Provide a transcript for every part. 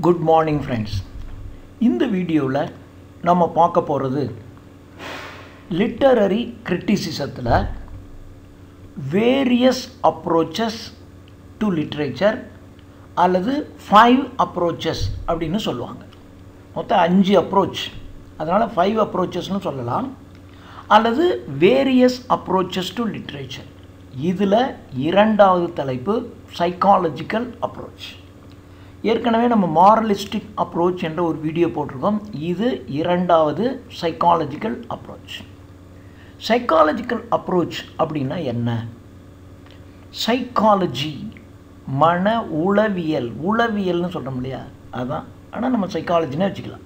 Good morning friends. இந்த வீடியோவில் நம்ம பார்க்க போகிறது லிட்டரரி கிரிட்டிசிசத்தில் வேரியஸ் அப்ரோச்சஸ் டு லிட்ரேச்சர் அல்லது 5 அப்ரோச்சஸ் அப்படின்னு சொல்லுவாங்க. மொத்தம் 5 அப்ரோச், அதனால் 5 அப்ரோச்சஸ்னு சொல்லலாம், அல்லது வேரியஸ் அப்ரோச்சஸ் டு லிட்ரேச்சர். இதில் இரண்டாவது தலைப்பு சைக்காலஜிக்கல் அப்ரோச். ஏற்கனவே நம்ம மாரலிஸ்டிக் அப்ரோச் என்ற ஒரு வீடியோ போட்டிருக்கோம். இது இரண்டாவது சைக்காலஜிக்கல் அப்ரோச். சைக்காலஜிக்கல் அப்ரோச் அப்படின்னா என்ன? சைக்காலஜி மன உளவியல், உளவியல்னு சொல்கிறோம் இல்லையா, அதுதான். ஆனால் நம்ம சைக்காலஜின்னு வச்சுக்கலாம்.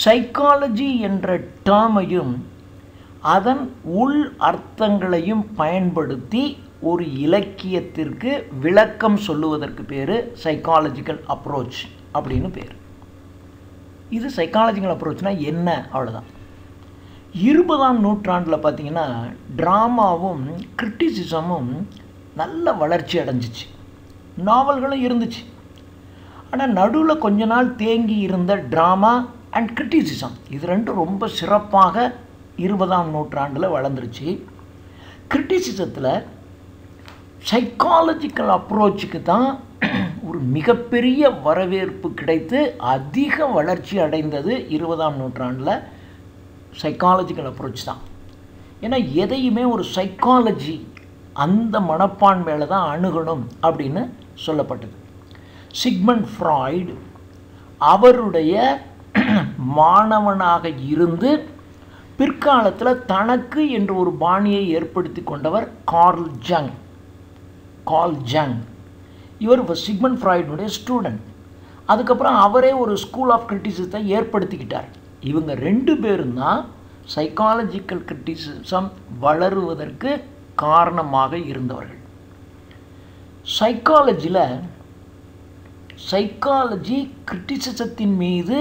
சைக்காலஜி என்ற டேர்மையும் அதன் உள் அர்த்தங்களையும் பயன்படுத்தி ஒரு இலக்கியத்திற்கு விளக்கம் சொல்லுவதற்கு பேர் சைக்காலஜிக்கல் அப்ரோச் அப்படின்னு பேர். இது சைக்காலஜிக்கல் அப்ரோச்னால் என்ன? அவ்வளோதான். 20ஆம் நூற்றாண்டில் பார்த்திங்கன்னா ட்ராமாவும் கிரிட்டிசிசமும் நல்ல வளர்ச்சி அடைஞ்சிச்சு. நாவல்களும் இருந்துச்சு. ஆனால் நடுவில் கொஞ்ச நாள் தேங்கி இருந்த ட்ராமா அண்ட் கிரிட்டிசிசம், இது ரெண்டும் ரொம்ப சிறப்பாக 20ஆம் நூற்றாண்டில் வளர்ந்துருச்சு. கிரிட்டிசிசத்தில் சைக்காலஜிக்கல் அப்ரோச்சுக்கு தான் ஒரு மிகப்பெரிய வரவேற்பு கிடைத்து அதிக வளர்ச்சி அடைந்தது 20ஆம் நூற்றாண்டில் சைக்காலஜிக்கல் அப்ரோச் தான். ஏன்னா எதையுமே ஒரு சைக்காலஜி அந்த மனப்பான்மையில் தான் அணுகணும் அப்படின்னு சொல்லப்பட்டது. சிக்மண்ட் ஃப்ராய்டு அவருடைய மாணவனாக இருந்து பிற்காலத்தில் தனக்கு என்று ஒரு பாணியை ஏற்படுத்தி கொண்டவர் கார்ல் ஜங். இவர் சிக்மண்ட் ஃப்ராய்டுடைய ஸ்டூடெண்ட். அதுக்கப்புறம் அவரே ஒரு ஸ்கூல் ஆஃப் கிரிட்டிசிசத்தை ஏற்படுத்திக்கிட்டார். இவங்க 2 பேரும் தான் சைக்காலஜிக்கல் கிரிட்டிசிசம் வளருவதற்கு காரணமாக இருந்தவர்கள். சைக்காலஜி கிரிட்டிசிசத்தின் மீது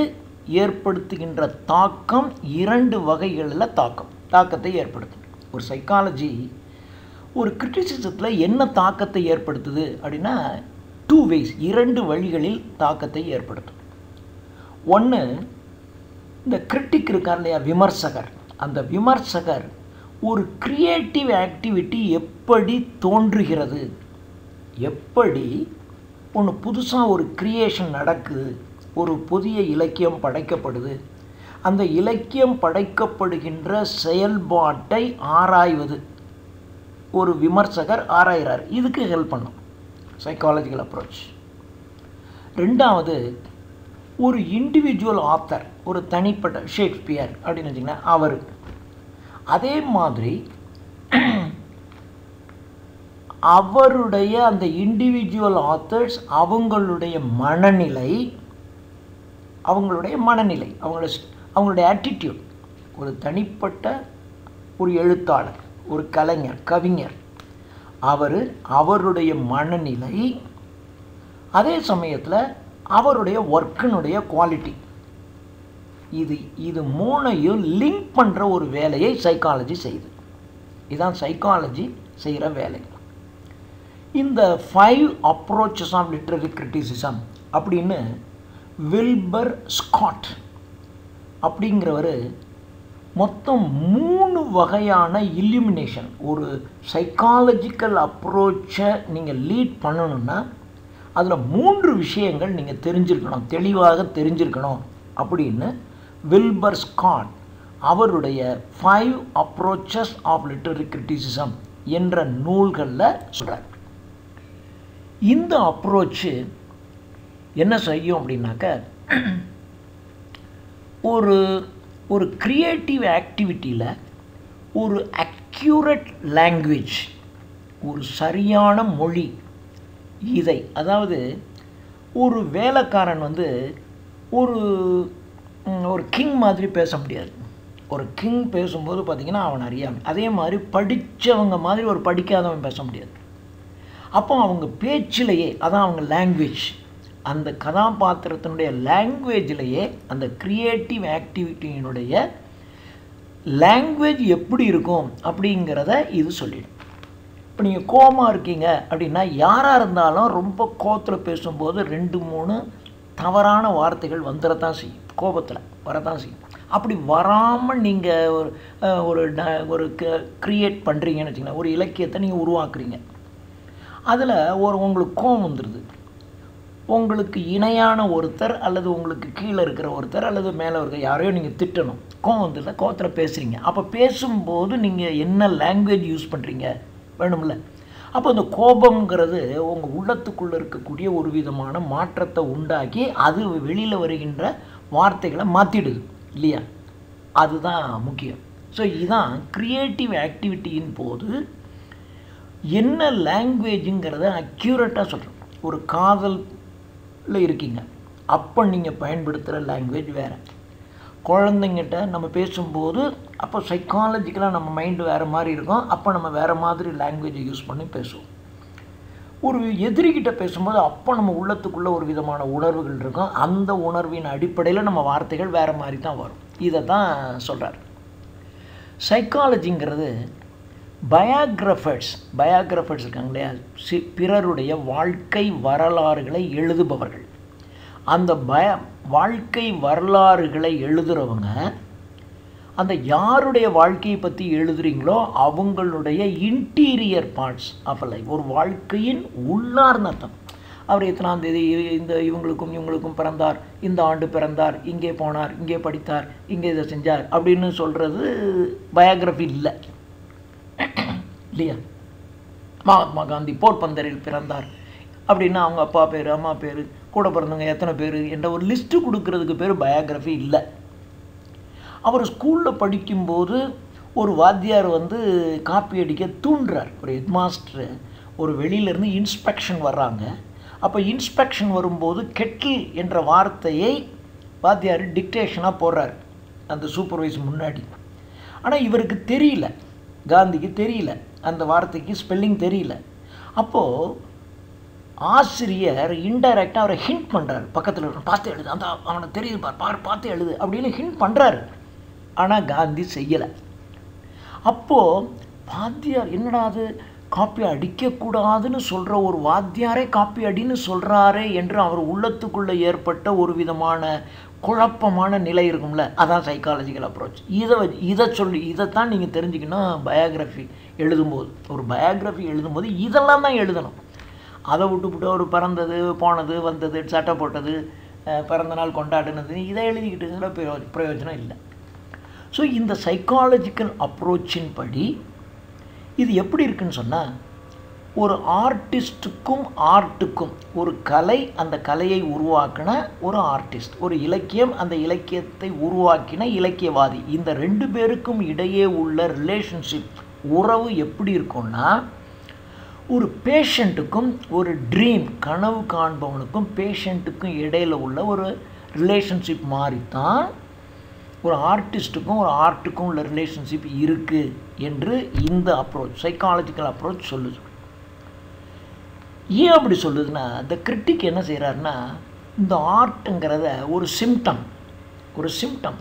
ஏற்படுத்துகின்ற தாக்கம் 2 வகைகளில் தாக்கத்தை ஏற்படுத்தும். ஒரு சைக்காலஜி ஒரு கிரிட்டிசிசத்தில் என்ன தாக்கத்தை ஏற்படுத்துது அப்படின்னா 2 ways, 2 வழிகளில் தாக்கத்தை ஏற்படுத்தும். ஒன்று, இந்த கிரிட்டிக் இருக்கார் இல்லையா, விமர்சகர். அந்த விமர்சகர் ஒரு கிரியேட்டிவ் ஆக்டிவிட்டி எப்படி தோன்றுகிறது, எப்படி ஒன்று புதுசாக ஒரு கிரியேஷன் நடக்குது, ஒரு புதிய இலக்கியம் படைக்கப்படுது, அந்த இலக்கியம் படைக்கப்படுகின்ற செயல்பாட்டை ஆராய்வது ஒரு விமர்சகர் ஆராய்கிறார். இதுக்கு ஹெல்ப் பண்ணும் சைக்காலஜிக்கல் அப்ரோச். 2வது, ஒரு இண்டிவிஜுவல் ஆத்தர், ஒரு தனிப்பட்ட ஷேக்ஸ்பியர் அப்படின்னு வச்சிங்கன்னா அவர். அதே மாதிரி அவருடைய அந்த இண்டிவிஜுவல் ஆத்தர்ஸ் அவங்களுடைய மனநிலை, அவங்களுடைய ஆட்டிடியூட், ஒரு தனிப்பட்ட ஒரு எழுத்தாளர், ஒரு கலைஞர், கவிஞர், அவருடைய மனநிலை, அதே சமயத்தில் அவருடைய ஒர்க்கினுடைய குவாலிட்டி, இது 3ஐயும் லிங்க் பண்ணுற ஒரு வேலையை சைக்காலஜி செய்யுது. இதுதான் சைக்காலஜி செய்கிற வேலை. இந்த 5 அப்ரோச்சஸ் ஆஃப் லிட்ரரி கிரிட்டிசிசம் அப்படின்னு வில்பர் ஸ்காட் அப்படிங்கிறவர் மொத்தம் 3 வகையான இல்லுமினேஷன், ஒரு சைக்காலஜிக்கல் அப்ரோச்சை நீங்கள் லீட் பண்ணணுன்னா அதில் 3 விஷயங்கள் நீங்கள் தெரிஞ்சிருக்கணும், தெளிவாக தெரிஞ்சிருக்கணும் அப்படின்னு வில்பர் ஸ்காட் அவருடைய 5 அப்ரோச்சஸ் ஆஃப் லிட்டரரி கிரிட்டிசிசம் என்ற நூல்களில் சொல்கிறார். இந்த அப்ரோச்சு என்ன செய்யும் அப்படின்னாக்க, ஒரு கிரியேட்டிவ் ஆக்டிவிட்டியில் ஒரு அக்யூரேட் லாங்குவேஜ், ஒரு சரியான மொழி, அதாவது ஒரு வேலைக்காரன் ஒரு கிங் மாதிரி பேச முடியாது. ஒரு கிங் பேசும்போது பார்த்திங்கன்னா அவன் அறியாமல், அதே மாதிரி படித்தவங்க மாதிரி ஒரு படிக்காதவன் பேச முடியாது. அப்போ அவங்க பேச்சிலேயே, அதான் அவங்க லாங்குவேஜ், அந்த கதாபாத்திரத்தினுடைய லாங்குவேஜிலேயே அந்த க்ரியேட்டிவ் ஆக்டிவிட்டியினுடைய லாங்குவேஜ் எப்படி இருக்கும் அப்படிங்கிறத இது சொல்லிடும். இப்போ நீங்கள் கோபமாக இருக்கீங்க அப்படின்னா யாராக இருந்தாலும் ரொம்ப கோவத்தில் பேசும்போது 2-3 தவறான வார்த்தைகள் வந்துடத்தான் செய்யும், கோபத்தில் வரத்தான் செய்யும். அப்படி வராமல் நீங்கள் ஒரு க்ரியேட் பண்ணுறீங்கன்னு வச்சுங்களேன், ஒரு இலக்கியத்தை நீங்கள் உருவாக்குறீங்க. அதில் உங்களுக்கு கோபம் வந்துடுது. உங்களுக்கு இணையான ஒருத்தர் அல்லது உங்களுக்கு கீழே இருக்கிற ஒருத்தர் அல்லது மேலே இருக்கிற யாரையோ நீங்கள் திட்டணும், கோபம் வந்துடுது, கோபத்தில் பேசுகிறீங்க. அப்போ பேசும்போது நீங்கள் என்ன லாங்குவேஜ் யூஸ் பண்ணுறீங்க வேணும்ல. அப்போ இந்த கோபங்கிறது உங்கள் உள்ளத்துக்குள்ளே இருக்கக்கூடிய ஒரு விதமான மாற்றத்தை உண்டாக்கி அது வெளியில் வருகின்ற வார்த்தைகளை மாற்றிடுது இல்லையா? அதுதான் முக்கியம். ஸோ இதுதான் க்ரியேட்டிவ் ஆக்டிவிட்டியின் போது என்ன லாங்குவேஜுங்கிறத அக்யூரேட்டாக சொல்கிறேன். ஒரு காதலில் இருக்கீங்க, அப்போ நீங்கள் பயன்படுத்துகிற லாங்குவேஜ் வேறு. குழந்தைங்கிட்ட நம்ம பேசும்போது அப்போ சைக்காலஜிக்கலாக நம்ம மைண்டு வேறு மாதிரி இருக்கும், அப்போ நம்ம வேறு மாதிரி லாங்குவேஜை யூஸ் பண்ணி பேசுவோம். ஒரு எதிரிகிட்ட பேசும்போது அப்போ நம்ம உள்ளத்துக்குள்ளே ஒரு விதமான உணர்வுகள் இருக்கும், அந்த உணர்வின் அடிப்படையில் நம்ம வார்த்தைகள் வேறு மாதிரி தான் வரும். இதை தான் சொல்கிறார். சைக்காலஜிங்கிறது பயோகிராஃபர்ஸ் இருக்காங்க இல்லையா, பிறருடைய வாழ்க்கை வரலாறுகளை எழுதுபவர்கள். அந்த வாழ்க்கை வரலாறுகளை எழுதுகிறவங்க அந்த யாருடைய வாழ்க்கையை பற்றி எழுதுறீங்களோ அவங்களுடைய interior parts of a life, ஒரு வாழ்க்கையின் உள்ளார்ந்த அர்த்தம். அவர் எத்தனாம் தேதி இவங்களுக்கும் பிறந்தார், இந்த ஆண்டு பிறந்தார், இங்கே போனார், இங்கே படித்தார், இங்கே இதை செஞ்சார் அப்படின்னு சொல்கிறது பயோகிராஃபி இல்லை இல்லையா? மகாத்மா காந்தி போர்பந்தரில் பிறந்தார் அப்படின்னா அவங்க அப்பா பேர், அம்மா பேர், கூட பிறந்தவங்க எத்தனை பேர் என்ற ஒரு லிஸ்ட்டு கொடுக்கறதுக்கு பேர் பயோகிராஃபி இல்லை. அவர் ஸ்கூலில் படிக்கும்போது ஒரு வாத்தியார் காப்பி அடிக்க தூண்டுறார். ஒரு ஹெட்மாஸ்டர் ஒரு வெளியிலேருந்து இன்ஸ்பெக்ஷன் வர்றாங்க. அப்போ இன்ஸ்பெக்ஷன் வரும்போது கெட்டில் என்ற வார்த்தையை வாத்தியார் டிக்டேஷனாக போடுறார் அந்த சூப்பர்வைஸ் முன்னாடி. ஆனால் இவருக்கு தெரியல, காந்திக்கு தெரியல, அந்த வார்த்தைக்கு ஸ்பெல்லிங் தெரியல. அப்போது ஆசிரியர் இன்டைரக்டாக அவரை ஹிண்ட் பண்ணுறாரு, பக்கத்தில் பார்த்து எழுது, அந்த அவனுக்கு தெரியுது பார்த்து எழுது அப்படின்னு ஹிண்ட் பண்ணுறாரு. ஆனால் காந்தி செய்யலை. அப்போது வாத்தியார் என்னடா அது காப்பி அடிக்கக்கூடாதுன்னு சொல்கிற ஒரு வாத்தியாரே காப்பி அடின்னு சொல்கிறாரே என்று அவர் உள்ளத்துக்குள்ளே ஏற்பட்ட ஒரு விதமான குழப்பமான நிலை இருக்கும்ல, அதான் சைக்காலஜிக்கல் அப்ரோச். இதைத்தான் நீங்கள் தெரிஞ்சுக்கணும். பயோகிராஃபி எழுதும்போது, ஒரு பயோகிராஃபி எழுதும்போது இதெல்லாம் தான் எழுதணும். அதை விட்டுவிட்டு ஒரு பிறந்தது, போனது, வந்தது, சட்டை போட்டது, பிறந்தநாள் கொண்டாடினது, இதை எழுதிக்கிட்டு பிரயோஜனம் இல்லை. ஸோ இந்த சைக்காலஜிக்கல் அப்ரோச்சின் படி இது எப்படி இருக்குன்னு சொன்னால், ஒரு ஆர்டிஸ்ட்டுக்கும் ஆர்ட்டுக்கும், ஒரு கலை அந்த கலையை உருவாக்கின ஒரு ஆர்டிஸ்ட், ஒரு இலக்கியம் அந்த இலக்கியத்தை உருவாக்கின இலக்கியவாதி, இந்த ரெண்டு பேருக்கும் இடையே உள்ள ரிலேஷன்ஷிப் உறவு எப்படி இருக்கும்னா, ஒரு பேஷண்ட்டுக்கும் ஒரு ட்ரீம் கனவு காண்பவனுக்கும் பேஷண்ட்டுக்கும் இடையில் உள்ள ஒரு ரிலேஷன்ஷிப் மாதிரி தான் ஒரு ஆர்டிஸ்ட்டுக்கும் ஒரு ஆர்ட்டுக்கும் உள்ள ரிலேஷன்ஷிப் இருக்குது என்று இந்த அப்ரோச், சைக்காலஜிக்கல் அப்ரோச் சொல்லுது. ஏன் அப்படி சொல்லுதுன்னா, இந்த கிரிட்டிக் என்ன செய்கிறாருன்னா, இந்த ஆர்ட்டுங்கிறத ஒரு சிம்டம்.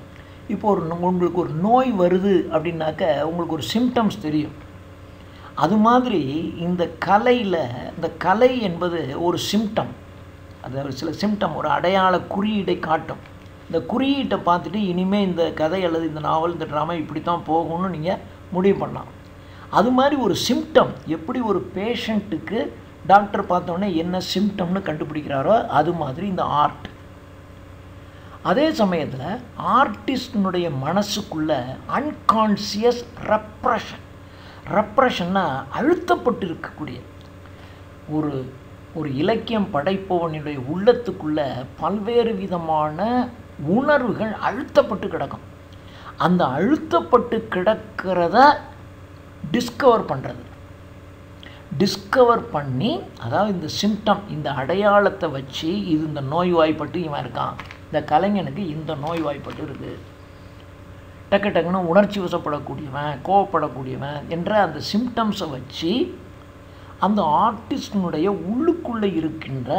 இப்போ உங்களுக்கு ஒரு நோய் வருது அப்படின்னாக்க உங்களுக்கு ஒரு சிம்டம்ஸ் தெரியும். அது மாதிரி இந்த கலை என்பது ஒரு சிம்டம், அதாவது சில சிம்டம், ஒரு அடையாள குறியீடை காட்டும். இந்த குறியீட்டை பார்த்துட்டு இனிமேல் இந்த கதை அல்லது இந்த நாவல், இந்த ட்ராமா இப்படி தான் போகணும்னு நீங்கள் முடிவு பண்ணலாம். அது மாதிரி ஒரு சிம்டம், எப்படி ஒரு பேஷண்ட்டுக்கு டாக்டர் பார்த்தோன்னே என்ன சிம்டம்னு கண்டுபிடிக்கிறாரோ அது மாதிரி இந்த ஆர்ட். அதே சமயத்தில் ஆர்டிஸ்டினுடைய மனசுக்குள்ள அன்கான்சியஸ் ரெப்ரஷன்னா அழுத்தப்பட்டு இருக்கக்கூடிய ஒரு இலக்கியம் படைப்பவனுடைய உள்ளத்துக்குள்ள பல்வேறு விதமான உணர்வுகள் அழுத்தப்பட்டு கிடக்கும். அந்த அழுத்தப்பட்டு கிடக்கிறத டிஸ்கவர் பண்ணி, அதாவது இந்த சிம்டம், இந்த அடையாளத்தை வச்சு, இது இந்த நோய்வாய்ப்பட்டு இவன் இருக்கான், இந்த கலைஞனுக்கு இந்த நோய்வாய்ப்பட்டு இருக்குது, டக்குன்னு உணர்ச்சி வசப்படக்கூடியவன், கோவப்படக்கூடியவன் என்ற அந்த சிம்டம்ஸை வச்சு அந்த ஆர்டிஸ்டினுடைய உள்ளுக்குள்ளே இருக்கின்ற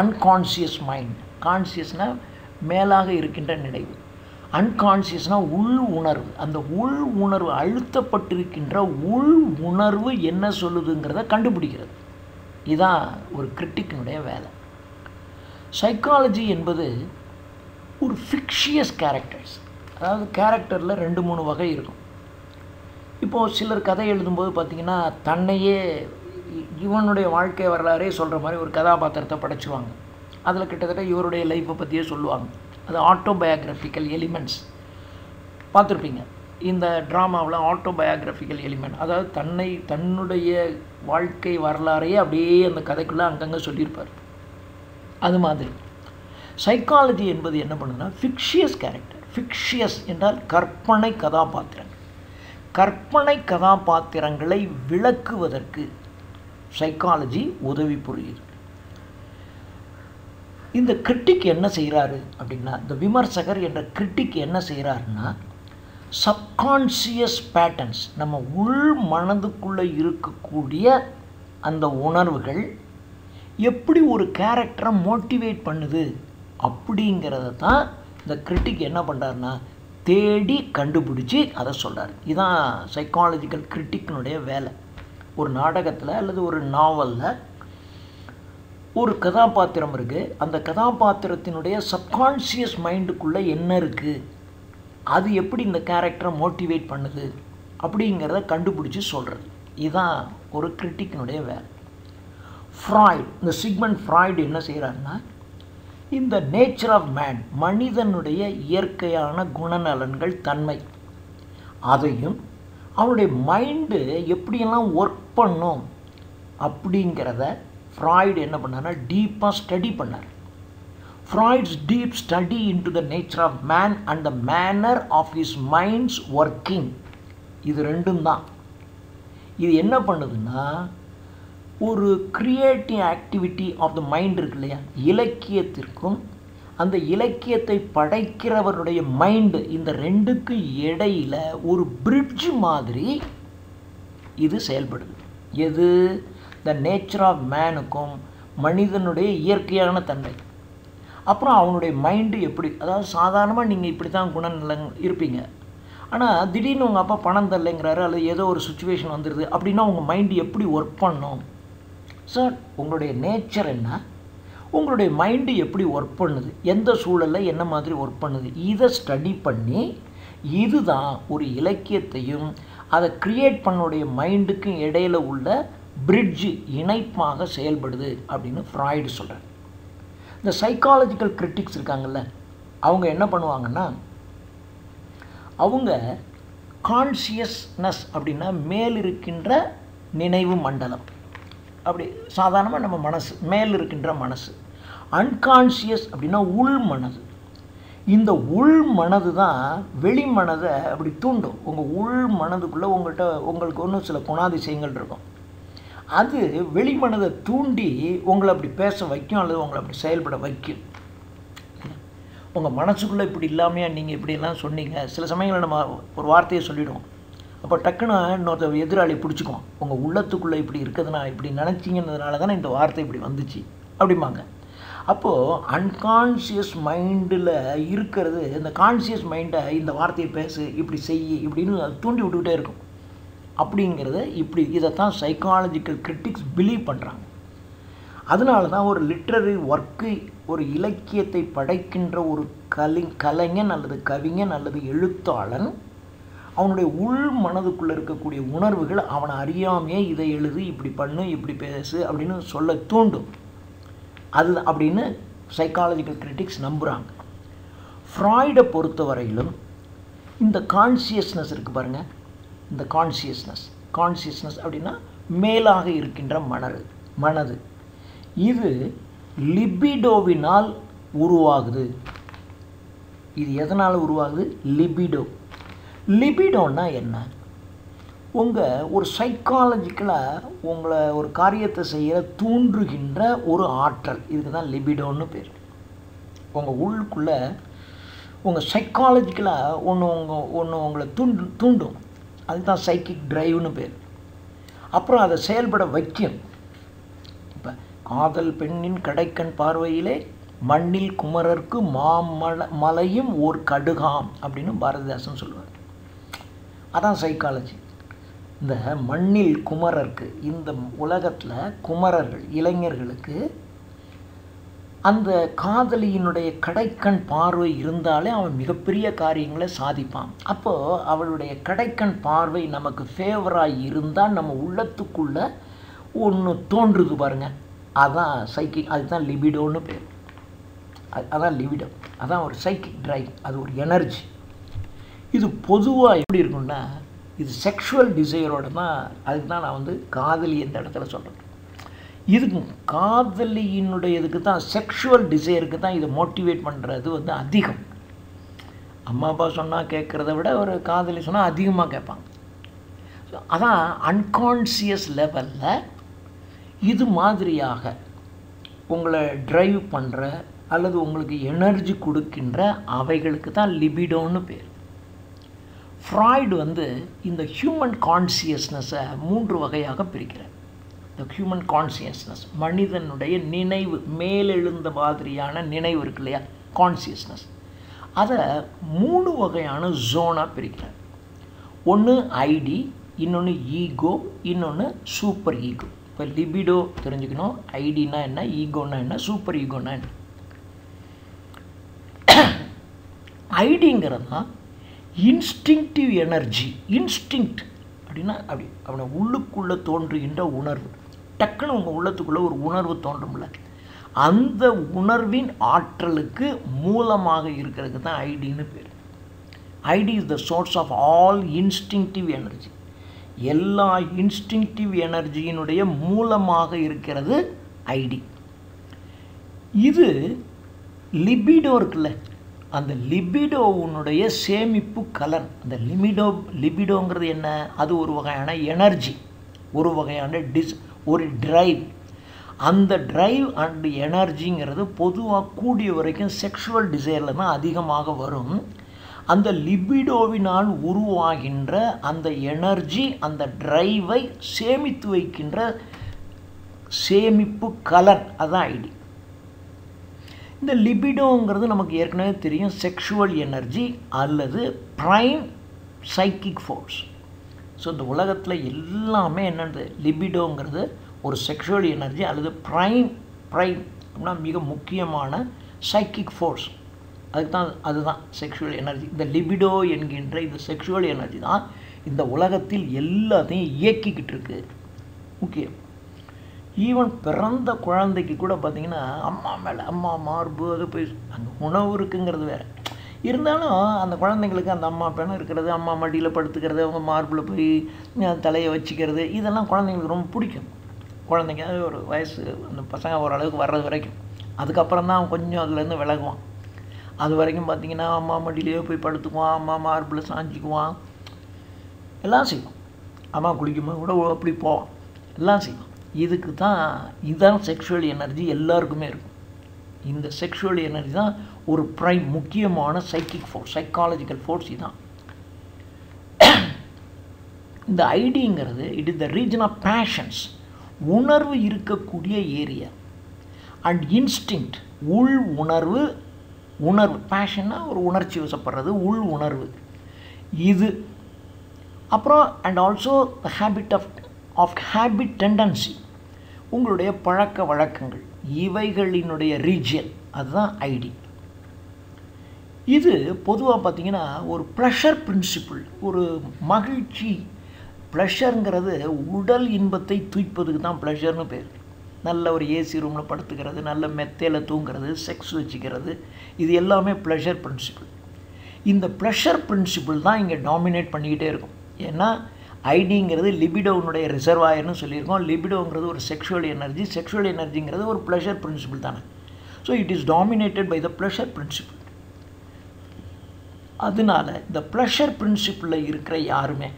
அன்கான்சியஸ் மைண்ட், கான்சியஸ்னால் மேலாக இருக்கின்ற நினைவு, அன்கான்சியஸ்னால் உள் உணர்வு, அந்த உள் உணர்வு, அழுத்தப்பட்டிருக்கின்ற உள் உணர்வு என்ன சொல்லுதுங்கிறத கண்டுபிடிக்கிறது. இதுதான் ஒரு கிரிட்டிக்கினுடைய வேலை. சைக்காலஜி என்பது ஒரு ஃபிக்ஷியஸ் கேரக்டர்ஸ், அதாவது கேரக்டரில் 2-3 வகை இருக்கும். இப்போது சிலர் கதை எழுதும்போது பார்த்திங்கன்னா தன்னையே இவனுடைய வாழ்க்கை வரலாறே சொல்கிற மாதிரி ஒரு கதாபாத்திரத்தை படைச்சிருவாங்க. அதில் கிட்டத்தட்ட இவருடைய லைஃப்பை பற்றியே சொல்லுவாங்க. அது ஆட்டோபயோகிராஃபிக்கல் எலிமெண்ட்ஸ் பார்த்துருப்பீங்க. இந்த ட்ராமாவில் ஆட்டோபயோகிராஃபிக்கல் எலிமெண்ட், அதாவது தன்னுடைய வாழ்க்கை வரலாறையே அப்படியே அந்த கதைக்குள்ளே அங்கங்கே சொல்லியிருப்பார். அது மாதிரி சைக்காலஜி என்பது என்ன பண்ணுதுன்னா ஃபிக்ஷியஸ் கேரக்டர். ஃபிக்ஷியஸ் என்றால் கற்பனை கதாபாத்திரங்கள். கற்பனை கதாபாத்திரங்களை விளக்குவதற்கு சைக்காலஜி உதவி புரியுது. இந்த கிரிட்டிக் என்ன செய்கிறாரு அப்படின்னா, இந்த விமர்சகர் என்ற கிரிட்டிக் என்ன செய்கிறாருன்னா, சப்கான்ஷியஸ் பேட்டர்ன்ஸ், நம்ம உள் மனதுக்குள்ளே இருக்கக்கூடிய அந்த உணர்வுகள் எப்படி ஒரு கேரக்டரை மோட்டிவேட் பண்ணுது அப்படிங்கிறத தான் இந்த கிரிட்டிக் என்ன பண்ணுறாருன்னா தேடி கண்டுபிடிச்சி அதை சொல்கிறார். இதுதான் சைக்காலஜிக்கல் கிரிட்டிக்கினுடைய வேலை. ஒரு நாடகத்தில் அல்லது ஒரு நாவலில் ஒரு கதாபாத்திரம் இருக்குது, அந்த கதாபாத்திரத்தினுடைய சப்கான்ஷியஸ் மைண்டுக்குள்ளே என்ன இருக்குது, அது எப்படி இந்த கேரக்டரை மோட்டிவேட் பண்ணுது அப்படிங்கிறத கண்டுபிடிச்சி சொல்கிறது. இதுதான் ஒரு கிரிட்டிக்கினுடைய வேலை. ஃப்ராய்ட், இந்த சிக்மண்ட் ஃப்ராய்டு என்ன செய்கிறாருன்னா, இந்த நேச்சர் ஆஃப் மேன், மனிதனுடைய இயற்கையான குணநலன்கள், தன்மை, அதையும் அவனுடைய மைண்டு எப்படியெல்லாம் ஒர்க் பண்ணும் அப்படிங்கிறத ஃப்ராய்டு என்ன பண்ணார்னா டீப்பாக ஸ்டடி பண்ணார். Freud's deep study into the nature of man and the manner of his minds working, இது ரெண்டும் தான். இது என்ன பண்ணுதுன்னா ஒரு creative activity of the mind இருக்கு இல்லையா, இலக்கியத்திற்கும் அந்த இலக்கியத்தை படைக்கிறவருடைய மைண்டு, இந்த ரெண்டுக்கு இடையில் ஒரு பிரிட்ஜ் மாதிரி இது செயல்படுது. எது? த நேச்சர் ஆஃப் மேனுக்கும் மனிதனுடைய இயற்கையான தன்மை, அப்புறம் அவனுடைய மைண்டு எப்படி, அதாவது சாதாரணமாக நீங்கள் இப்படி தான் குணநலன் இருப்பீங்க, ஆனால் திடீர்னு உங்கள் அப்பா பணம் தரலைங்கிறாரு அல்லது ஏதோ ஒரு சுச்சுவேஷன் வந்துடுது அப்படின்னா உங்கள் மைண்டு எப்படி ஒர்க் பண்ணும்? சார், உங்களுடைய நேச்சர் என்ன, உங்களுடைய மைண்டு எப்படி ஒர்க் பண்ணுது, எந்த சூழலில் என்ன மாதிரி ஒர்க் பண்ணுது, இதை ஸ்டடி பண்ணி இதுதான் ஒரு இலக்கியத்தையும் அதை க்ரியேட் பண்ணோடைய மைண்டுக்கும் இடையில் உள்ள பிரிட்ஜு, இணைப்பாக செயல்படுது அப்படின்னு ஃப்ராய்டு சொல்கிறார். இந்த சைக்காலஜிக்கல் கிரிட்டிக்ஸ் இருக்காங்கல்ல, அவங்க என்ன பண்ணுவாங்கன்னா, அவங்க கான்ஷியஸ்னஸ் அப்படின்னா மேல் இருக்கின்ற நினைவு மண்டலம், அப்படி சாதாரணமாக நம்ம மனசு, மேல் இருக்கின்ற மனசு. அன்கான்ஷியஸ் அப்படின்னா உள் மனது. இந்த உள் மனது தான் வெளி மனதை அப்படி தூண்டும். உங்கள் உள் மனதுக்குள்ளே உங்களுக்கு ஒன்றும் சில குணாதிசயங்கள் இருக்கும், அது வெளி மனதை தூண்டி உங்களை அப்படி பேச வைக்கும் அல்லது உங்களை அப்படி செயல்பட வைக்கும். உங்கள் மனசுக்குள்ளே இப்படி இல்லாமையா நீங்கள் இப்படியெல்லாம் சொன்னீங்க. சில சமயங்களில் நம்ம ஒரு வார்த்தையை சொல்லிவிடுவோம், அப்போ டக்குன்னு இன்னொருத்த எதிராளி பிடிச்சிக்குவோம், உங்கள் உள்ளத்துக்குள்ளே இப்படி இருக்கிறதுனா இப்படி நினச்சிங்கன்றதுனால தானே இந்த வார்த்தை இப்படி வந்துச்சு அப்படிம்பாங்க. அப்போது அன்கான்ஷியஸ் மைண்டில் இருக்கிறது இந்த கான்ஷியஸ் மைண்டை இந்த வார்த்தையை பேசு, இப்படி செய் இப்படின்னு அது தூண்டி விட்டுக்கிட்டே இருக்கும். அப்படிங்கிறத இப்படி இதைத்தான் சைக்காலஜிக்கல் கிரிட்டிக்ஸ் பிலீவ் பண்ணுறாங்க. அதனால தான் ஒரு லிட்ரரி ஒர்க்கு, ஒரு இலக்கியத்தை படைக்கின்ற ஒரு கலைஞன் அல்லது கவிஞன் அல்லது எழுத்தாளன் அவனுடைய உள் மனதுக்குள்ளே இருக்கக்கூடிய உணர்வுகள் அவனை அறியாமையே இதை எழுது, இப்படி பண்ணு, இப்படி பேசு அப்படின்னு சொல்ல தூண்டும். அது அப்படின்னு சைக்காலஜிக்கல் கிரிட்டிக்ஸ் நம்புகிறாங்க. ஃப்ராய்டை பொறுத்தவரையிலும் இந்த கான்ஷியஸ்னஸ் இருக்குது பாருங்கள், இந்த கான்ஷியஸ்னஸ் அப்படின்னா மேலாக இருக்கின்ற மனது, இது லிபிடோவினால் உருவாகுது. இது எதனால் உருவாகுது? லிபிடோன்னா என்ன? உங்கள் ஒரு சைக்காலஜிக்கலாக உங்களை ஒரு காரியத்தை செய்ய தூண்டுகின்ற ஒரு ஆற்றல், இதுக்கு தான் லிபிடோன்னு பேர். உங்கள் உள்ளுக்குள்ளே உங்கள் சைக்காலஜிக்கலாக ஒன்று உங்களை தூண்டும், அதுதான் சைக்கிக் டிரைவ்னு பேர். அப்புறம் அதை செயல்பட வைக்கும். இப்போ காதல் பெண்ணின் கடைக்கண் பார்வையிலே மண்ணில் குமரர்க்கு மலையும் ஓர் கடுகாம் அப்படின்னு பாரதிதாசன் சொல்லுவார். அதான் சைக்காலஜி. இந்த மண்ணில் குமரருக்கு, இந்த உலகத்தில் குமரர்கள் இளைஞர்களுக்கு அந்த காதலியினுடைய கடைக்கண் பார்வை இருந்தாலே அவன் மிகப்பெரிய காரியங்களை சாதிப்பான். அப்போது அவளுடைய கடைக்கண் பார்வை நமக்கு ஃபேவராக இருந்தால் நம்ம உள்ளத்துக்குள்ளே ஒன்று தோன்றுது பாருங்கள், அதான் சைக்கிக், அதுதான் லிபிடோன்னு பேர். அதான் லிபிடோ, அதான் ஒரு சைக்கிக் ட்ரைவ், அது ஒரு எனர்ஜி. இது பொதுவாக எப்படி இருக்குன்னா, இது செக்ஷுவல் டிசையரோட தான். அதுக்கு தான் நான் வந்து காதலி இந்த இடத்துல சொல்கிறேன். இதுக்கு காதலியினுடைய இதுக்கு தான், செக்ஷுவல் டிசைருக்கு தான் இதை மோட்டிவேட் பண்ணுறது வந்து அதிகம். அம்மா அப்பா சொன்னால் கேட்குறத விட ஒரு காதலி சொன்னால் அதிகமாக கேட்பாங்க. அதான் அன்கான்சியஸ் லெவலில் இது மாதிரியாக உங்களை ட்ரைவ் பண்ணுற அல்லது உங்களுக்கு எனர்ஜி கொடுக்கின்ற அவைகளுக்கு தான் லிபிடோன்னு பேர். ஃப்ராய்டு வந்து இந்த ஹியூமன் கான்சியஸ்னஸை 3 வகையாக பிரிக்கிறார். இந்த ஹியூமன் கான்சியஸ்னஸ், மனிதனுடைய நினைவு, மேலெழுந்த மாதிரியான நினைவு இருக்கு இல்லையா, கான்சியஸ்னஸ், அதை 3 வகையான ஜோனாக பிரிக்கிறார். ஒன்று ஐடி, இன்னொன்று ஈகோ, இன்னொன்று சூப்பர் ஈகோ. இப்போ லிபிடோ தெரிஞ்சுக்கணும், ஐடினா என்ன, ஈகோனா என்ன, சூப்பர் ஈகோனா என்ன. ஐடிங்கிறது தான் இன்ஸ்டிங்க்டிவ் எனர்ஜி. இன்ஸ்டிங்க்ட் அப்படின்னா அப்படி அவனை உள்ளுக்குள்ளே தோன்றுகின்ற உணர்வு. டக்குன்னு உங்கள் உள்ளத்துக்குள்ளே ஒரு உணர்வு தோன்றும்ல, அந்த உணர்வின் ஆற்றலுக்கு மூலமாக இருக்கிறதுக்கு தான் ஐடின்னு பேர். Id is the source of all instinctive energy. எல்லா இன்ஸ்டிங்க்டிவ் எனர்ஜியினுடைய மூலமாக இருக்கிறது ஐடி. இது லிபிடோ இருக்குல்ல, அந்த லிபிடோவுனுடைய சேமிப்பு கலன். அந்த லிபிடோங்கிறது என்ன, அது ஒரு வகையான எனர்ஜி, ஒரு வகையான ஒரு டிரைவ். அந்த டிரைவ் அண்ட் எனர்ஜிங்கிறது பொதுவாக கூடிய வரைக்கும் செக்ஷுவல் டிசைரில் தான் அதிகமாக வரும். அந்த லிபிடோவினால் உருவாகின்ற அந்த எனர்ஜி, அந்த டிரைவை சேமித்து வைக்கின்ற சேமிப்பு கலன், அதுதான் ஐடி. இந்த லிபிடோங்கிறது நமக்கு ஏற்கனவே தெரியும், செக்ஷுவல் எனர்ஜி அல்லது ப்ரைம் சைக்கிக் ஃபோர்ஸ். ஸோ இந்த உலகத்தில் எல்லாமே என்னது, லிபிடோங்கிறது ஒரு செக்ஷுவல் எனர்ஜி அல்லது ப்ரைம் அப்படின்னா மிக முக்கியமான சைக்கிக் ஃபோர்ஸ். அதுதான் செக்ஷுவல் எனர்ஜி. இந்த லிபிடோ என்கின்ற இந்த செக்ஷுவல் எனர்ஜி தான் இந்த உலகத்தில் எல்லாத்தையும் இயக்கிக்கிட்டு இருக்கு. முக்கியம். ஈவன் பிறந்த குழந்தைக்கு கூட பார்த்திங்கன்னா அம்மா மேலே, அம்மா மார்பு, அது போய் அங்கே உணவு இருக்குங்கிறது வேறு. இருந்தாலும் அந்த குழந்தைங்களுக்கு அந்த அம்மா பேனை இருக்கிறது, அம்மா மடியில் படுத்துக்கிறது, அவங்க மார்பில் போய் தலையை வச்சுக்கிறது, இதெல்லாம் குழந்தைங்களுக்கு ரொம்ப பிடிக்கும். குழந்தைங்க ஒரு வயசு, அந்த பசங்க ஓரளவுக்கு வர்றது வரைக்கும், அதுக்கப்புறம் தான் அவன் கொஞ்சம் அதுலேருந்து விலகுவான். அது வரைக்கும் பார்த்திங்கன்னா அம்மா மடியிலேயே போய் படுத்துக்குவான், அம்மா மார்பில் சாஞ்சிக்குவான், எல்லாம் செய்வான். அம்மா குளிக்கும்போது கூட அப்படி போவான், எல்லாம் செய்வான். இதுதான் செக்ஷுவல் எனர்ஜி எல்லாருக்குமே இருக்கும். இந்த செக்ஷுவல் எனர்ஜி தான் ஒரு ப்ரைம் முக்கியமான சைக்கிக் ஃபோர்ஸ், சைக்காலஜிக்கல் ஃபோர்ஸ். இதுதான் இந்த ஐடிங்கிறது. It is the region of passions, உணர்வு இருக்கக்கூடிய ஏரியா. அண்ட் இன்ஸ்டிங்க்ட், உள் உணர்வு. பேஷன்னா ஒரு உணர்ச்சி வசப்படுறது, உள் உணர்வு இது. அப்புறம் and also the habit tendency, உங்களுடைய பழக்க வழக்கங்கள், இவைகளினுடைய ரீஜியன், அதுதான் ஐடி. இது பொதுவாக பார்த்திங்கன்னா ஒரு ப்ளஷர் பிரின்சிபிள், ஒரு மகிழ்ச்சி. ப்ளஷருங்கிறது உடல் இன்பத்தை தூய்ப்பதுக்கு தான் ப்ளஷர்னு பேர். நல்ல ஒரு ஏசி ரூமில் படுத்துக்கிறது, நல்ல மெத்தையில் தூங்குறது, செக்ஸ் வச்சுக்கிறது, இது எல்லாமே ப்ளஷர் பிரின்சிபிள். இந்த ப்ளஷர் பிரின்சிபிள் தான் இங்கே டாமினேட் பண்ணிக்கிட்டே இருக்கும். ஏன்னா ஐடிங்கிறது லிபிடோனுடைய ரிசர்வாயர்னு சொல்லியிருக்கோம். லிபிடோங்கிறது ஒரு செக்ஷுவல் எனர்ஜி, செக்ஷுவல் எனர்ஜிங்கிறது ஒரு ப்ளஷர் பிரின்சிபிள் தானே. So it is dominated by the pleasure principle. அதனால இந்த ப்ளஷர் பிரின்சிபிளில் இருக்கிற யாருமே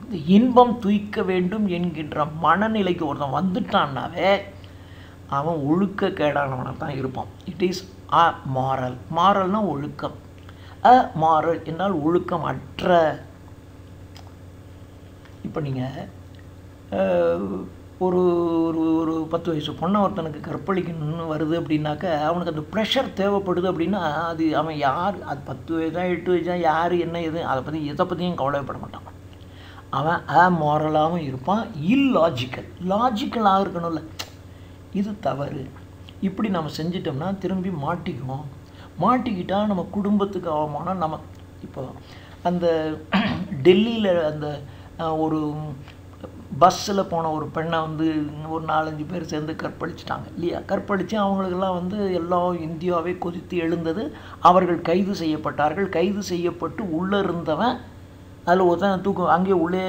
இந்த இன்பம் தூய்க்க வேண்டும் என்கின்ற மனநிலைக்கு ஒருத்தன் வந்துட்டான்னாவே அவன் ஒழுக்க கேடானவனாக தான் இருப்பான். It is amoral. மாரல்னால் ஒழுக்கம். அ மாரல் என்னால் ஒழுக்கம் அற்ற. இப்போ நீங்கள் ஒரு ஒரு 10 வயசு பொண்ணை ஒருத்தனுக்கு கற்பழிக்கணும்னு வருது அப்படின்னாக்க அவனுக்கு அந்த ப்ரெஷர் தேவைப்படுது. அப்படின்னா அது அவன் யார், அது 10 வயதா 8 வயதா யார் என்ன எது அதை பற்றி எதை பற்றியும் கவலைப்பட மாட்டான். அவன் அமாரலாகவும் இருப்பான், இல்லாஜிக்கலாக இருக்கணும்ல, இது தவறு, இப்படி நம்ம செஞ்சிட்டோம்னா திரும்பி மாட்டிக்குவோம். மாட்டிக்கிட்டால் நம்ம குடும்பத்துக்கு அவமானம். நம்ம இப்போ அந்த டெல்லியில் அந்த ஒரு பஸ்ஸில் போன ஒரு பெண்ணை வந்து ஒரு 4-5 பேர் சேர்ந்து கற்பழிச்சிட்டாங்க இல்லையா? கற்பழித்து அவங்களுக்கெல்லாம் வந்து எல்லாம் இந்தியாவே கொதித்து எழுந்தது. அவர்கள் கைது செய்யப்பட்டார்கள். கைது செய்யப்பட்டு உள்ளே இருந்தவன் அதில் ஒருத்தன் அங்கேயே உள்ளே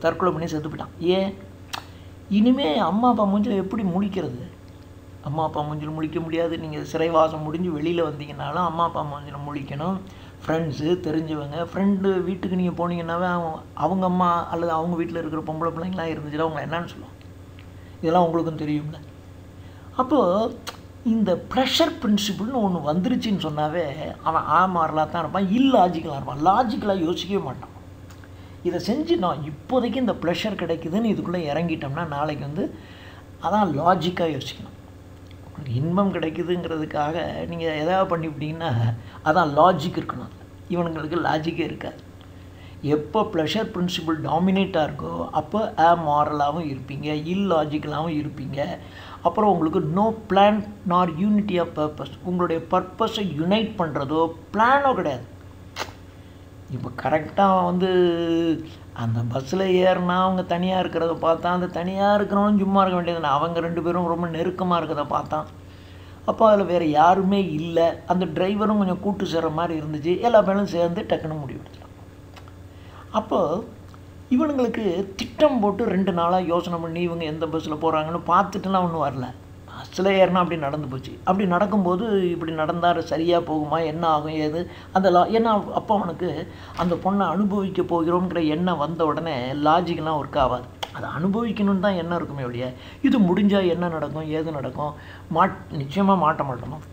தற்கொலை பண்ணி செத்து போயிட்டான். ஏன்? இனிமேல் அம்மா அப்பா மூஞ்சில் எப்படி முழிக்கிறது? அம்மா அப்பா மூஞ்சில் முழிக்க முடியாது. நீங்கள் சிறைவாசம் முடிஞ்சு வெளியில் வந்தீங்கன்னாலும் அம்மா அப்பா மூஞ்சில் முழிக்கணும். ஃப்ரெண்ட்ஸு, தெரிஞ்சவங்க, ஃப்ரெண்டு வீட்டுக்கு நீங்கள் போனீங்கன்னாவே அவங்க அம்மா அல்லது அவங்க வீட்டில் இருக்கிற பொம்பளை பிள்ளைங்களாம் இருந்துச்சுன்னா அவங்க என்னன்னு சொல்லுவாங்க. இதெல்லாம் உங்களுக்கும் தெரியும்ல. அப்போது இந்த ப்ரெஷர் பிரின்சிபிள்னு ஒன்று வந்துருச்சுன்னு சொன்னாவே அவன் ஆமாறலாக தான் இருப்பான், இல்லாஜிக்கலாக இருப்பான். லாஜிக்கலாக யோசிக்கவே மாட்டான். இதை செஞ்சு நான் இப்போதைக்கு இந்த ப்ரெஷர் கிடைக்குதுன்னு இதுக்குள்ளே இறங்கிட்டோம்னா நாளைக்கு வந்து அதான் லாஜிக்காக யோசிக்கணும். இன்பம் கிடைக்குதுங்கிறதுக்காக நீங்கள் எதாவது பண்ணிவிட்டீங்கன்னா அதான் லாஜிக் இருக்கணும். இவனுங்களுக்கு லாஜிக்கே இருக்காது. எப்போ ப்ளஷர் பிரின்சிபிள் டாமினேட்டாக இருக்கோ அப்போ மாரலாகவும் இருப்பீங்க, இல்லாஜிக்கலாகவும் இருப்பீங்க. அப்புறம் உங்களுக்கு நோ பிளான் நார் யூனிட்டி ஆஃப் பர்பஸ். உங்களுடைய பர்பஸை யுனைட் பண்ணுறதோ பிளானோ கிடையாது. இப்போ கரெக்டாக வந்து அந்த பஸ்ஸில் ஏறினா அவங்க தனியாக இருக்கிறத பார்த்தா அந்த தனியாக இருக்கிறவனும் சும்மா இருக்க வேண்டியது. அவங்க 2 பேரும் ரொம்ப நெருக்கமாக இருக்கிறத பார்த்தான். அப்போ அதில் வேறு யாருமே இல்லை. அந்த டிரைவரும் கொஞ்சம் கூட்டு சேர்ற மாதிரி இருந்துச்சு. எல்லா பேரும் சேர்ந்து டக்குன்னு முடிவெடுத்துட்டான். அப்போது இவனுங்களுக்கு திட்டம் போட்டு 2 நாளாக யோசனை பண்ணி இவங்க எந்த பஸ்ஸில் போகிறாங்கன்னு பார்த்துட்டுலாம் ஒன்றும் வரல. பஸ்ஸில் ஏறினா அப்படி நடந்து போச்சு. அப்படி நடக்கும்போது இப்படி நடந்தால் சரியாக போகுமா, என்ன ஆகும், ஏது அந்த ஏன்னா அப்போ அவனுக்கு அந்த பொண்ணை அனுபவிக்க போகிறோங்கிற எண்ணம் வந்த உடனே லாஜிக்கெலாம் ஒர்க் ஆகாது. அதை அனுபவிக்கணும்னு தான் எண்ணம் இருக்குமே ஒழிய இது முடிஞ்சால் என்ன நடக்கும், ஏது நடக்கும், நிச்சயமாக மாட்ட மாட்டோம்.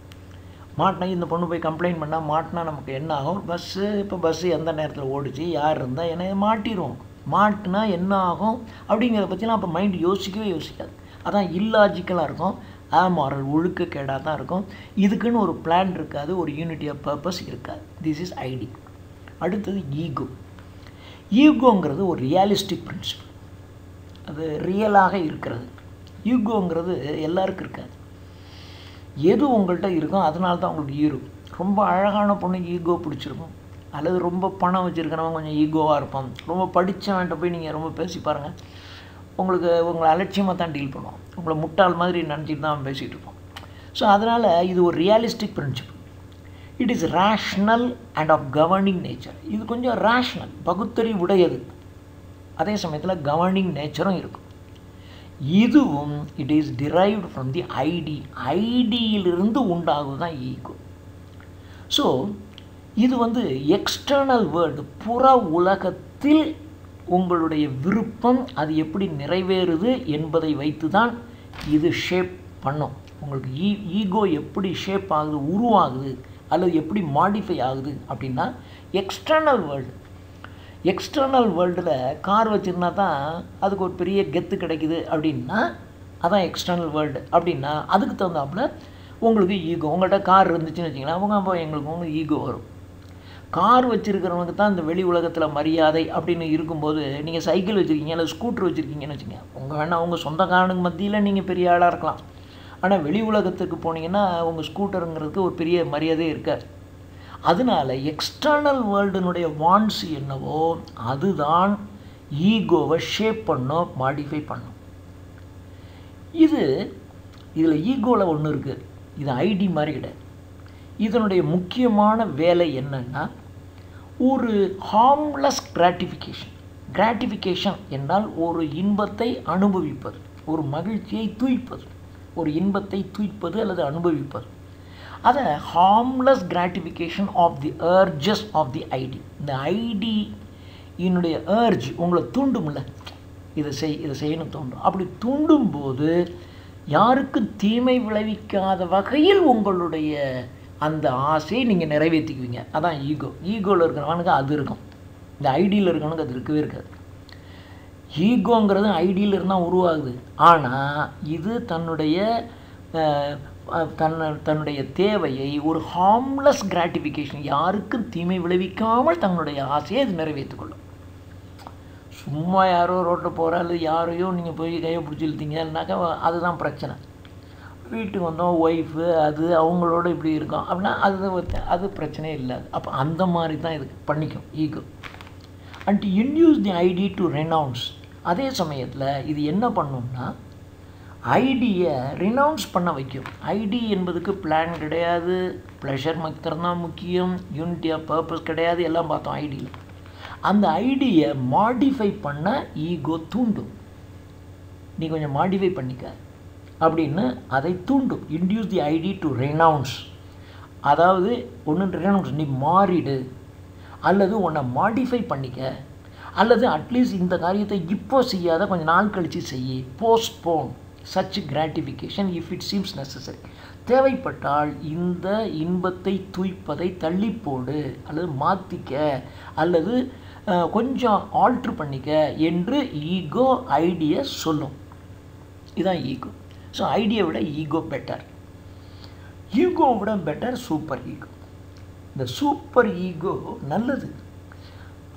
மாட்டினா இந்த பொண்ணு போய் கம்ப்ளைண்ட் பண்ணால் மாட்டினா நமக்கு என்ன ஆகும்? இப்போ பஸ்ஸு எந்த நேரத்தில் ஓடிச்சு, யார் இருந்தால் என்ன, மாட்டிடுவோம். மாட்டினா என்ன ஆகும் அப்படிங்கிறத பற்றிலாம் அப்போ மைண்டு யோசிக்கவே யோசிக்காது. அதான் இல்லாஜிக்கலாக இருக்கும், மாரல் ஒழுக்கக்கேடாக தான் இருக்கும். இதுக்குன்னு ஒரு பிளான் இருக்காது, ஒரு யூனிட்டி ஆஃப் பர்பஸ் இருக்காது. This is id. அடுத்தது ஈகோ. ஈகோங்கிறது ஒரு ரியலிஸ்டிக் பிரின்சிபல். அது ரியலாக இருக்கிறது. ஈகோங்கிறது எல்லாருக்கும் இருக்காது. எது உங்கள்கிட்ட இருக்கும் அதனால தான் உங்களுக்கு ஈரோ. ரொம்ப அழகான பொண்ணு ஈகோ பிடிச்சிருக்கும், அல்லது ரொம்ப பணம் வச்சுருக்கிறவங்க கொஞ்சம் ஈகோவாக இருப்பான். ரொம்ப படித்தவன்ட்ட போய் நீங்கள் ரொம்ப பேசி பாருங்கள், உங்களை அலட்சியமாக தான் டீல் பண்ணுவோம். உங்களை முட்டாள் மாதிரி நினச்சிட்டு தான் பேசிகிட்டு இருப்போம். ஸோ அதனால் இது ஒரு realistic principle. It is rational and of governing nature. இது கொஞ்சம் ரேஷ்னல், பகுத்தறிவு உடையது, அதே சமயத்தில் கவர்னிங் நேச்சரும் இருக்கும். இதுவும் it is derived from the ஐடியிலிருந்து உண்டாகுது தான் ஈகோ. ஸோ இது வந்து எக்ஸ்டர்னல் வேர்ல்டு, புற உலகத்தில் உங்களுடைய விருப்பம் அது எப்படி நிறைவேறுது என்பதை வைத்து தான் இது ஷேப் பண்ணும். உங்களுக்கு ஈகோ எப்படி ஷேப் ஆகுது, உருவாகுது, அல்லது எப்படி மாடிஃபை ஆகுது அப்படின்னா எக்ஸ்டர்னல் வேர்ல்டு. எக்ஸ்டர்னல் வேர்ல்டில் கார் வச்சுருந்தா தான் அதுக்கு ஒரு பெரிய கெத்து கிடைக்குது அப்படின்னா அதான் எக்ஸ்டர்னல் வேர்ல்டு. அப்படின்னா அதுக்கு தகுந்தாப்புல உங்களுக்கு ஈகோ. உங்கள்கிட்ட கார் இருந்துச்சுன்னு வச்சிங்களேன், அவங்க அப்போ உங்களுக்கு ஈகோ வரும். கார் வச்சுருக்கிறவனுக்கு தான் இந்த வெளி உலகத்தில் மரியாதை அப்படின்னு இருக்கும்போது, நீங்கள் சைக்கிள் வச்சுருக்கீங்க அல்லது ஸ்கூட்டர் வச்சுருக்கீங்கன்னு வச்சுங்க, உங்கள் வேணால் உங்கள் சொந்தக்காரனுக்கு மத்தியில் நீங்கள் பெரிய ஆளாக இருக்கலாம். ஆனால் வெளி உலகத்துக்கு போனீங்கன்னா உங்கள் ஸ்கூட்டருங்கிறதுக்கு ஒரு பெரிய மரியாதையே இருக்காது. அதனால எக்ஸ்டர்னல் வேர்ல்டுனுடைய வான்ஸ் என்னவோ அதுதான் ஈகோவை ஷேப் பண்ணும், மாடிஃபை பண்ணும். இதில் ஈகோவில் ஒன்று இருக்குது, இது ஐடி மாதிரி கிடையாது. இதனுடைய முக்கியமான வேலை என்னன்னா ஒரு ஹார்ம்லெஸ் கிராட்டிஃபிகேஷன். கிராட்டிஃபிகேஷன் என்றால் ஒரு இன்பத்தை அனுபவிப்பது, ஒரு மகிழ்ச்சியை தூய்ப்பது, ஒரு இன்பத்தை தூய்ப்பது அல்லது அனுபவிப்பது. அதை harmless gratification of the urges of the id. இந்த ஐடியினுடைய அர்ஜ் உங்களை தூண்டும்ல, இதை செய்யணும் தூண்டும். அப்படி தூண்டும்போது யாருக்கும் தீமை விளைவிக்காத வகையில் உங்களுடைய அந்த ஆசையை நீங்கள் நிறைவேற்றிக்குவீங்க. அதான் ஈகோ. ஈகோவில் இருக்கிறவனுக்கு அது இருக்கும், இந்த ஐடியில் இருக்கிறவனுக்கு அது இருக்கவே இருக்காது. ஈகோங்கிறது ஐடியில் இருந்தால் உருவாகுது. ஆனால் இது தன்னுடைய தேவையை ஒரு ஹார்ம்லெஸ் கிராட்டிஃபிகேஷன், யாருக்கும் தீமை விளைவிக்காமல் தன்னுடைய ஆசையை அது நிறைவேற்றிக்கொள்ளும். சும்மா யாரோ ரோட்டில் போகிற அல்லது யாரையோ நீங்கள் போய் கையை பிடிச்சி இழுத்தீங்கன்னாக்கா அதுதான் பிரச்சனை. வீட்டுக்கு வந்தோம் ஒய்ஃபு அது அவங்களோட இப்படி இருக்கும் அப்படின்னா அது பிரச்சனையே இல்லாது. அப்போ அந்த மாதிரி தான் இது பண்ணிக்கும் ego. And induce the id to renounce. அதே சமயத்தில் இது என்ன பண்ணும்னா ஐடியை ரினவுன்ஸ் பண்ண வைக்கும். ஐடி என்பதுக்கு பிளான் கிடையாது, ப்ளஷர் மாத்திரம்தான் முக்கியம், யூனிட்டி ஆஃப் பர்பஸ் கிடையாது, எல்லாம் பார்த்தோம் ஐடியில். அந்த ஐடியை மாடிஃபை பண்ண ஈகோ தூண்டும். நீ கொஞ்சம் மாடிஃபை பண்ணிக்க அப்படின்னு அதை தூண்டும். Induce the id to renounce. அதாவது ஒன்று ரெனவுன்ஸ், நீ மாறிடு, அல்லது உன்னை மாடிஃபை பண்ணிக்க, அல்லது அட்லீஸ்ட் இந்த காரியத்தை இப்போ செய்யாத கொஞ்சம் நாள் கழித்து செய்ய. Postpone such gratification if it seems necessary. தேவைப்பட்டால் இந்த இன்பத்தை தூய்ப்பதை தள்ளி போடு, அல்லது மாற்றிக்க, அல்லது கொஞ்சம் ஆல்ட்ரு பண்ணிக்க என்று ஈகோ ஐடியை சொல்லும். இதுதான் ஈகோ. ஸோ ஐடியை விட ஈகோ பெட்டர். ஈகோ விட பெட்டர் சூப்பர் ஈகோ. இந்த சூப்பர் ஈகோ நல்லது.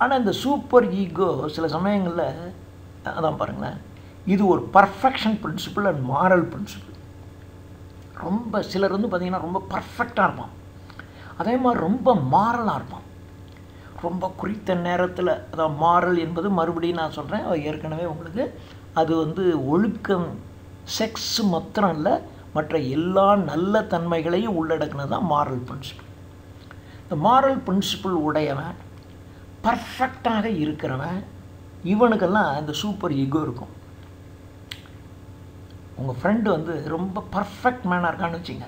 ஆனால் இந்த சூப்பர் ஈகோ சில சமயங்களில் அதான் பாருங்களேன், இது ஒரு perfection principle and moral principle. ரொம்ப சிலர் வந்து பார்த்திங்கன்னா ரொம்ப பர்ஃபெக்டாக இருப்பான், அதே மாதிரி ரொம்ப மாரலாக இருப்பான். ரொம்ப குறித்த நேரத்தில், அதான் மாரல் என்பது மறுபடியும் நான் சொல்கிறேன், ஏற்கனவே உங்களுக்கு அது வந்து ஒழுக்கம், செக்ஸ் மாத்திரம் இல்லை, மற்ற எல்லா நல்ல தன்மைகளையும் உள்ளடக்கினது தான் மாரல் பிரின்சிபிள். இந்த மாரல் பிரின்சிபிள் உடையவன், பர்ஃபெக்டாக இருக்கிறவன், இவனுக்கெல்லாம் இந்த சூப்பர் ஈகோ இருக்கும். உங்கள் ஃப்ரெண்டு வந்து ரொம்ப பர்ஃபெக்ட் மேனாக இருக்கான்னு வச்சுங்க,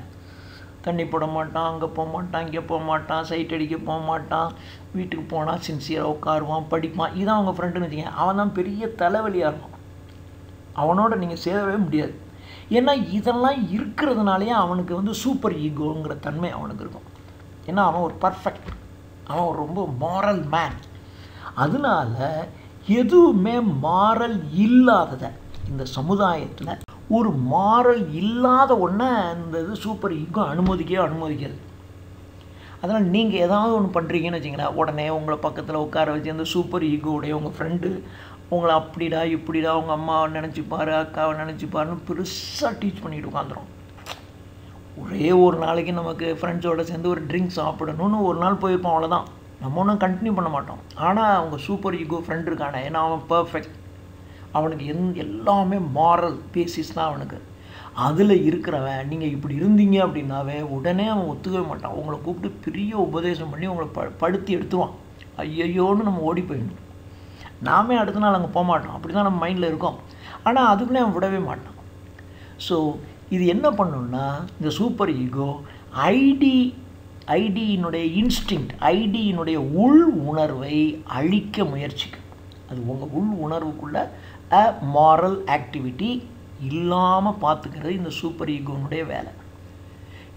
தண்ணி போட மாட்டான், அங்கே போக மாட்டான், இங்கே போக மாட்டான், சைட் அடிக்க போக மாட்டான், வீட்டுக்கு போனால் சின்சியராக உட்காருவான், படிப்பான், இதான் அவங்க ஃப்ரெண்டுன்னு வச்சுங்க. அவன் தான் பெரிய தலைவலியாக இருக்கும், அவனோட நீங்கள் சேரவே முடியாது. ஏன்னா இதெல்லாம் இருக்கிறதுனாலேயே அவனுக்கு வந்து சூப்பர் ஈகோங்கிற தன்மை அவனுக்கு இருக்கும். ஏன்னா அவன் ஒரு பர்ஃபெக்ட், அவன் ஒரு ரொம்ப மாரல் மேன். அதனால எதுவுமே மாரல் இல்லாததை இந்த சமுதாயத்தில் ஒரு மாரல் இல்லாத ஒன்றை இந்த இது சூப்பர் ஈகோ அனுமதிக்காது. அதனால் நீங்கள் ஏதாவது ஒன்று பண்ணுறீங்கன்னு வச்சிங்களேன், உடனே உங்களை பக்கத்தில் உட்கார வச்சு அந்த சூப்பர் ஈகோடைய உங்கள் ஃப்ரெண்டு உங்களை அப்படிடா இப்படிடா உங்கள் அம்மாவை நினச்சிப்பாரு, அக்காவை நினச்சிப்பாருன்னு பெருசாக டீச் பண்ணிட்டு உட்காந்துரும். ஒரே ஒரு நாளைக்கு நமக்கு ஃப்ரெண்ட்ஸோடு சேர்ந்து ஒரு ட்ரிங்க் சாப்பிடணும்னு ஒரு நாள் போயிருப்போம், அவ்வளோதான். நம்ம ஒன்றும் கண்டினியூ பண்ண மாட்டோம். ஆனால் அவங்க சூப்பர் ஈகோ ஃப்ரெண்ட் இருக்கானே, ஏன்னா அவன் பர்ஃபெக்ட், அவனுக்கு எல்லாமே மாரல் பேசிஸ் தான் அவனுக்கு. அதில் இருக்கிறவன் நீங்கள் இப்படி இருந்தீங்க அப்படின்னாவே உடனே அவன் ஒத்துக்கவே மாட்டான். உங்களை கூப்பிட்டு பெரிய உபதேசம் பண்ணி உங்களை படுத்தி எடுத்துருவான். ஐயோன்னு நம்ம ஓடி போயிடணும். நாமே அடுத்த நாள் அங்கே போக மாட்டோம், அப்படி தான் நம்ம மைண்டில் இருக்கோம். ஆனால் அதுக்குள்ளே அவன் விடவே மாட்டான். ஸோ இது என்ன பண்ணுன்னா, இந்த சூப்பர் ஈகோ ஐடியினுடைய இன்ஸ்டிங்க்ட், ஐடியினுடைய உள் உணர்வை அழிக்க முயற்சிக்கும். அது உங்கள் உள் உணர்வுக்குள்ளே மாரல் ஆக்டிவிட்டி இல்லாமல் பார்த்துக்கிறது இந்த சூப்பர் ஈகோனுடைய வேலை.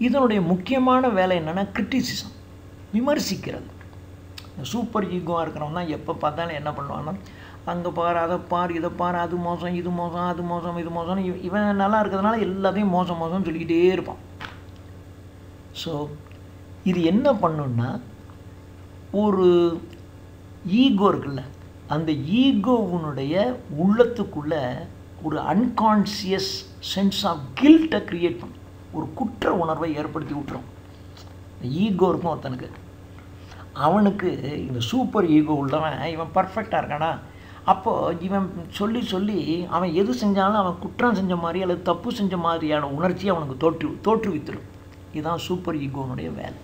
இதனுடைய முக்கியமான வேலை என்னென்னா கிரிட்டிசிசம், விமர்சிக்கிறது. இந்த சூப்பர் ஈகோவாக இருக்கிறவன் தான் எப்போ பார்த்தாலும் என்ன பண்ணுவான்னா, அங்கே பார், அதை பார், இதை பார், அது மோசம், இது மோசம், அது மோசம், இது மோசம், இவன் நல்லா இருக்கிறதுனால எல்லாத்தையும் மோசம் மோசம்னு சொல்லிக்கிட்டே இருப்பான். ஸோ இது என்ன பண்ணுன்னா, ஒரு ஈகோ இருக்குல்ல, அந்த ஈகோவுனுடைய உள்ளத்துக்குள்ளே ஒரு அன்கான்சியஸ் சென்ஸ் ஆஃப் கில்ட்டை க்ரியேட் பண்ணும், ஒரு குற்ற உணர்வை ஏற்படுத்தி விட்டுரும். ஈகோ இருக்கும் ஒருத்தனுக்கு, அவனுக்கு இந்த சூப்பர் ஈகோ உள்ளவன் இவன் பர்ஃபெக்டாக இருக்கானா, அப்போது இவன் சொல்லி அவன் எது செஞ்சாலும் அவன் குற்றம் செஞ்ச மாதிரி அல்லது தப்பு செஞ்ச மாதிரியான உணர்ச்சியை அவனுக்கு தோற்றுவித்துடும். இதுதான் சூப்பர் ஈகோனுடைய வேலை.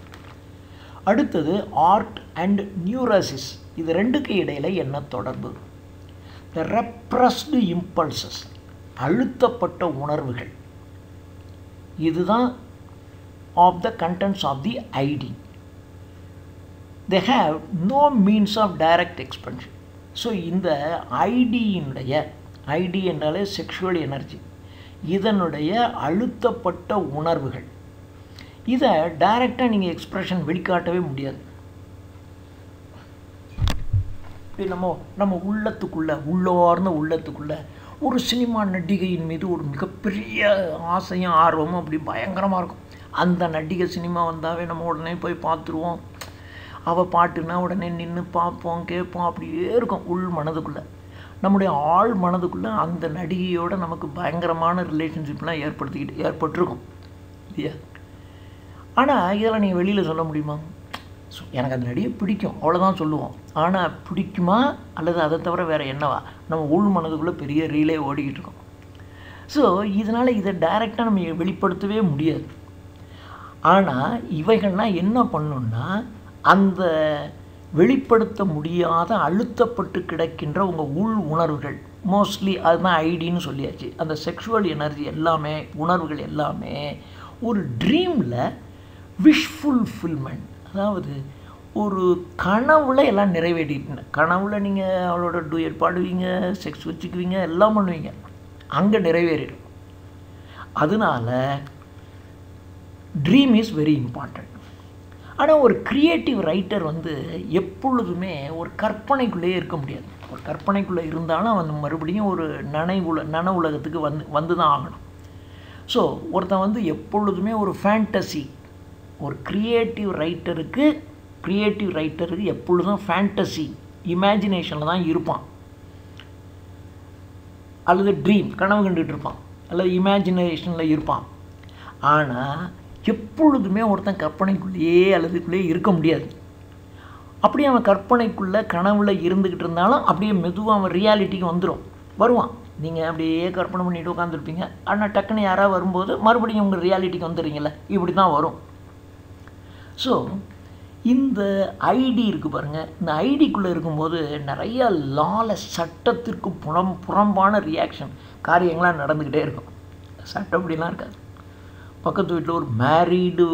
அடுத்தது ஆர்ட் அண்ட் நியூரோசிஸ். இது ரெண்டுக்கு இடையில் என்ன தொடர்பு? த ரெப்ரஸ்டு இம்பல்சஸ், அழுத்தப்பட்ட உணர்வுகள். இதுதான் of the contents of the id. they have no means of direct expansion. So இந்த ஐடி என்றாலே செக்ஷுவல் எனர்ஜி, இதனுடைய அழுத்தப்பட்ட உணர்வுகள், இதை டைரெக்டாக நீங்கள் எக்ஸ்ப்ரெஷன் வெளிக்காட்டவே முடியாது. நம்ம உள்ளார்ந்த உள்ளத்துக்குள்ளே ஒரு சினிமா நடிகையின் மீது ஒரு மிகப்பெரிய ஆசையும் ஆர்வமும் அப்படி பயங்கரமாக இருக்கும். அந்த நடிகை சினிமா வந்தாவே நம்ம உடனே போய் பார்த்துருவோம். அவள் பாட்டுனா உடனே நின்று பார்ப்போம், கேட்போம், அப்படியே இருக்கும் உள் மனதுக்குள்ளே. நம்முடைய ஆழ் மனதுக்குள்ளே அந்த நடிகையோட நமக்கு பயங்கரமான ரிலேஷன்ஷிப்லாம் ஏற்பட்டிருக்கும் இல்லையா? ஆனால் இதெல்லாம் நீங்கள் வெளியில் சொல்ல முடியுமா? எனக்கு அந்த நடிகை பிடிக்கும் அவ்வளோதான் சொல்லுவோம். ஆனால் பிடிக்குமா அல்லது அதை தவிர வேறு என்னவா நம்ம உள் மனதுக்குள்ளே பெரிய ரீலே ஓடிக்கிட்டு இருக்கோம். ஸோ இதனால் இதை டைரெக்டாக நம்ம வெளிப்படுத்தவே முடியாது. ஆனால் இவைகள்லாம் என்ன பண்ணுன்னா, அந்த வெளிப்படுத்த முடியாத அழுத்தப்பட்டு கிடக்கின்ற உங்கள் உள் உணர்வுகள், மோஸ்ட்லி அதுதான் ஐடின்னு சொல்லியாச்சு. அந்த செக்ஷுவல் எனர்ஜி எல்லாமே, உணர்வுகள் எல்லாமே ஒரு ட்ரீமில் விஷ் ஃபுல்ஃபில்மெண்ட், அதாவது ஒரு கனவுல எல்லாம் நிறைவேறிட்டு, கனவுல நீங்கள் அவளோட டூயட் பாடுவீங்க, செக்ஸ் வச்சுக்குவீங்க, எல்லாம் பண்ணுவீங்க, அங்கே நிறைவேறிடும். அதனால ட்ரீம் இஸ் வெரி இம்பார்ட்டண்ட். ஆனால் ஒரு க்ரியேட்டிவ் ரைட்டர் எப்பொழுதுமே ஒரு கற்பனைக்குள்ளேயே இருக்க முடியாது. ஒரு கற்பனைக்குள்ளே இருந்தாலும் அவன் மறுபடியும் ஒரு நன உலகத்துக்கு வந்து தான் ஆகணும். ஸோ ஒருத்தன் எப்பொழுதுமே ஒரு ஃபேண்டசி, ஒரு க்ரியேட்டிவ் ரைட்டருக்கு எப்பொழுதும் ஃபேண்டசி, இமேஜினேஷனில் தான் இருப்பான், அல்லது ட்ரீம், கனவு கண்டுகிட்டு இருப்பான், அல்லது இமேஜினேஷனில் இருப்பான். ஆனால் எப்பொழுதுமே ஒருத்தன் கற்பனைக்குள்ளேயே அல்லதுக்குள்ளேயே இருக்க முடியாது. அப்படியே அவன் கற்பனைக்குள்ளே கனவுல இருந்துக்கிட்டு இருந்தாலும் அப்படியே மெதுவாக அவன் ரியாலிட்டிக்கு வருவான். நீங்கள் அப்படியே கற்பனை பண்ணிட்டு உட்காந்துருப்பீங்க. ஆனால் டக்குன்னு யாராவது வரும்போது மறுபடியும் உங்கள் ரியாலிட்டிக்கு வந்துடுறீங்கள, இப்படி தான் வரும். ஸோ இந்த ஐடி இருக்குது பாருங்கள், இந்த ஐடிக்குள்ளே இருக்கும்போது நிறையா சட்டத்திற்கு புறம்பான ரியாக்ஷன் காரியங்களாக நடந்துக்கிட்டே இருக்கும். சட்டம் அப்படிலாம் இருக்காது. பக்கத்து வீட்டில் ஒரு மேரீடு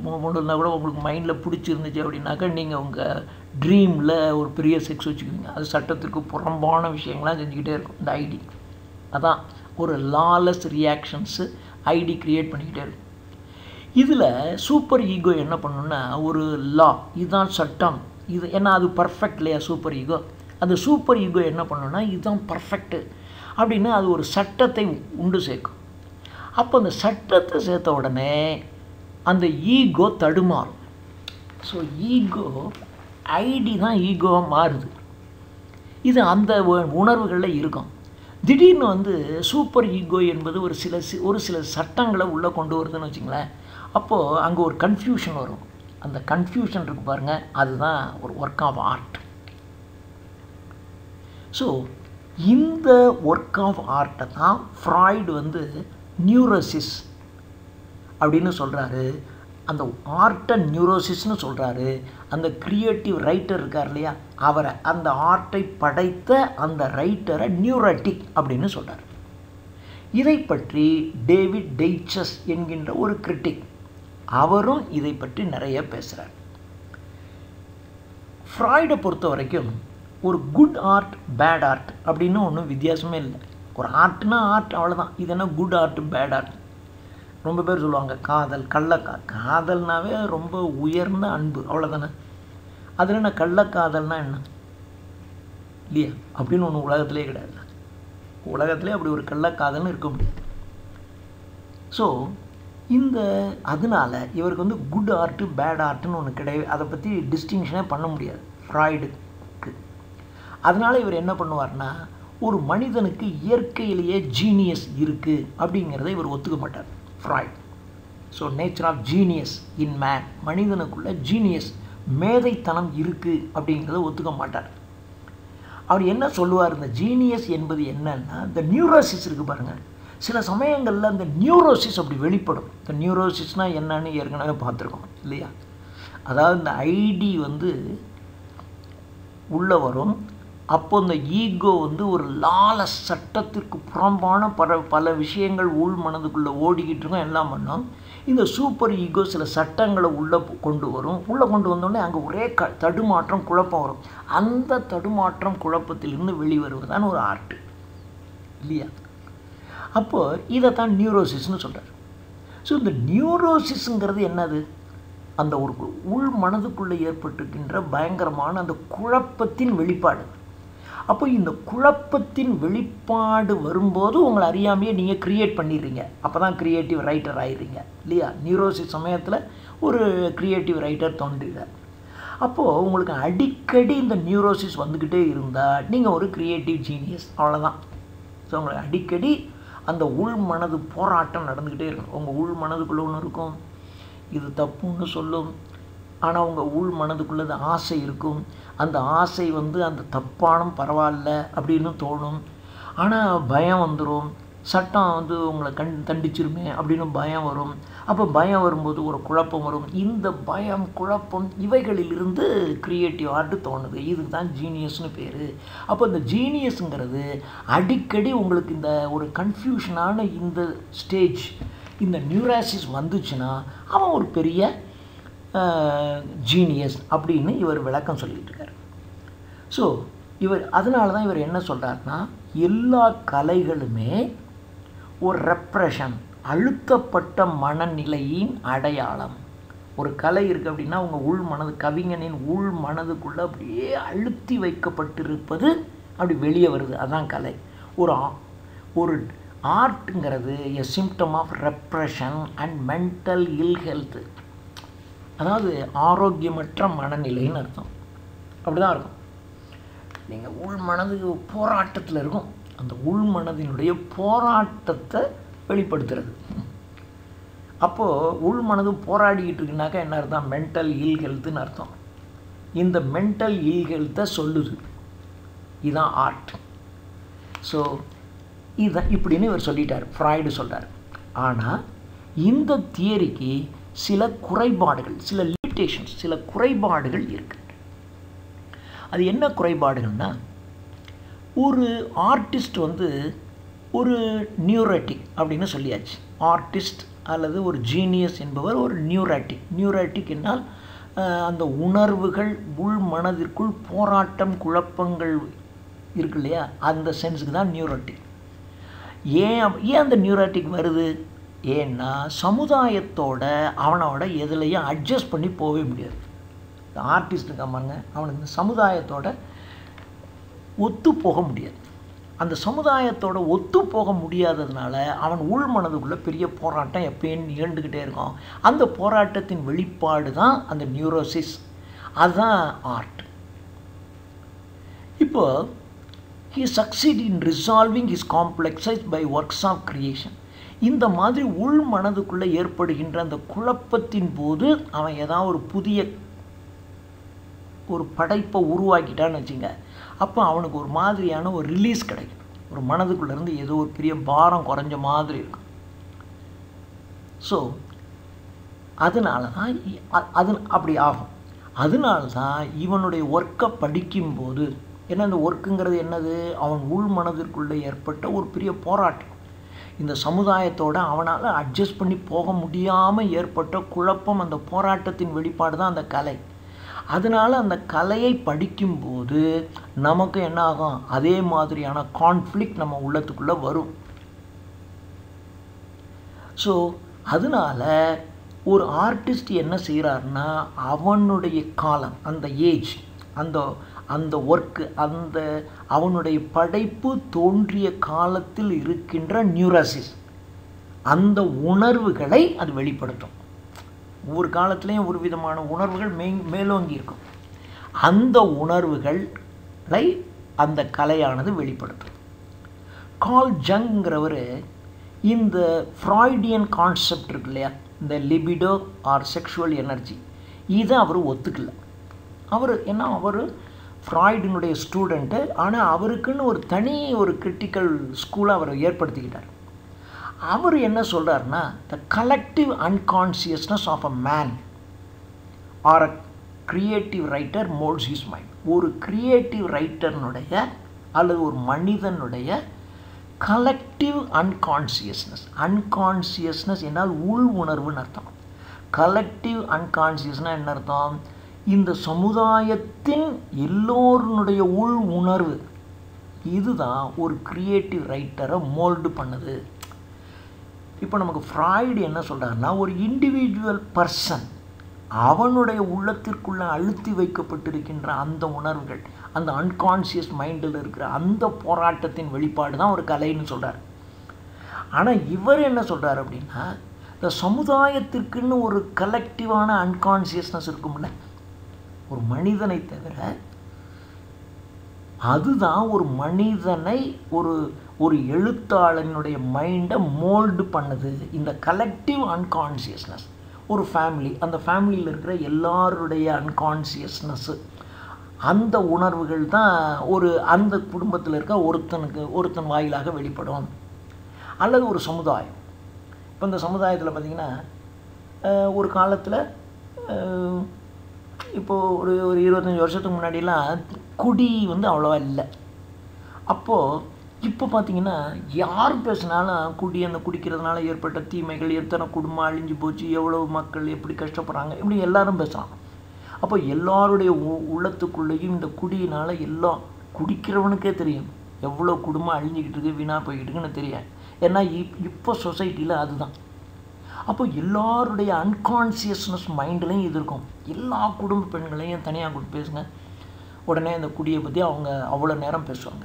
பொண்ணு இருந்தால் கூட உங்களுக்கு மைண்டில் பிடிச்சிருந்துச்சு அப்படின்னாக்கா நீங்கள் உங்கள் ட்ரீமில் ஒரு பெரிய செக்ஸ் வச்சுக்குவீங்க. அது சட்டத்திற்கு புறம்பான விஷயங்கள்லாம் செஞ்சுக்கிட்டே இருக்கும் இந்த ஐடி. அதான் ஒரு லாலெஸ் ரியாக்ஷன்ஸு ஐடி க்ரியேட் பண்ணிக்கிட்டே இருக்கும். இதில் சூப்பர் ஈகோ என்ன பண்ணுன்னா, ஒரு லா, இதுதான் சட்டம், இது ஏன்னா அது பர்ஃபெக்ட் இல்லையா சூப்பர் ஈகோ. அந்த சூப்பர் ஈகோ என்ன பண்ணுன்னா, இதுதான் பர்ஃபெக்ட்டு அப்படின்னு அது ஒரு சட்டத்தை உண்டு சேர்க்கும். அப்போ அந்த சட்டத்தை சேர்த்த உடனே அந்த ஈகோ தடுமாறும். ஸோ ஈகோ, ஐடி தான் ஈகோவாக மாறுது. இது அந்த உணர்வுகளில் இருக்கும். திடீர்னு சூப்பர் ஈகோ என்பது ஒரு சில சட்டங்களை உள்ளே கொண்டு வருதுன்னு வச்சுங்களேன். அப்போது அங்கே ஒரு கன்ஃபியூஷன் வரும். அந்த கன்ஃபியூஷன் இருக்குது பாருங்கள், அதுதான் ஒரு ஒர்க் ஆஃப் ஆர்ட். ஸோ இந்த ஒர்க் ஆஃப் ஆர்ட்டை தான் ஃப்ராய்டு நியூரோசிஸ் அப்படின்னு சொல்கிறாரு. அந்த ஆர்ட்டை நியூரோசிஸ்னு சொல்கிறாரு. அந்த க்ரியேட்டிவ் ரைட்டர் இருக்கார் இல்லையா, அவரை, அந்த ஆர்ட்டை படைத்த அந்த ரைட்டரை நியூரோட்டிக் அப்படின்னு சொல்கிறார். இதை பற்றி டேவிட் டெய்ச்சஸ் என்கின்ற ஒரு கிரிட்டிக், அவரும் இதை பற்றி நிறைய பேசுகிறார். ஃப்ராய்டை பொறுத்த வரைக்கும் ஒரு குட் ஆர்ட், பேட் ஆர்ட் அப்படின்னு ஒன்றும் வித்தியாசமே இல்லை. ஒரு ஆர்ட்னா ஆர்ட், அவ்வளோதான். இது என்ன குட் ஆர்ட், பேட் ஆர்ட். ரொம்ப பேர் சொல்லுவாங்க காதல், காதல்னாவே ரொம்ப உயர்ந்த அன்பு, அவ்வளோதானே. அதில் என்ன கள்ளக்காதல்னா என்ன இல்லையா, அப்படின்னு ஒன்று உலகத்திலே கிடையாது. உலகத்திலே அப்படி ஒரு கள்ளக்காதல்னு இருக்க முடியாது. ஸோ அதனால் இவருக்கு குட் ஆர்ட்டு, பேட் ஆர்ட்டுன்னு ஒன்று கிடையாது. அதை பற்றி டிஸ்டிங்ஷனே பண்ண முடியாது ஃப்ராய்டுக்கு. அதனால் இவர் என்ன பண்ணுவார்னா, ஒரு மனிதனுக்கு இயற்கையிலேயே ஜீனியஸ் இருக்குது அப்படிங்கிறத இவர் ஒத்துக்க மாட்டார் Freud. So nature of genius in man, மனிதனுக்குள்ள ஜீனியஸ், மேதைத்தனம் இருக்குது அப்படிங்கிறத ஒத்துக்க மாட்டார். அவர் என்ன சொல்லுவார், இந்த ஜீனியஸ் என்பது என்னன்னா, இந்த நியூரோசிஸ் இருக்குது பாருங்கள். சில சமயங்களில் அந்த நியூரோசிஸ் அப்படி வெளிப்படும். இந்த நியூரோசிஸ்னால் என்னன்னு ஏற்கனவே பார்த்துருக்கோம் இல்லையா. அதாவது இந்த ஐடி உள்ளே வரும். அப்போ இந்த ஈகோ ஒரு லாலஸ், சட்டத்திற்கு புறம்பான பல விஷயங்கள் உள் மனதுக்குள்ளே ஓடிக்கிட்டு இருக்கோம், எல்லாம் பண்ணோம். இந்த சூப்பர் ஈகோ சில சட்டங்களை உள்ளே கொண்டு வரும். உள்ளே கொண்டு வந்தோடனே அங்கே ஒரே தடுமாற்றம், குழப்பம் வரும். அந்த தடுமாற்றம், குழப்பத்திலிருந்து வெளிவருவதான ஒரு ஆர்ட் இல்லையா. அப்போது இதைத்தான் நியூரோசிஸ்ன்னு சொல்கிறார். ஸோ இந்த நியூரோசிஸுங்கிறது என்னது, அந்த ஒரு உள் மனதுக்குள்ளே ஏற்பட்டிருக்கின்ற பயங்கரமான அந்த குழப்பத்தின் வெளிப்பாடு. அப்போ இந்த குழப்பத்தின் வெளிப்பாடு வரும்போது உங்களை அறியாமையே நீங்கள் க்ரியேட் பண்ணிடுறீங்க. அப்போ தான் க்ரியேட்டிவ் ரைட்டர் ஆகிடுறீங்க இல்லையா. நியூரோசிஸ் சமயத்தில் ஒரு க்ரியேட்டிவ் ரைட்டர் தோன்றுகிறார். அப்போது உங்களுக்கு அடிக்கடி இந்த நியூரோசிஸ் வந்துக்கிட்டே இருந்தால் நீங்கள் ஒரு க்ரியேட்டிவ் ஜீனியஸ், அவ்வளோதான். ஸோ உங்களுக்கு அடிக்கடி அந்த உள் மனது போராட்டம் நடந்துக்கிட்டே இருக்கும். உங்கள் உள் மனதுக்குள்ளே ஒன்று இருக்கும், இது தப்புன்னு சொல்லும். ஆனால் உங்கள் உள் மனதுக்குள்ளது ஆசை இருக்கும். அந்த ஆசை அந்த தப்பான பரவாயில்ல அப்படின்னு தோணும். ஆனால் பயம் வந்துடும். சட்டம் உங்களை தண்டிச்சிருமே அப்படின்னு பயம் வரும். அப்போ பயம் வரும்போது ஒரு குழப்பம் வரும். இந்த பயம், குழப்பம் இவைகளிலிருந்து க்ரியேட்டிவ் ஆர்ட் தோணுது. இதுக்கு தான் ஜீனியஸ்னு பேர். அப்போ இந்த ஜீனியஸுங்கிறது அடிக்கடி உங்களுக்கு இந்த ஒரு கன்ஃபியூஷனான இந்த ஸ்டேஜ், இந்த நியூராசிஸ் வந்துச்சுன்னா அவன் ஒரு பெரிய ஜீனியஸ் அப்படின்னு இவர் விளக்கம் சொல்லிகிட்டு இருக்கார். ஸோ அதனால தான் இவர் என்ன சொல்கிறாருன்னா, எல்லா கலைகளுமே ஒரு ரெப்ரெஷன், அழுத்தப்பட்ட மனநிலையின் அடையாளம். ஒரு கலை இருக்குது அப்படின்னா உங்கள் உள் மனது, கவிஞனின் உள் மனதுக்குள்ளே அப்படியே அழுத்தி வைக்கப்பட்டிருப்பது அப்படி வெளியே வருது, அதுதான் கலை. ஒரு ஆர்ட்டுங்கிறது a symptom of repression and mental ill health. அதாவது ஆரோக்கியமற்ற மனநிலைன்னு அர்த்தம். அப்படி தான் இருக்கும். நீங்கள் உள் மனது போராட்டத்தில் இருக்கும். அந்த உள் மனதினுடைய போராட்டத்தை வெளிப்படுத்துறது. அப்போது உள் மனது போராடிக்கிட்டு இருக்குனாக்கா என்ன அர்த்தம்? மென்டல் இல் ஹெல்த்துன்னு அர்த்தம். இந்த மென்டல் இல் ஹெல்த்தை சொல்லுது. இதுதான் ஆர்ட். ஸோ இதுதான் இப்படின்னு இவர் சொல்லிட்டார், ஃப்ராய்டு சொல்கிறார். ஆனால் இந்த தியரிக்கு சில குறைபாடுகள், சில லிமிட்டேஷன்ஸ், சில குறைபாடுகள் இருக்குது. அது என்ன குறைபாடுகள்னா, ஒரு ஆர்டிஸ்ட் ஒரு நியூராட்டிக் அப்படின்னு சொல்லியாச்சு. ஆர்டிஸ்ட் அல்லது ஒரு ஜீனியஸ் என்பவர் ஒரு நியூராட்டிக் என்றால் அந்த உணர்வுகள் உள் மனதிற்குள் போராட்டம், குழப்பங்கள் இருக்கு இல்லையா, அந்த சென்ஸுக்கு தான் நியூராட்டிக். ஏன் அந்த நியூராட்டிக் வருது? ஏன்னா சமுதாயத்தோட அவனோட எதுலையும் அட்ஜஸ்ட் பண்ணி போகவே முடியாது. இந்த ஆர்டிஸ்ட்டுக்கு அம்மாங்க அவனுக்கு இந்த சமுதாயத்தோட ஒத்து போக முடியாது. அந்த சமுதாயத்தோட ஒத்து போக முடியாததுனால அவன் உள் மனதுக்குள்ளே பெரிய போராட்டம் எப்பயும் நிகழ்ந்துக்கிட்டே இருக்கும். அந்த போராட்டத்தின் வெளிப்பாடு தான் அந்த நியூரோசிஸ். அதுதான் ஆர்ட். இப்போ he succeeded in resolving his complexes by works of creation. இந்த மாதிரி உள் மனதுக்குள்ளே ஏற்படுகின்ற அந்த குழப்பத்தின் போது அவன் ஏதாவது ஒரு புதிய ஒரு படைப்பை உருவாக்கிட்டான்னு வச்சுங்க, அப்போ அவனுக்கு ஒரு மாதிரியான ஒரு ரிலீஸ் கிடைக்கும். ஒரு மனதுக்குள்ளேருந்து ஏதோ ஒரு பெரிய பாரம் குறைஞ்ச மாதிரி இருக்கும். ஸோ அதனால தான் அது அப்படி ஆகும். அதனால தான் இவனுடைய ஒர்க்கை படிக்கும்போது, ஏன்னா இந்த ஒர்க்குங்கிறது என்னது? அவன் உள் மனதிற்குள்ளே ஏற்பட்ட ஒரு பெரிய போராட்டம். இந்த சமுதாயத்தோடு அவனால் அட்ஜஸ்ட் பண்ணி போக முடியாமல் ஏற்பட்ட குழப்பம், அந்த போராட்டத்தின் வெளிப்பாடு தான் அந்த கலை. அதனால் அந்த கலையை படிக்கும்போது நமக்கு என்ன ஆகும்? அதே மாதிரியான கான்ஃப்ளிக்ட் நம்ம உள்ளத்துக்குள்ளே வரும். ஸோ அதனால் ஒரு ஆர்டிஸ்ட் என்ன செய்கிறாருன்னா, அவனுடைய காலம், அந்த ஏஜ், அந்த ஒர்க்கு, அவனுடைய படைப்பு தோன்றிய காலத்தில் இருக்கின்ற நியூராசிஸ், அந்த உணர்வுகளை அது வெளிப்படுத்தும். ஒவ்வொரு காலத்துலேயும் ஒரு விதமான உணர்வுகள் மேலோங்கி இருக்கும். அந்த உணர்வுகளை அந்த கலையானது வெளிப்படுத்தும். கார்ல் ஜங்கிறவர் இந்த ஃப்ராய்டியன் கான்செப்ட் இருக்கு இல்லையா, இந்த லிபிடோ ஆர் செக்ஷுவல் எனர்ஜி, இதை அவர் ஒத்துக்கல. அவர் ஃப்ராய்டினுடைய ஸ்டூடெண்ட்டு. ஆனால் அவருக்குன்னு ஒரு தனி ஒரு கிரிட்டிக்கல் ஸ்கூலை அவர் ஏற்படுத்திக்கிட்டார். அவர் என்ன சொல்கிறாருன்னா, the collective unconsciousness of a man or a creative writer moulds his mind. ஒரு கிரியேட்டிவ் ரைட்டர்னுடைய அல்லது ஒரு மனிதனுடைய கலெக்டிவ் அன்கான்சியஸ்னஸ் என்றால் உள் உணர்வுன்னு அர்த்தம். கலெக்டிவ் அன்கான்சியஸ்னால் என்ன அர்த்தம்? இந்த சமுதாயத்தின் எல்லோருடைய உள் உணர்வு, இதுதான் ஒரு கிரியேட்டிவ் ரைட்டரை மோல்டு பண்ணுது. இப்போ நமக்கு ஃப்ராய்டு என்ன சொல்கிறாருன்னா, ஒரு இண்டிவிஜுவல் பர்சன் அவனுடைய உள்ளத்திற்குள்ளே அழுத்தி வைக்கப்பட்டிருக்கின்ற அந்த உணர்வுகள், அந்த அன்கான்சியஸ் மைண்டில் இருக்கிற அந்த போராட்டத்தின் வெளிப்பாடு தான் ஒரு கலைன்னு சொல்கிறார். ஆனால் இவர் என்ன சொல்கிறார் அப்படின்னா, இந்த சமுதாயத்திற்குன்னு ஒரு கலெக்டிவான அன்கான்சியஸ்னஸ் இருக்கும்ல, ஒரு மனிதனை தவிர அதுதான் ஒரு மனிதனை ஒரு எழுத்தாளனுடைய மைண்டை மோல்டு பண்ணுது. இந்த கலெக்டிவ் அன்கான்சியஸ்னஸ், ஒரு ஃபேமிலி, அந்த ஃபேமிலியில் இருக்கிற எல்லாருடைய அன்கான்சியஸ்னஸ்ஸு, அந்த உணர்வுகள் தான் அந்த குடும்பத்தில் இருக்க ஒருத்தன் வாயிலாக வெளிப்படும். அல்லது ஒரு சமுதாயம். இப்போ இந்த சமுதாயத்தில் பார்த்திங்கன்னா ஒரு காலத்தில் இப்போது ஒரு 25 வருஷத்துக்கு முன்னாடிலாம் குடி அவ்வளோவா இல்லை. அப்போது இப்போ பார்த்திங்கன்னா யார் பேசினாலும் அந்த குடிக்கிறதுனால ஏற்பட்ட தீமைகள், எத்தனை குடும்பம் அழிஞ்சு போச்சு, எவ்வளோ மக்கள் எப்படி கஷ்டப்படுறாங்க, இப்படி எல்லாரும் பேசுகிறாங்க. அப்போ எல்லாருடைய உள்ளத்துக்குள்ளேயும் இந்த குடியினால் எல்லாம் குடிக்கிறவனுக்கே தெரியும் எவ்வளோ குடும்பம் அழிஞ்சிக்கிட்டு இருக்குது, வீணாக போய்கிட்டு இருக்குன்னு தெரியும். ஏன்னா இப்போ சொசைட்டியில் அதுதான். அப்போ எல்லாருடைய அன்கான்சியஸ்னஸ் மைண்ட்லேயும் இது இருக்கும். எல்லா குடும்ப பெண்களையும் தனியாக கூட்டு பேசுங்க, உடனே இந்த குடியை பற்றி அவங்க அவ்வளோ நேரம் பேசுவாங்க.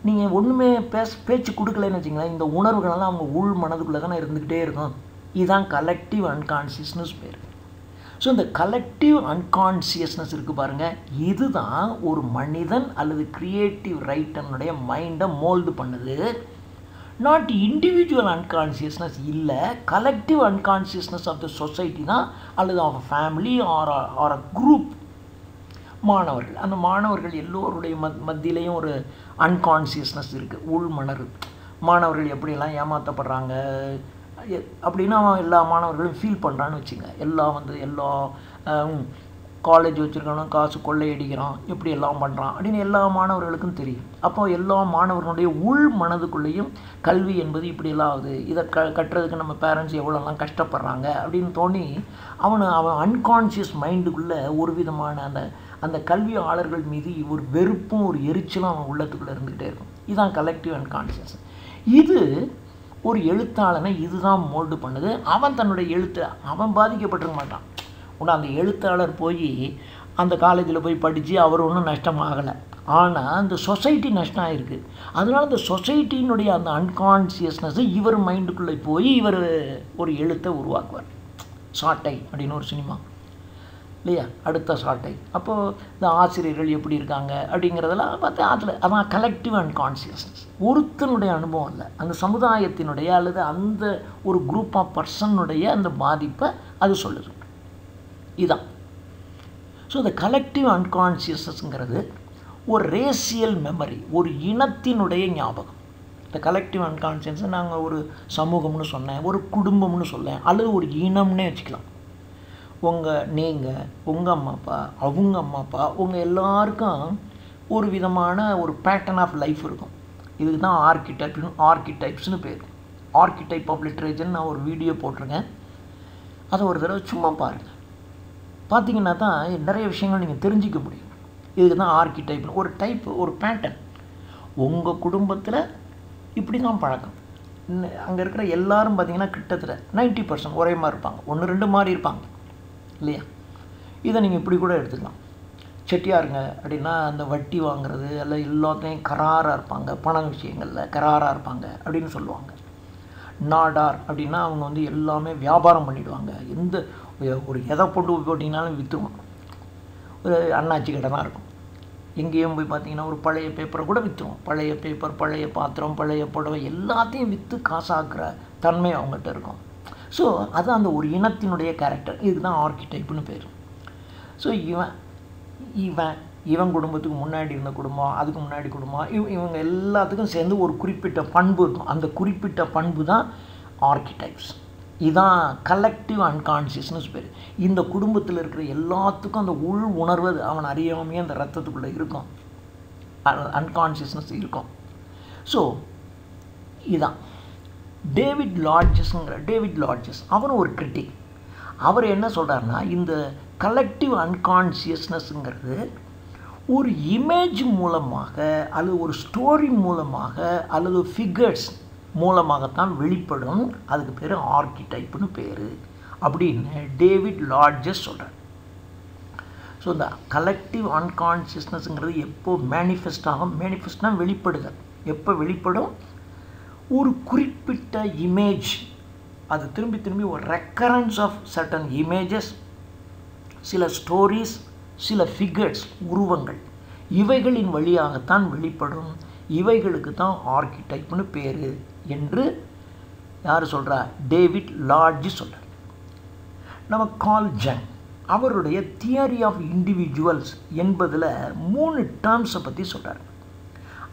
நீங்கள் ஒன்றுமே பேச்சு கொடுக்கலன்னு வச்சிங்களேன், இந்த உணர்வுகளெல்லாம் அவங்க உள் மனதுக்குள்ளே தானே இருந்துக்கிட்டே இருக்கும். இதுதான் கலெக்டிவ் அன்கான்சியஸ்னஸ் பேர். ஸோ இந்த கலெக்டிவ் அன்கான்சியஸ்னஸ் இருக்குது பாருங்கள், இதுதான் ஒரு மனிதன் அல்லது கிரியேட்டிவ் ரைட்டனுடைய மைண்டை மோல்டு பண்ணுது. நாட் இண்டிவிஜுவல் அன்கான்சியஸ்னஸ் இல்லை, collective unconsciousness of the society தான், அல்லது of a family R a group. மாணவர்கள், அந்த மாணவர்கள் எல்லோருடைய மத்தியிலையும் ஒரு அன்கான்சியஸ்னஸ் இருக்குது, உள்மணர். மாணவர்கள் எப்படியெல்லாம் ஏமாற்றப்படுறாங்க அப்படின்னா எல்லா மாணவர்களும் ஃபீல் பண்ணுறான்னு வச்சுங்க. எல்லா காலேஜ் வச்சுருக்கணும், காசு கொள்ளையடிக்கிறான், எப்படி எல்லாம் பண்ணுறான் அப்படின்னு எல்லா மாணவர்களுக்கும் தெரியும். அப்போ எல்லா மாணவர்களுடைய உள் மனதுக்குள்ளேயும் கல்வி என்பது இப்படியெல்லாம் ஆகுது, இதை கட்டுறதுக்கு நம்ம பேரண்ட்ஸ் எவ்வளோலாம் கஷ்டப்படுறாங்க அப்படின்னு தோணி அவன் அன்கான்ஷியஸ் மைண்டுக்குள்ளே ஒரு விதமான அந்த கல்வியாளர்கள் மீது ஒரு வெறுப்பும் ஒரு எரிச்சலும் அவன் உள்ளத்துக்குள்ளே இருந்துக்கிட்டே இருக்கும். இதுதான் கலெக்டிவ் அன்கான்ஷியஸ். இது ஒரு எழுத்தாளனை இதுதான் மோல்டு பண்ணுது. அவன் தன்னுடைய அவன் பாதிக்கப்பட்டிருக்க மாட்டான். அந்த எழுத்தாளர் போய் அந்த காலேஜில் போய் படித்து அவர் ஒன்றும் நஷ்டமாகலை, ஆனால் அந்த சொசைட்டி நஷ்டம் ஆகிருக்கு. அதனால் அந்த சொசைட்டியினுடைய அந்த அன்கான்சியஸ்னஸ்ஸை இவர் மைண்டுக்குள்ளே போய் இவர் ஒரு எழுத்தை உருவாக்குவார். சாட்டை அப்படின்னு ஒரு சினிமா இல்லையா, அடுத்த சாட்டை. அப்போது இந்த ஆசிரியர்கள் எப்படி இருக்காங்க அப்படிங்கிறதெல்லாம் பார்த்து அதான் கலெக்டிவ் அன்கான்சியஸ்னஸ். ஒருத்தனுடைய அனுபவம் இல்லை, அந்த சமுதாயத்தினுடைய அல்லது அந்த ஒரு குரூப் ஆஃப் பர்சனுடைய அந்த பாதிப்பை அது சொல்லுது. இதுதான். ஸோ இந்த கலெக்டிவ் அன்கான்சியஸ்னஸ்ங்கிறது ஒரு ரேசியல் மெமரி, ஒரு இனத்தினுடைய ஞாபகம். இந்த கலெக்டிவ் அன்கான்சியஸ் நாங்கள் ஒரு சமூகம்னு சொன்னேன், ஒரு குடும்பம்னு சொல்லேன், அல்லது ஒரு இனம்னே வச்சுக்கலாம். நீங்கள் உங்கள் அம்மா அப்பா, அவங்க அம்மா அப்பா, உங்கள் எல்லாருக்கும் ஒரு விதமான ஒரு பேட்டர்ன் ஆஃப் லைஃப் இருக்கும். இதுக்கு தான் ஆர்கிடைப்ஸ்னு பேர். ஆர்கிடைப் ஆஃப் லிட்ரேச்சர்னு நான் ஒரு வீடியோ போட்டிருக்கேன், அதை ஒரு தடவை சும்மா பாருங்கள். பார்த்திங்கன்னா தான் நிறைய விஷயங்கள் நீங்கள் தெரிஞ்சிக்க முடியும். இதுக்கு தான் ஆர்கிடைப்னு ஒரு டைப், ஒரு பேட்டர்ன். உங்கள் குடும்பத்தில் இப்படி தான் பழக்கம். அங்கே இருக்கிற எல்லோரும் பார்த்திங்கன்னா கிட்டத்தட்ட 90% ஒரே மாதிரி இருப்பாங்க, 1-2 மாதிரி இருப்பாங்க இல்லையா. இதை நீங்கள் இப்படி கூட எடுத்துக்கலாம். செட்டியாருங்க அப்படின்னா அந்த வட்டி வாங்குறது எல்லாம் எல்லாத்தையும் கராராக இருப்பாங்க, பண விஷயங்களில் கராராக இருப்பாங்க அப்படின்னு சொல்லுவாங்க. நாடார் அப்படின்னா அவங்க எல்லாமே வியாபாரம் பண்ணிவிடுவாங்க, ஒரு எதை போட்டிங்கனாலும் விற்றுவோம். ஒரு அண்ணாச்சி கடை தான் இருக்கும். எங்கேயும் போய் பார்த்தீங்கன்னா ஒரு பழைய பேப்பரை கூட விற்றுவோம். பழைய பேப்பர், பழைய பாத்திரம், பழைய புடவை எல்லாத்தையும் விற்று காசாக்குற தன்மை அவங்ககிட்ட இருக்கும். ஸோ அது அந்த ஒரு இனத்தினுடைய கேரக்டர். இதுக்கு தான் ஆர்கிடைப்னு பேர். ஸோ இவன் குடும்பத்துக்கு முன்னாடி இருந்த குடும்பம், அதுக்கு முன்னாடி குடும்பம், இவங்க எல்லாத்துக்கும் சேர்ந்து ஒரு குறிப்பிட்ட பண்பு இருக்கும். அந்த குறிப்பிட்ட பண்பு தான் ஆர்கிடைப்ஸ். இதுதான் கலெக்டிவ் அன்கான்சியஸ்னஸ் பேர். இந்த குடும்பத்தில் இருக்கிற எல்லாத்துக்கும் அந்த உள் உணர்வு அவன் அறியாமையே அந்த ரத்தத்துக்குள்ளே இருக்கும், அன்கான்சியஸ்னஸ் இருக்கும். ஸோ இதுதான் டேவிட் லாட்ஜஸ் அவரும் ஒரு கிரிட்டிக். அவர் என்ன சொல்கிறாருன்னா, இந்த கலெக்டிவ் அன்கான்சியஸ்னஸ்ங்கிறது ஒரு இமேஜ் மூலமாக அல்லது ஒரு ஸ்டோரி மூலமாக அல்லது ஃபிகர்ஸ் மூலமாகத்தான் வெளிப்படும். அதுக்கு பேர் ஆர்கிடைப்னு பேர் அப்படின்னு டேவிட் லாட்ஜஸ் சொல்கிறார். ஸோ இந்த கலெக்டிவ் அன்கான்சியஸ்னஸ்ங்கிறது எப்போ மேனிஃபெஸ்ட் ஆகும்? மேனிஃபெஸ்ட்னா வெளிப்படுதல். எப்போ வெளிப்படும்? ஒரு குறிப்பிட்ட இமேஜ், அது திரும்பி ஒரு ரெக்கரன்ஸ் ஆஃப் சர்டன் இமேஜஸ், சில ஸ்டோரிஸ், சில ஃபிகர்ஸ், உருவங்கள், இவைகளின் வழியாகத்தான் வெளிப்படும், இவைகளுக்கு தான் ஆர்கிடைப்னு பேர் என்று யார் சொல்கிறா? டேவிட் லாட்ஜ் சொல்கிறார். நம்ம கார்ல் ஜங் அவருடைய தியரி ஆஃப் இண்டிவிஜுவல்ஸ் என்பதில் 3 டேர்ம்ஸை பற்றி சொல்கிறார்.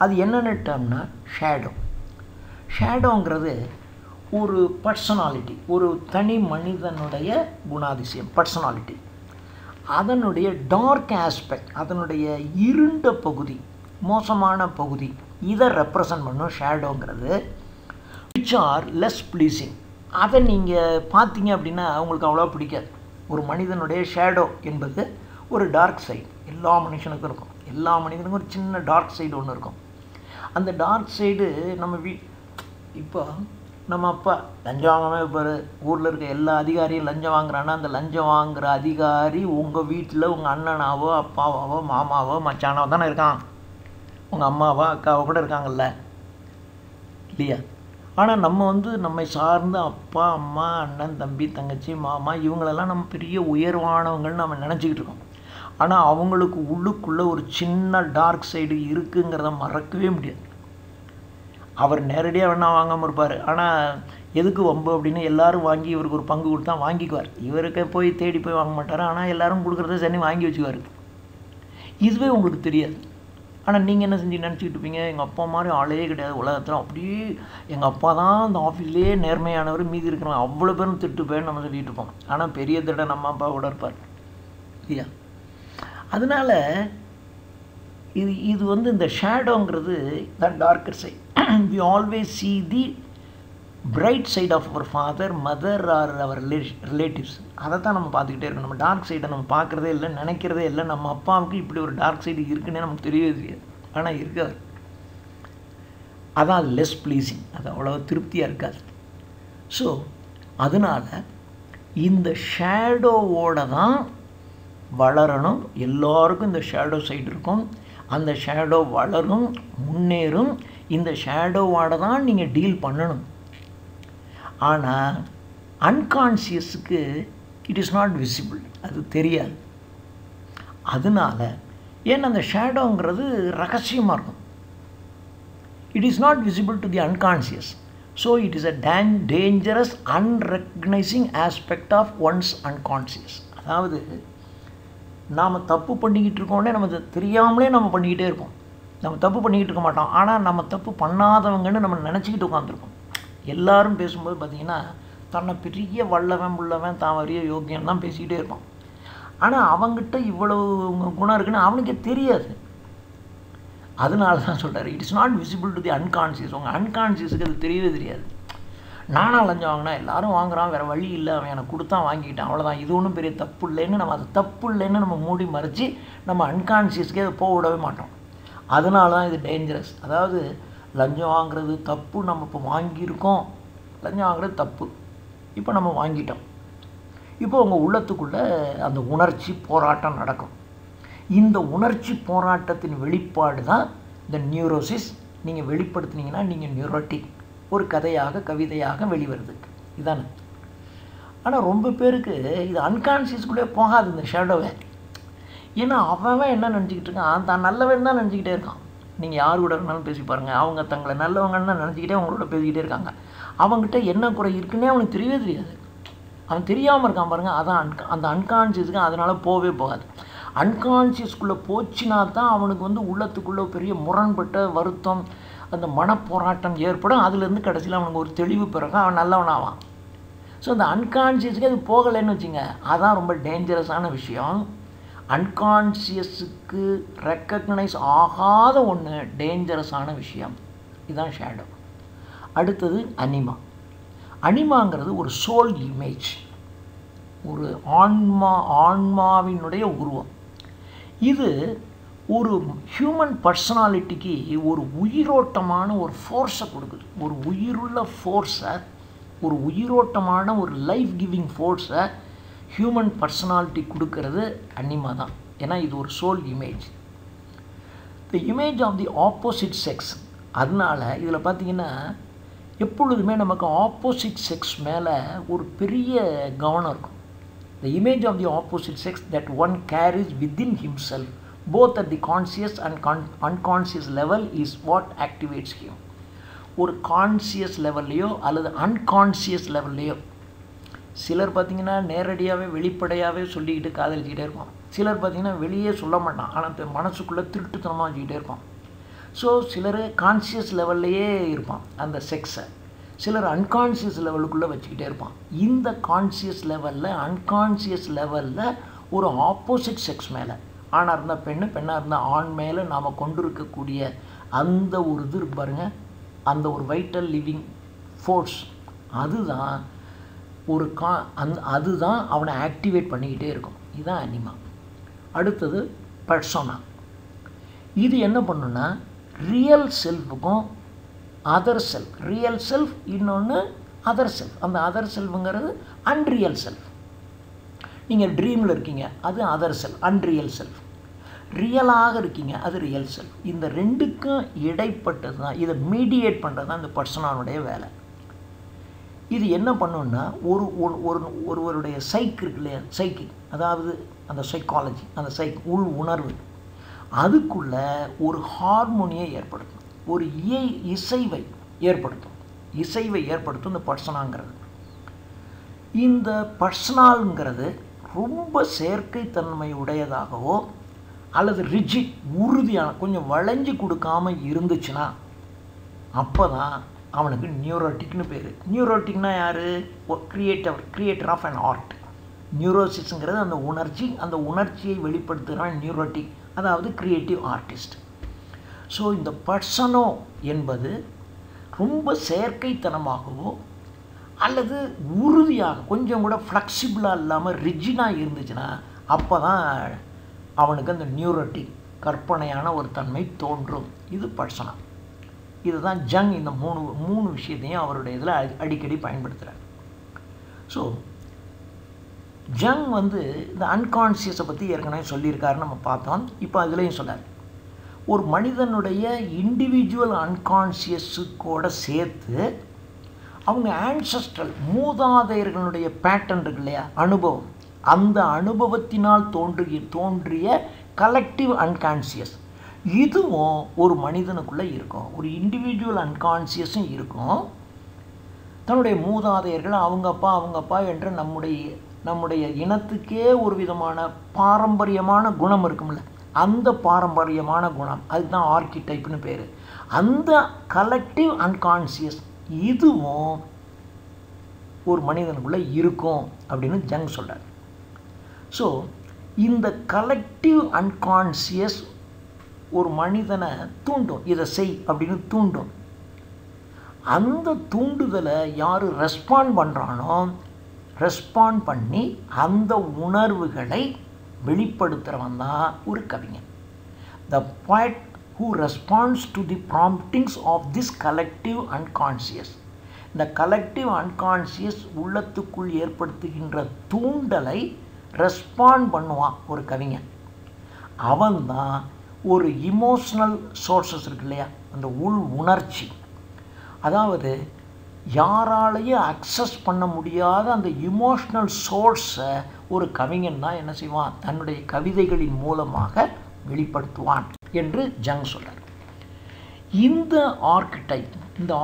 அது என்னென்ன டேர்ம்னா, ஷேடோங்கிறது ஒரு பர்சனாலிட்டி, ஒரு தனி மனிதனுடைய குணாதிசயம், பர்சனாலிட்டி. அதனுடைய டார்க் ஆஸ்பெக்ட், அதனுடைய இருண்ட பகுதி, மோசமான பகுதி, இதை ரெப்ரசன்ட் பண்ணும் ஷேடோங்கிறது. Which are less pleasing. அதை நீங்கள் பார்த்தீங்க அப்படின்னா உங்களுக்கு அவ்வளோ பிடிக்காது. ஒரு மனிதனுடைய ஷேடோ என்பது ஒரு டார்க் சைடு எல்லா மனுஷனுக்கும் இருக்கும். எல்லா மனிதனுக்கும் ஒரு சின்ன டார்க் சைடு ஒன்று இருக்கும். அந்த டார்க் சைடு நம்ம இப்போ நம்ம அப்பா லஞ்சம் வாங்காமல் இருப்பார். ஊரில் இருக்க எல்லா அதிகாரியும் லஞ்சம் வாங்குறான்னா அந்த லஞ்சம் வாங்குகிற அதிகாரி உங்கள் வீட்டில் உங்கள் அண்ணனாவோ அப்பாவாவோ மாமாவோ மச்சானாவோ தானே இருக்கான். உங்கள் அம்மாவோ அக்காவோ கூட இருக்காங்கல்ல, இல்லையா? ஆனால் நம்ம நம்மை சார்ந்த அப்பா அம்மா அண்ணன் தம்பி தங்கச்சி மாமா இவங்களெல்லாம் நம்ம பெரிய உயர்வானவங்கள்னு நம்ம நினச்சிக்கிட்டு இருக்கோம். ஆனால் அவங்களுக்கு உள்ளுக்குள்ளே ஒரு சின்ன டார்க் சைடு இருக்குங்கிறத மறக்கவே முடியாது. அவர் நேரடியாக வேணா வாங்காமல் இருப்பார். ஆனால் எதுக்கு வம்பு அப்படின்னு எல்லாரும் வாங்கி இவருக்கு ஒரு பங்கு கொடுத்தா வாங்கிக்குவார். இவருக்கு போய் தேடி போய் வாங்க மாட்டார். ஆனால் எல்லோரும் கொடுக்குறத சரி வாங்கி வச்சுக்குவார். இதுவே உங்களுக்கு தெரியாது. ஆனால் நீங்கள் என்ன செஞ்சு நினச்சிக்கிட்டு இருப்பீங்க, எங்கள் அப்பா மாதிரி ஆளே கிடையாது உலகத்தில், அப்படியே எங்கள் அப்பா தான் அந்த ஆஃபீஸ்லேயே நேர்மையானவர், மீதி இருக்கிறவங்க அவ்வளோ பேரும் திட்டுப்பேன்னு நம்ம சொல்லிட்டு இருப்போம். ஆனால் பெரிய திட நம்ம அப்பா கூட இருப்பார், இல்லையா? அதனால் இது இந்த ஷேடோங்கிறது தான் darker side. we always see the bright side of our father, mother or our relatives. அதை தான் நம்ம பார்த்துக்கிட்டே இருக்கணும். நம்ம டார்க் சைடை நம்ம பார்க்குறதே இல்லை, நினைக்கிறதே இல்லை. நம்ம அப்பாவுக்கு இப்படி ஒரு டார்க் சைடு இருக்குன்னே நமக்கு தெரியவே தெரியாது. ஆனால் இருக்காது. அதான் லெஸ் ப்ளீஸிங், அது அவ்வளோ திருப்தியாக இருக்காது. ஸோ அதனால் இந்த ஷேடோவோட தான் வளரணும். எல்லோருக்கும் இந்த ஷேடோ சைடு இருக்கும். அந்த ஷேடோ வளரும், முன்னேறும். இந்த ஷேடோவோட தான் நீங்கள் டீல் பண்ணணும். ஆனால் அன்கான்சியஸுக்கு இட் இஸ் நாட் விசிபிள், அது தெரியாது. அதனால ஏன்னா அந்த ஷேடோங்கிறது ரகசியமாக இருக்கும். It is not visible to the unconscious. So it is a dangerous unrecognising aspect of one's unconscious. அதாவது நாம் தப்பு பண்ணிக்கிட்டு இருக்கோன்னே நம்ம தெரியாமலே நம்ம பண்ணிக்கிட்டே இருப்போம். நம்ம தப்பு பண்ணிக்கிட்டு இருக்க மாட்டோம். ஆனால் நம்ம தப்பு பண்ணாதவங்கன்னு நம்ம நினச்சிக்கிட்டு உட்காந்துருக்கோம். எல்லாரும் பேசும்போது பார்த்திங்கன்னா தன்னை பெரிய வல்லவன் புள்ளவன் தான் வரிய யோக்கியம் தான் பேசிக்கிட்டே இருப்பான். ஆனால் அவங்ககிட்ட இவ்வளோ குணம் இருக்குன்னு அவனுக்கே தெரியாது. அதனால தான் சொல்கிறார், it is not visible to the unconscious. உங்கள் அன்கான்சியஸுக்கு அது தெரியவே தெரியாது. நானாக லஞ்சம் வாங்கினா எல்லோரும் வாங்குகிறான், வேறு வழி இல்லை, அவன் எனக்கு கொடுத்தா வாங்கிட்டான், அவ்வளோதான், இது ஒன்றும் பெரிய தப்பு இல்லைன்னு நம்ம அது தப்பு இல்லைன்னு நம்ம மூடி மறைச்சி நம்ம அன்கான்சியஸ்க்கே அதை போக விடவே மாட்டோம். அதனால தான் இது டேஞ்சரஸ். அதாவது லஞ்சம் வாங்குறது தப்பு, நம்ம இப்போ வாங்கியிருக்கோம், லஞ்சம் வாங்குறது தப்பு, இப்போ நம்ம வாங்கிட்டோம். இப்போ உங்கள் உள்ளத்துக்குள்ளே அந்த உணர்ச்சி போராட்டம் நடக்கும். இந்த உணர்ச்சி போராட்டத்தின் வெளிப்பாடு தான் இந்த நியூரோசிஸ். நீங்கள் வெளிப்படுத்தினீங்கன்னா நீங்கள் நியூரோட்டிக், ஒரு கதையாக கவிதையாக வெளிவருது, இதானே. ஆனால் ரொம்ப பேருக்கு இது அன்கான்சியஸ்குள்ளே போகாது இந்த ஷேடோவை. ஏன்னா அவன் என்ன நினச்சிக்கிட்டு இருக்கான், தான் நல்லவன் தான் நினச்சிக்கிட்டே இருக்கான். நீங்கள் யார் கூட இருந்தாலும் பேசி பாருங்கள், அவங்க தங்களை நல்லவங்கன்னு தான் நினச்சிக்கிட்டே அவங்களோட பேசிக்கிட்டே இருக்காங்க. அவங்ககிட்ட என்ன குறை இருக்குன்னே அவனுக்கு தெரியவே தெரியாது. அவன் தெரியாமல் இருக்கான் பாருங்கள். அதான் அந்த அன்கான்சியஸுக்கு அதனால் போகவே போகாது. அன்கான்சியஸ்குள்ளே போச்சுனா தான் அவனுக்கு உள்ளத்துக்குள்ளே பெரிய முரண்பட்ட வருத்தம், அந்த மனப்போராட்டம் ஏற்படும். அதுலேருந்து கடைசியில் அவனுக்கு ஒரு தெளிவு பிறகு அவன் நல்லவனாவான். ஸோ அந்த அன்கான்சியஸுக்கு அது போகலைன்னு வச்சுங்க, அதான் ரொம்ப டேஞ்சரஸான விஷயம். அன்கான்சியஸுக்கு ரெக்கக்னைஸ் ஆகாத ஒன்று டேஞ்சரஸான விஷயம். இதுதான் ஷேடோ. அடுத்தது அனிமா. அனிமாங்கிறது ஒரு சோல் இமேஜ், ஒரு ஆன்மாவினுடைய உருவம். இது ஒரு ஹியூமன் பர்சனாலிட்டிக்கு ஒரு உயிரோட்டமான ஒரு ஃபோர்ஸை கொடுக்குது. ஒரு உயிருள்ள ஃபோர்ஸை, ஒரு உயிரோட்டமான ஒரு லைஃப் கிவிங் ஃபோர்ஸை ஹியூமன் பர்சனாலிட்டி கொடுக்கறது அனிமா தான். ஏன்னா இது ஒரு soul image, the image of the opposite sex. அதனால் இதில் பார்த்திங்கன்னா எப்பொழுதுமே நமக்கு ஆப்போசிட் செக்ஸ் மேலே ஒரு பெரிய கவனம் இருக்கும். The image of the opposite sex that one carries within himself, both at the conscious and unconscious level, is what activates him. ஒரு கான்சியஸ் லெவல்லையோ அல்லது அன்கான்சியஸ் லெவல்லையோ சிலர் பார்த்திங்கன்னா நேரடியாகவே வெளிப்படையாகவே சொல்லிக்கிட்டு காதலிச்சுக்கிட்டே இருப்பான். சிலர் பார்த்திங்கன்னா வெளியே சொல்ல மாட்டான், ஆனால் மனசுக்குள்ளே திருட்டுத்தனமாக வச்சுக்கிட்டே இருப்பான். ஸோ சிலர் கான்சியஸ் லெவல்லையே இருப்பான் அந்த செக்ஸை, சிலர் அன்கான்சியஸ் லெவலுக்குள்ளே வச்சுக்கிட்டே இருப்பான். இந்த கான்சியஸ் லெவலில் அன்கான்சியஸ் லெவலில் ஒரு ஆப்போசிட் செக்ஸ் மேலே, ஆணாக இருந்தால் பெண்ணு, பெண்ணாக இருந்தால் ஆண் மேலே நாம் கொண்டு இருக்கக்கூடிய அந்த ஒரு இது இருக்கு பாருங்கள், அந்த ஒரு வைட்டல் லிவிங் ஃபோர்ஸ், அதுதான் ஒரு அதுதான் அவனை ஆக்டிவேட் பண்ணிக்கிட்டே இருக்கும். இதுதான் அனிமா. அடுத்தது பர்சோனா. இது என்ன பண்ணுன்னா ரியல் செல்ஃபுக்கும் அதர் செல்ஃப், ரியல் செல்ஃப் இன்னொன்று அதர் செல்ஃப். அந்த அதர் செல்ஃபுங்கிறது அன்ரியல் செல்ஃப். நீங்கள் ட்ரீமில் இருக்கீங்க, அது அதர் செல்ஃப், அன்ரியல் செல்ஃப். ரியலாக இருக்கீங்க, அது ரியல் செல்ஃப். இந்த ரெண்டுக்கும் இடைப்பட்டது தான், இதை மீடியேட் பண்ணுறது தான் இந்த பர்சனானுடைய வேலை. இது என்ன பண்ணுன்னா ஒருவருடைய சைக் இருக்கு இல்லையா, சைக்கிக், அதாவது அந்த சைக்காலஜி, அந்த உள் உணர்வு, அதுக்குள்ளே ஒரு ஹார்மோனியை ஏற்படுத்தும், ஒரு இசைவை ஏற்படுத்தும் இந்த பர்சனாங்கிறது. இந்த பர்சனாலுங்கிறது ரொம்ப செயற்கைத்தன்மை உடையதாகவோ அல்லது ரிஜிட், உறுதியான, கொஞ்சம் வளைஞ்சு கொடுக்காம இருந்துச்சுன்னா அப்போ தான் அவனுக்கு நியூரோட்டிக்னு பேர். நியூரோட்டிக்னா யார்? Creator of an art. நியூரோசிஸுங்கிறது அந்த உணர்ச்சி, அந்த உணர்ச்சியை வெளிப்படுத்துகிறான் நியூரோட்டிக், அதாவது கிரியேட்டிவ் ஆர்டிஸ்ட். ஸோ இந்த பர்சனோ என்பது ரொம்ப செயற்கைத்தனமாகவோ அல்லது உறுதியாக கொஞ்சம் கூட ஃப்ளெக்சிபிளாக இல்லாமல் ரிஜினாக இருந்துச்சுன்னா அப்போ தான் அவனுக்கு அந்த நியூரோட்டிக் கற்பனையான ஒரு தன்மை தோன்றும். இது பர்சனா. இதுதான் ஜங் இந்த மூணு விஷயத்தையும் அவருடைய இதில் அடிக்கடி பயன்படுத்துகிறார். ஸோ ஜங் இந்த அன்கான்சியஸை பற்றி ஏற்கனவே சொல்லியிருக்காருன்னு நம்ம பார்த்தோம். இப்போ அதுலேயும் சொன்னார், ஒரு மனிதனுடைய இண்டிவிஜுவல் அன்கான்சியஸுக்கோட சேர்த்து அவங்க ஆன்செஸ்ட்ரல் மூதாதையர்களுடைய பேட்டர்ன் இருக்கு இல்லையா, அனுபவம், அந்த அனுபவத்தினால் தோன்றிய கலெக்டிவ் அன்கான்சியஸ், இதுவும் ஒரு மனிதனுக்குள்ளே இருக்கும். ஒரு இண்டிவிஜுவல் அன்கான்சியஸும் இருக்கும். தன்னுடைய மூதாதையர்கள், அவங்க அப்பா என்ற நம்முடைய இனத்துக்கே ஒரு விதமான பாரம்பரியமான குணம் இருக்கும்ல, அந்த பாரம்பரியமான குணம், அதுதான் ஆர்கிடைப்னு பேர். அந்த கலெக்டிவ் அன்கான்சியஸ் இதுவும் ஒரு மனிதனுக்குள்ளே இருக்கும் அப்படின்னு ஜங் சொல்கிறார். ஸோ இந்த கலெக்டிவ் அன்கான்சியஸ் ஒரு மனிதனை தூண்டும், இதை செய் அப்படின்னு தூண்டும். அந்த தூண்டுதலை யார் ரெஸ்பாண்ட் பண்ணுறானோ, ரெஸ்பாண்ட் பண்ணி அந்த உணர்வுகளை வெளிப்படுத்துகிறவன் தான் ஒரு கவிஞன். The poet who responds to the promptings of this collective unconscious. இந்த கலெக்டிவ் அன்கான்சியஸ் உள்ளத்துக்குள் ஏற்படுத்துகின்ற தூண்டலை ரெஸ்பாண்ட் பண்ணுவான் ஒரு கவிஞன். அவன்தான் ஒரு இமோஷ்னல் சோர்ஸஸ் இருக்கு இல்லையா, அந்த உள் உணர்ச்சி, அதாவது யாராலையும் அக்சஸ் பண்ண முடியாத அந்த இமோஷ்னல் சோர்ஸை ஒரு கவிஞன் தான் என்ன செய்வான், தன்னுடைய கவிதைகளின் மூலமாக வெளிப்படுத்துவான் என்று ஜங் சொல்கிறார். இந்த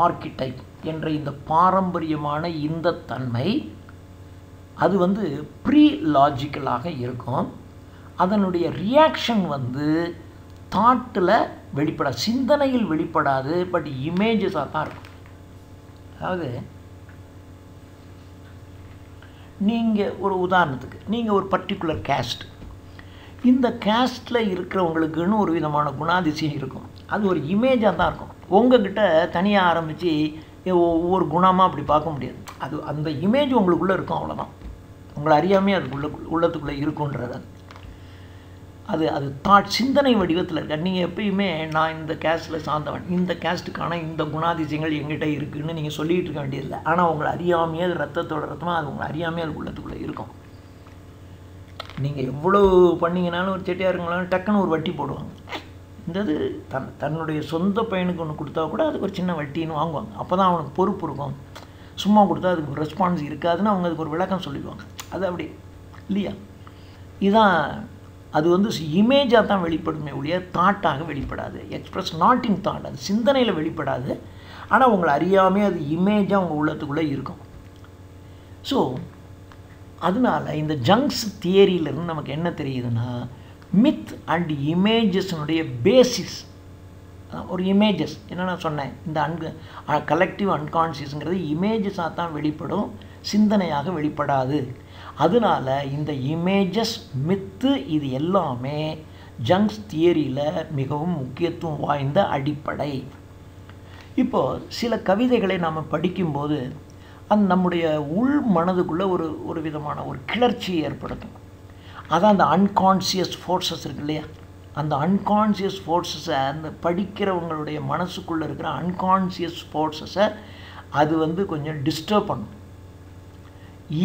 ஆர்கிடைப் என்ற இந்த பாரம்பரியமான இந்த தன்மை அது ப்ரீ லாஜிக்கலாக இருக்கும். அதனுடைய ரியாக்ஷன் தாட்டில் வெளிப்படாது, சிந்தனையில் வெளிப்படாது, பட் இமேஜஸாக தான் இருக்கும். அதாவது நீங்கள் ஒரு உதாரணத்துக்கு, நீங்கள் ஒரு பர்டிகுலர் கேஸ்ட், இந்த கேஸ்ட்டில் இருக்கிறவங்களுக்குன்னு ஒரு விதமான குணாதிசயம் இருக்கும். அது ஒரு இமேஜாக தான் இருக்கும். உங்ககிட்ட தனியாக ஆரம்பித்து ஒவ்வொரு குணமாக அப்படி பார்க்க முடியாது. அது அந்த இமேஜ் உங்களுக்குள்ளே இருக்கும், அவ்வளோதான். உங்களை அறியாமே அதுக்குள்ளே உள்ளத்துக்குள்ளே இருக்குன்றது அது தாட் சிந்தனை வடிவத்தில் இருக்க. நீங்கள் எப்பயுமே நான் இந்த கேஸ்ட்டில் சார்ந்தவன், இந்த கேஸ்ட்டுக்கான இந்த குணாதிசயங்கள் எங்கிட்ட இருக்குதுன்னு நீங்கள் சொல்லிகிட்டு இருக்க வேண்டியதில்லை. ஆனால் உங்களை அறியாமையே அது ரத்தத்தோட ரத்தமாக அது உங்களை அறியாமையே அது உள்ளத்துக்குள்ளே இருக்கும். நீங்கள் எவ்வளோ பண்ணிங்கனாலும் ஒரு செட்டியாருங்களாலும் டக்குன்னு ஒரு வட்டி போடுவாங்க. இந்தது தன்னுடைய சொந்த பையனுக்கு ஒன்று கொடுத்தா கூட அதுக்கு ஒரு சின்ன வட்டின்னு வாங்குவாங்க. அப்போ தான் அவனுக்கு பொறுப்பு இருக்கும். சும்மா கொடுத்தா அதுக்கு ரெஸ்பான்ஸ் இருக்காதுன்னு அவங்க அதுக்கு ஒரு விளக்கம் சொல்லிடுவாங்க. அது அப்படி இல்லையா? இதான் அது வந்து இமேஜாக தான் வெளிப்படுமே ஒழிய தாட்டாக வெளிப்படாது. எக்ஸ்பிரஸ் நாட் இன் தாட், அது சிந்தனையில் வெளிப்படாது. ஆனால் உங்களை அறியாமே அது இமேஜாக உங்கள் உள்ளத்துக்குள்ளே இருக்கும். ஸோ அதனால் இந்த ஜங்ஸ் தியரியிலேருந்து நமக்கு என்ன தெரியுதுன்னா, மித் அண்ட் இமேஜஸ்னுடைய பேசிஸ் ஒரு இமேஜஸ் என்ன நான் சொன்னேன், இந்த கலெக்டிவ் அன்கான்ஷியஸுங்கிறது இமேஜஸாக தான் வெளிப்படும், சிந்தனையாக வெளிப்படாது. அதனால் இந்த இமேஜஸ் மித்து இது எல்லாமே ஜங்ஸ் தியரியில் மிகவும் முக்கியத்துவம் வாய்ந்த அடிப்படை. இப்போது சில கவிதைகளை நாம் படிக்கும்போது அது நம்முடைய உள் மனதுக்குள்ளே ஒரு விதமான ஒரு கிளர்ச்சியை ஏற்படுத்தும். அதான் அந்த அன்கான்ஷியஸ் ஃபோர்ஸஸ் இருக்கு இல்லையா, அந்த அன்கான்ஷியஸ் ஃபோர்ஸஸை, அந்த படிக்கிறவங்களுடைய மனசுக்குள்ளே இருக்கிற அன்கான்ஷியஸ் ஃபோர்ஸஸை அது வந்து கொஞ்சம் டிஸ்டர்ப் பண்ணும்.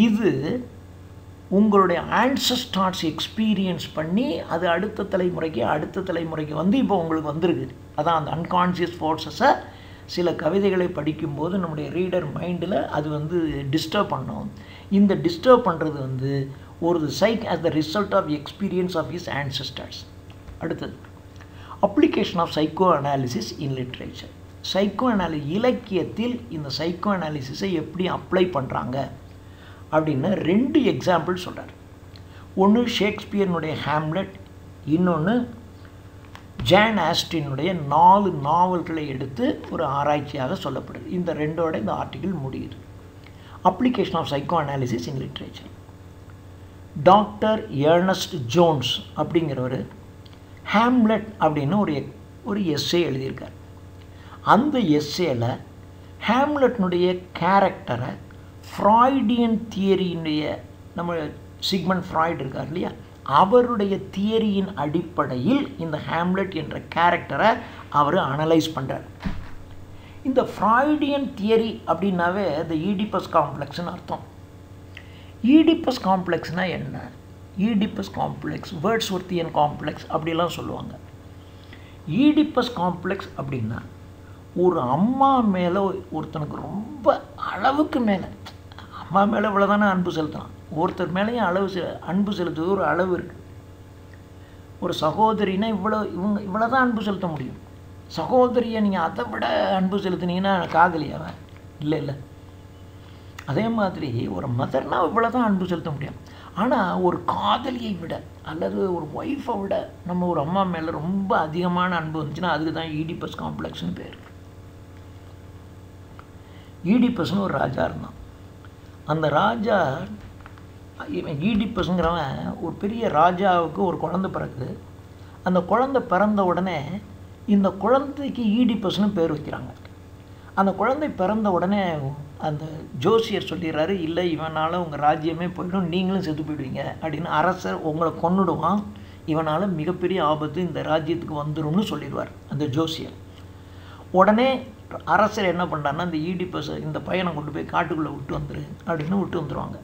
இது உங்களுடைய ஆன்சஸ்டார்ஸ் எக்ஸ்பீரியன்ஸ் பண்ணி அது அடுத்த தலைமுறைக்கு வந்து இப்போ உங்களுக்கு வந்திருக்கு. அதான் அந்த அன்கான்ஷியஸ் ஃபோர்ஸஸை சில கவிதைகளை படிக்கும்போது நம்முடைய ரீடர் மைண்டில் அது வந்து டிஸ்டர்ப் பண்ணும். இந்த டிஸ்டர்ப் பண்ணுறது வந்து ஒரு as the result of experience of his ancestors. அடுத்தது application of psychoanalysis in literature. இலக்கியத்தில் இந்த சைக்கோ அனாலிசிஸை எப்படி அப்ளை பண்ணுறாங்க அப்படின்னு 2 எக்ஸாம்பிள் சொல்கிறார். ஒன்று ஷேக்ஸ்பியர்னுடைய ஹேம்லெட், இன்னொன்று ஜான் ஆஸ்டினுடைய 4 நாவல்களை எடுத்து ஒரு ஆராய்ச்சியாக சொல்லப்படுது. இந்த 2ஓட இந்த ஆர்டிகிள் முடியுது. Application of psychoanalysis in literature. Doctor Ernest Jones அப்படிங்கிறவர் ஹேம்லெட் அப்படின்னு ஒரு எஸ்ஸே எழுதியிருக்கார். அந்த எஸ்ஸேல ஹேம்லெட்னுடைய கேரக்டரை ஃப்ராய்டியன் தியரியினுடைய, நம்ம சிக்மண்ட் ஃப்ராய்டு இருக்கார் இல்லையா, அவருடைய தியரியின் அடிப்படையில் இந்த ஹேம்லெட் என்ற கேரக்டரை அவர் அனலைஸ் பண்ணுறார். இந்த ஃப்ராய்டியன் தியரி அப்படின்னாவே இந்த ஈடிப்பஸ் காம்ப்ளெக்ஸ்னு அர்த்தம். ஈடிப்பஸ் காம்ப்ளெக்ஸ்னால் என்ன? ஈடிப்பஸ் காம்ப்ளெக்ஸ், வேர்ட்ஸ்வொர்த்தியன் காம்ப்ளெக்ஸ் அப்படிலாம் சொல்லுவாங்க. ஈடிப்பஸ் காம்ப்ளெக்ஸ் அப்படின்னா ஒரு அம்மா மேலே ஒருத்தனுக்கு ரொம்ப அளவுக்கு மேலே, அம்மா மேலே இவ்வளோதானே அன்பு செலுத்தலாம், ஒருத்தர் மேலேயும் அன்பு செலுத்துவது ஒரு அளவு இருக்குது. ஒரு சகோதரினா இவ்வளோதான் அன்பு செலுத்த முடியும். சகோதரியை நீங்கள் அதை விட அன்பு செலுத்தினீங்கன்னா காதலியாவ இல்லை. அதே மாதிரி ஒரு மதர்னால் இவ்வளோ தான் அன்பு செலுத்த முடியும். ஆனால் ஒரு காதலியை விட அல்லது ஒரு ஒய்ஃபை விட நம்ம ஒரு அம்மா மேலே ரொம்ப அதிகமான அன்பு வந்துச்சுன்னா அதுக்கு தான் ஈடிப்பஸ் காம்ப்ளெக்ஸ்னு பேர். ஈடிப்பஸ்னு ஒரு ராஜா இருந்தான். அந்த ராஜா, ஈடிப்பஸ்ங்கிறவன் ஒரு பெரிய ராஜாவுக்கு ஒரு குழந்தை பிறகுது. அந்த குழந்தை பிறந்த உடனே இந்த குழந்தைக்கு ஈடிப்பஸ்னு பேர் வைக்கிறாங்க. அந்த குழந்தை பிறந்த உடனே அந்த ஜோசியர் சொல்லிடுறாரு, இல்லை இவனால் உங்கள் ராஜ்யமே போய்டும், நீங்களும் செத்து போயிடுவீங்க அப்படின்னு. அரசர் உங்களை கொன்னுடுவான், இவனால் மிகப்பெரிய ஆபத்து இந்த ராஜ்யத்துக்கு வந்துடும்னு சொல்லிடுவார் அந்த ஜோசியர். உடனே அரசர் என்ன பண்ணுறாருன்னா, இந்த ஈடிப்பஸ் இந்த பையனை கொண்டு போய் காட்டுக்குள்ளே விட்டு வந்துரு அப்படின்னு விட்டுருவாங்க.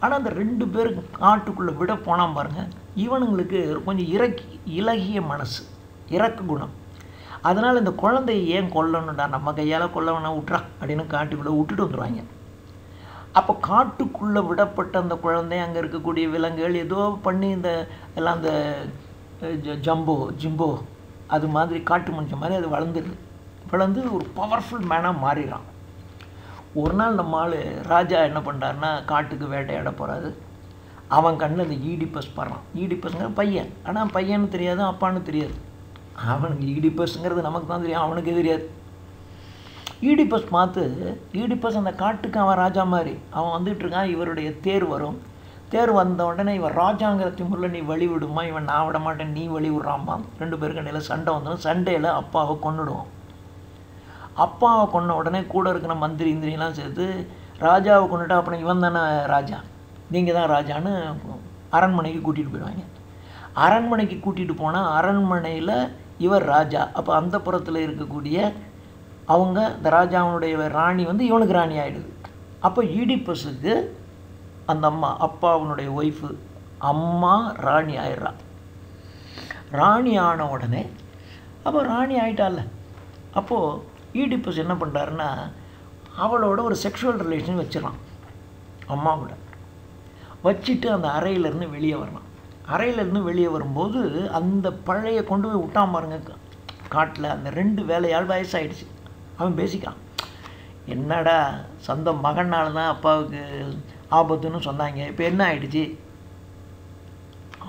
ஆனால் அந்த 2 பேருக்கு காட்டுக்குள்ளே விட போனால் பாருங்கள், இவனுங்களுக்கு கொஞ்சம் இலகிய மனசு, இறக்க குணம். அதனால் இந்த குழந்தையை ஏன் கொல்லணும்டா, நம்ம கையால் கொல்ல வேணா, விட்றா அப்படின்னு காட்டுக்குள்ளே விட்டுட்டு வந்துடுவாங்க. அப்போ காட்டுக்குள்ளே விடப்பட்ட அந்த குழந்தை அங்கே இருக்கக்கூடிய விலங்குகள் ஏதோ பண்ணி இந்த எல்லாம் அந்த ஜிம்போ அது மாதிரி காட்டு மனுஷன் மாதிரி அது வளர்ந்து ஒரு பவர்ஃபுல் மேனாக மாறிடுறான். ஒரு நாள் நம்ம ஆள் ராஜா என்ன பண்ணுறாருன்னா, காட்டுக்கு வேட்டையாட போகிறாரு. அவன் கண்ணில் இந்த ஈடிப்பஸ் படுறான். ஈடிப்பஸ்ங்கிற பையன், ஆனால் பையன்னு தெரியாது, அப்பான்னு தெரியாது. அவனுக்கு ஈடிப்பஸ்ங்கிறது நமக்கு தான் தெரியும், அவனுக்கு தெரியாது. ஈடிப்பஸ் பார்த்து, ஈடிப்பஸ் அந்த காட்டுக்கு அவன் ராஜா மாதிரி அவன் வந்துட்டுருக்கான். இவருடைய தேர் வரும். தேர் வந்த உடனே இவன் ராஜாங்கிற திமுறில் நீ வழி விடுமா, இவன் நான் விட மாட்டேன் நீ வழி விட்றாமா. 2 பேருக்கு இடையில் சண்டை வந்துடும். சண்டையில் அப்பாவை கொன்னுடுவான். அப்பாவை கொன்ன உடனே கூட இருக்கிற மந்திரி இந்திரியெல்லாம் சேர்த்து ராஜாவை கொண்டுட்டா அப்புறம் இவன் தானே ராஜா, நீங்கள் தான் ராஜான்னு அரண்மனைக்கு கூட்டிகிட்டு போயிடுவாங்க. அரண்மனைக்கு கூட்டிகிட்டு போனால் அரண்மனையில் இவர் ராஜா. அப்போ அந்த புறத்தில் இருக்கக்கூடிய அவங்க இந்த ராஜாவுடைய ராணி இவனுக்கு ராணி ஆகிடுது. அப்போ ஈடிப்பஸுக்கு அந்த அப்பாவுடைய ஒய்ஃபு அம்மா ராணி ஆயிடுறான். ராணி ஆன உடனே அப்போ ராணி ஆகிட்டால, அப்போது ஈடிப்பஸ் என்ன பண்ணுறாருன்னா, அவளோட ஒரு செக்ஷுவல் ரிலேஷன் வச்சிடறான் அம்மா கூட. வச்சுட்டு அந்த அறையிலேருந்து வெளியே வரலாம். அறையிலேருந்து வெளியே வரும்போது அந்த பழைய கொண்டு போய் விட்டான் பாருங்க காட்டில். அந்த 2 வேலையால் வயசாகிடுச்சு. அவன் பேசிக்கிறான், என்னடா சொந்த மகனால் தான் அப்பாவுக்கு ஆபத்துன்னு சொன்னாங்க, இப்போ என்ன ஆகிடுச்சு?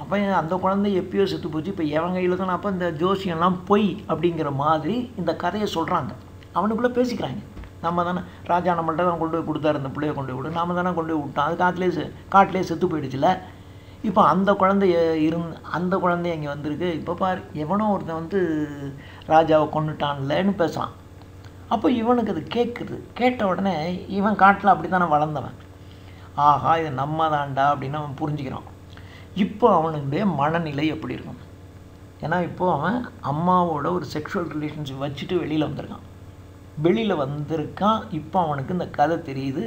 அப்போ அந்த குழந்தை எப்பயோ செத்து போச்சு, இப்போ எவன் கையில் தானே? அப்போ இந்த ஜோசியெல்லாம் பொய் அப்படிங்கிற மாதிரி இந்த கதையை சொல்கிறாங்க. அவனுக்குள்ளே பேசிக்கிறாங்க. நம்ம தானே ராஜா நம்மள்ட்ட தான் கொண்டு போய் கொடுத்தாரு, இந்த பிள்ளைய கொண்டு போய் விடு, நாம தானே கொண்டு போய் விட்டோம், அது காட்டிலே செத்து போயிடுச்சுல. இப்போ அந்த குழந்தைய அந்த குழந்தைய இங்கே வந்திருக்கு, இப்போ பாரு எவனோ ஒருத்தன் வந்து ராஜாவை கொண்டுட்டான்லன்னு பேசுகிறான். அப்போ இவனுக்கு அது கேட்குது. கேட்ட உடனே இவன் காட்டில் அப்படி தானே வளர்ந்தவன், ஆஹா இது நம்ம தான்டா அப்படின்னு அவன் புரிஞ்சுக்கிறான். இப்போ அவனுடைய மனநிலை எப்படி இருக்கும்? ஏன்னா இப்போது அவன் அம்மாவோட ஒரு செக்ஷுவல் ரிலேஷன்ஷிப் வச்சுட்டு வெளியில் வந்திருக்கான். இப்போ அவனுக்கு இந்த கதை தெரியுது,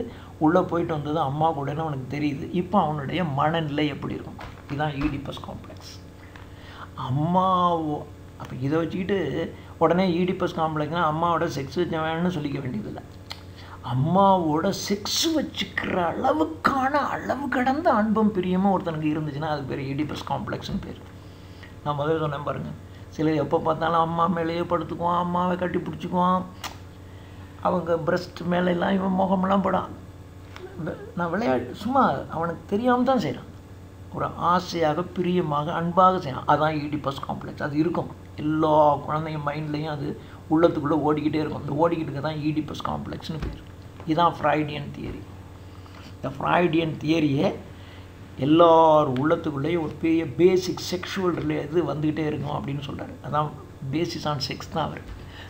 உள்ளே போயிட்டு வந்தது அம்மா கூடன்னு அவனுக்கு தெரியுது. இப்போ அவனுடைய மனநிலை எப்படி இருக்கும்? இதுதான் ஈடிப்பஸ் காம்ப்ளெக்ஸ். அம்மாவோ அப்போ இதை வச்சுக்கிட்டு உடனே ஈடிப்பஸ் காம்ப்ளெக்ஸ்னால் அம்மாவோட செக்ஸ் வச்சவன்னு சொல்லிக்க வேண்டியதில்லை. அம்மாவோட செக்ஸ் வச்சுக்கிற அளவு கடந்த அன்பும் பிரியமும் ஒருத்தனுக்கு இருந்துச்சுன்னா அது பேர் ஈடிப்பஸ் காம்ப்ளெக்ஸ்னு பேர். நான் முதல்ல சொன்னேன் பாருங்கள், சிலர் எப்போ பார்த்தாலும் அம்மா மேலேயே படுத்துக்குவான், அம்மாவை கட்டி பிடிச்சிக்குவான், அவங்க பிரஸ்ட் மேலெல்லாம் இவன் முகமெல்லாம் படான். நான் சும்மா அவனுக்கு தெரியாமல் தான் செய்கிறான், ஒரு ஆசையாக பிரியமாக அன்பாக செய்கிறான். அதுதான் ஈடிப்பஸ் காம்ப்ளெக்ஸ். அது இருக்கும் எல்லா குழந்தைங்க மைண்ட்லேயும், அது உள்ளத்துக்குள்ளே ஓடிக்கிட்டே இருக்கும். இந்த ஓடிக்கிட்டு தான் ஈடிப்பஸ் காம்ப்ளெக்ஸ்னு பேர். இதுதான் ஃப்ராய்டியன் தியரி. இந்த ஃப்ராய்டியன் தியரியை எல்லார் உள்ளத்துக்குள்ளேயும் ஒரு பெரிய பேசிக் செக்ஷுவல் இது வந்துக்கிட்டே இருக்கும் அப்படின்னு சொல்கிறார். அதான் பேசிஸ் ஆன் செக்ஸ் தான் அவர்.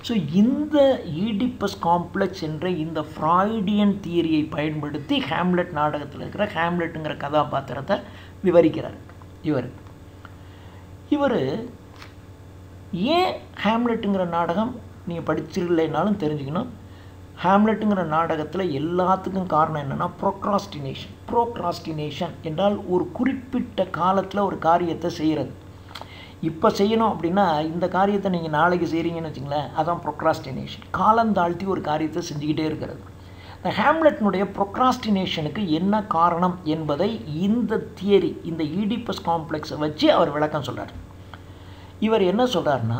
ஸோ இந்த ஈடிப்பஸ் காம்ப்ளெக்ஸ் என்ற இந்த ஃப்ராய்டியன் தியரியை பயன்படுத்தி ஹேம்லெட் நாடகத்தில் இருக்கிற ஹேம்லெட்டுங்கிற கதாபாத்திரத்தை விவரிக்கிறார் இவர். ஏன் ஹேம்லெட்டுங்கிற நாடகம் நீங்கள் படிச்சிருக்கலைனாலும் தெரிஞ்சுக்கணும், ஹேம்லெட்டுங்கிற நாடகத்தில் எல்லாத்துக்கும் காரணம் என்னென்னா ப்ரோக்ராஸ்டினேஷன் என்றால் ஒரு குறிப்பிட்ட காலத்தில் ஒரு காரியத்தை செய்கிறது. இப்போ செய்யணும் அப்படின்னா இந்த காரியத்தை நீங்கள் நாளைக்கு செய்கிறீங்கன்னு வச்சுங்களேன், அதான் ப்ரோக்ராஸ்டினேஷன். காலந்தாழ்த்தி ஒரு காரியத்தை செஞ்சுக்கிட்டே இருக்கிறது. இந்த ஹேம்லெட்னுடைய ப்ரோக்ராஸ்டினேஷனுக்கு என்ன காரணம் என்பதை இந்த தியரி, இந்த ஈடிப்பஸ் காம்ப்ளெக்ஸை வச்சு அவர் விளக்கம் சொல்கிறார். இவர் என்ன சொல்கிறாருன்னா,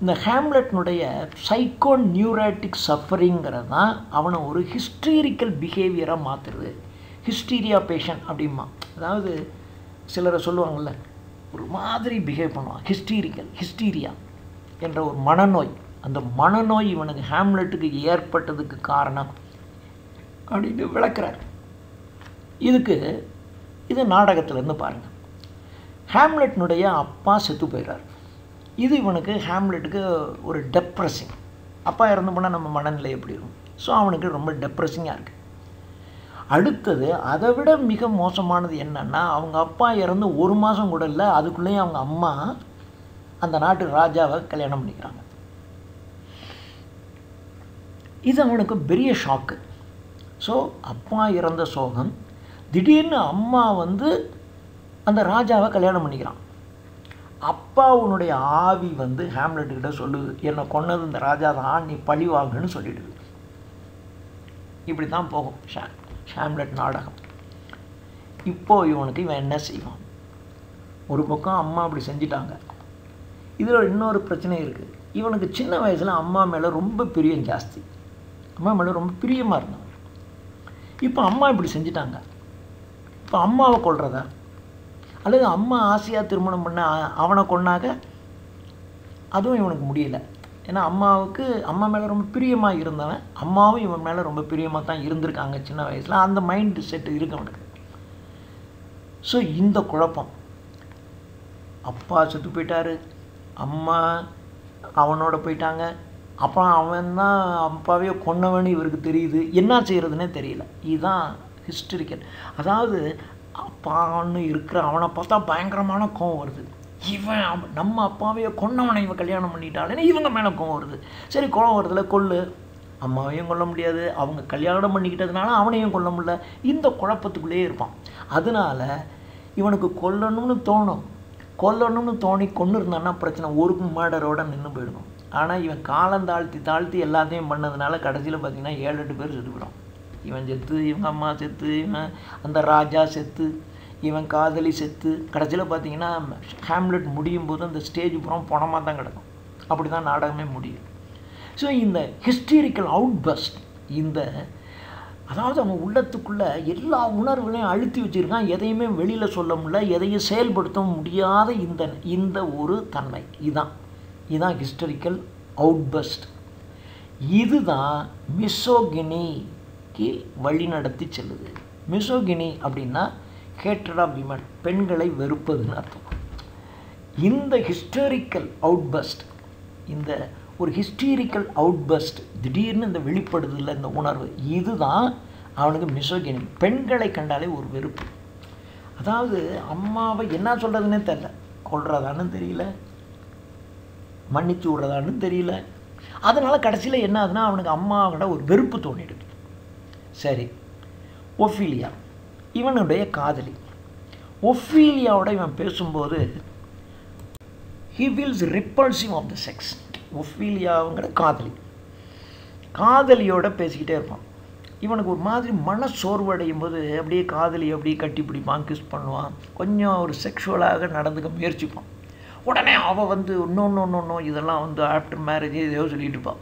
இந்த ஹேம்லெட்னுடைய சைக்கோ நியூராட்டிக் சஃபரிங்கிறது தான் அவனை ஒரு ஹிஸ்டீரிக்கல் பிஹேவியராக மாற்றுறது. ஹிஸ்டீரியா பேஷண்ட் அப்படிமா, அதாவது சிலரை சொல்லுவாங்கள்ல ஒரு மாதிரி பிஹேவ் பண்ணுவான், ஹிஸ்டீரியா என்ற ஒரு மனநோய். அந்த மனநோய் இவனுக்கு ஹேம்லெட்டுக்கு ஏற்பட்டதுக்கு காரணம் அப்படின்னு விளக்குறார். இது நாடகத்திலேருந்து பாருங்கள். ஹேம்லெட்னுடைய அப்பா செத்து போயிடுறார். இது இவனுக்கு ஹேம்லெட்டுக்கு ஒரு டெப்ரெஸிங். அப்பா இறந்து போனால் நம்ம மனநிலை எப்படி இருக்கும்? ஸோ அவனுக்கு ரொம்ப டெப்ரெஸிங்காக இருக்குது. அடுத்தது அதை விட மிக மோசமானது என்னன்னா, அவங்க அப்பா இறந்து 1 மாதம் கூட இல்லை, அதுக்குள்ளேயும் அவங்க அம்மா அந்த நாட்டு ராஜாவை கல்யாணம் பண்ணிக்கிறாங்க. இது அவனுக்கு பெரிய ஷாக்கு. ஸோ அப்பா இறந்த சோகம், திடீர்னு அம்மா வந்து அந்த ராஜாவை கல்யாணம் பண்ணிக்கிறான். அப்பாவுனுடைய ஆவி வந்து ஹேம்லெட்டுக்கிட்ட சொல்லுது, என்னை கொன்னது இந்த ராஜா தான், நீ பழி வாங்குன்னு சொல்லிடுது. இப்படி தான் போகும் ஹேம்லெட் நாடகம். இப்போது இவன் என்ன செய்வான்? ஒரு பக்கம் அம்மா அப்படி செஞ்சிட்டாங்க. இதில் இன்னொரு பிரச்சனை இருக்குது. இவனுக்கு சின்ன வயசில் அம்மா மேலே ரொம்ப பிரியம் ஜாஸ்தி, அம்மா மேலே ரொம்ப பிரியமாக இருந்தான். இப்போ அம்மா இப்படி செஞ்சிட்டாங்க, இப்போ அம்மாவை கொல்றதா அல்லது அம்மா ஆசையாக திருமணம் பண்ண அவனை கொன்னாக, அதுவும் இவனுக்கு முடியல. ஏன்னா அம்மா மேலே ரொம்ப பிரியமாக இருந்தவன், அம்மாவும் இவன் மேலே ரொம்ப பிரியமாக தான் இருந்திருக்காங்க சின்ன வயசில். அந்த மைண்ட் செட்டு இருக்கு அவனுக்கு. ஸோ இந்த குழப்பம், அப்பா செத்து போயிட்டாரு, அம்மா அவனோட போயிட்டாங்க, அப்புறம் அவன் தான் அப்பாவே கொன்னவன்னு இவருக்கு தெரியுது, என்ன செய்கிறதுனே தெரியல. இதுதான் ஹிஸ்டரிக்கல். அதாவது அப்பான்னு இருக்கிற அவனை பார்த்தா பயங்கரமான கோவம் வருது. இவன் நம்ம அப்பாவையே கொன்னவனை இவன் கல்யாணம் பண்ணிட்டாலேன்னு இவங்க மேலே கோவம் வருது. சரி, கோவம் வருதுல, கொல்லு. அம்மாவையும் கொல்ல முடியாது, அவங்க கல்யாணம் பண்ணிக்கிட்டதுனால அவனையும் கொல்ல முடியல. இந்த குழப்பத்துக்குள்ளேயே இருப்பான். அதனால் இவனுக்கு கொல்லணும்னு தோணி கொண்டு இருந்தான்னா பிரச்சனை, ஒரு மர்டரோடு நின்று போயிடணும். ஆனால் இவன் தாழ்த்தி எல்லாத்தையும் பண்ணதுனால கடைசியில் பார்த்திங்கன்னா 7-8 பேர் செத்து போயிடும். இவன் செத்து, இவங்க அம்மா செத்து, இவன் அந்த ராஜா செத்து, இவன் காதலி செத்து கடைசியில் பார்த்தீங்கன்னா ஹேம்லெட் முடியும் போது அந்த ஸ்டேஜ் புறம் பணமாக தான் கிடக்கும். அப்படி தான் நாடகமே முடியும். ஸோ இந்த ஹிஸ்டீரிக்கல் அவுட்பஸ்ட், இந்த அதாவது அவன் உள்ளத்துக்குள்ளே எல்லா உணர்வுகளையும் அழுத்தி வச்சுருக்கான். எதையுமே வெளியில் சொல்ல முடியல, எதையும் செயல்படுத்த முடியாத இந்த ஒரு தன்மை. இதுதான் ஹிஸ்டரிக்கல் அவுட்பஸ்ட். இதுதான் மிசோகினிக்கு வழி நடத்தி செல்லுது. மிசோகினி அப்படின்னா ஹேட்ரட் ஆஃப் விமன், பெண்களை வெறுப்பதுன்னு அர்த்தம். இந்த ஹிஸ்டரிக்கல் அவுட்பஸ்ட், இந்த ஒரு ஹிஸ்டீரிக்கல் அவுட்பஸ்ட், திடீர்னு இந்த வெளிப்படுதில்லை இந்த உணர்வு, இதுதான் அவனுக்கு மிசோகினி. பெண்களை கண்டாலே ஒரு வெறுப்பு. அதாவது அம்மாவை என்ன சொல்கிறதுனே தெரியல, கொள்றதான்னு தெரியல, மன்னிச்சு விடுறதான்னு தெரியல. அதனால் கடைசியில் என்ன ஆகுதுன்னா அவனுக்கு அம்மாவோட ஒரு வெறுப்பு தோணிடுது. சரி, ஒஃபீலியா இவனுடைய காதலி. ஒஃபீலியாவோட இவன் பேசும்போது he feels repulsive of the sex. ஒஃபீலியாங்கிற காதலியோட பேசிக்கிட்டே இருப்பான். இவனுக்கு ஒரு மாதிரி மன சோர்வடையும் போது அப்படியே காதலி அப்படியே கட்டி பிடிப்பான், கிஸ் பண்ணுவான், கொஞ்சம் ஒரு செக்ஷுவலாக நடந்துக்க முயற்சிப்பான். உடனே அவள் வந்து இன்னொன்று இதெல்லாம் வந்து ஆஃப்டர் மேரேஜ் ஏதோ சொல்லிட்டு இருப்பான்.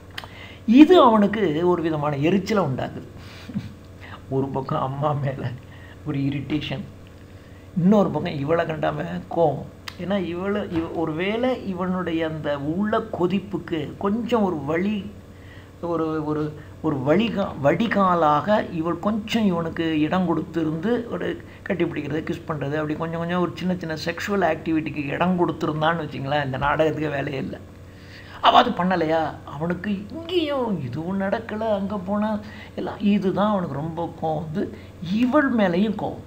இது அவனுக்கு ஒரு விதமான எரிச்சலை உண்டாக்குது. ஒரு பக்கம் அம்மா மேலே ஒரு இரிட்டேஷன், இன்னொரு பக்கம் இவளை கண்டாம கோவம். ஏன்னா ஒரு வேளை இவனுடைய அந்த உள்ள கொதிப்புக்கு கொஞ்சம் ஒரு வடிகாலாக இவள் கொஞ்சம் இவனுக்கு இடம் கொடுத்துருந்து ஒரு கட்டி பிடிக்கிறது, கிஸ் பண்ணுறது, அப்படி கொஞ்சம் ஒரு சின்ன செக்ஷுவல் ஆக்டிவிட்டிக்கு இடம் கொடுத்துருந்தான்னு வச்சிங்களேன், இந்த நாடகத்துக்கு வேலையே இல்லை. அவள் அது பண்ணலையா, அவனுக்கு இங்கேயும் இதுவும் நடக்கலை, அங்கே போனால் எல்லாம். இதுதான் அவனுக்கு ரொம்ப கோவம் வந்து இவள் மேலேயும் கோவம்.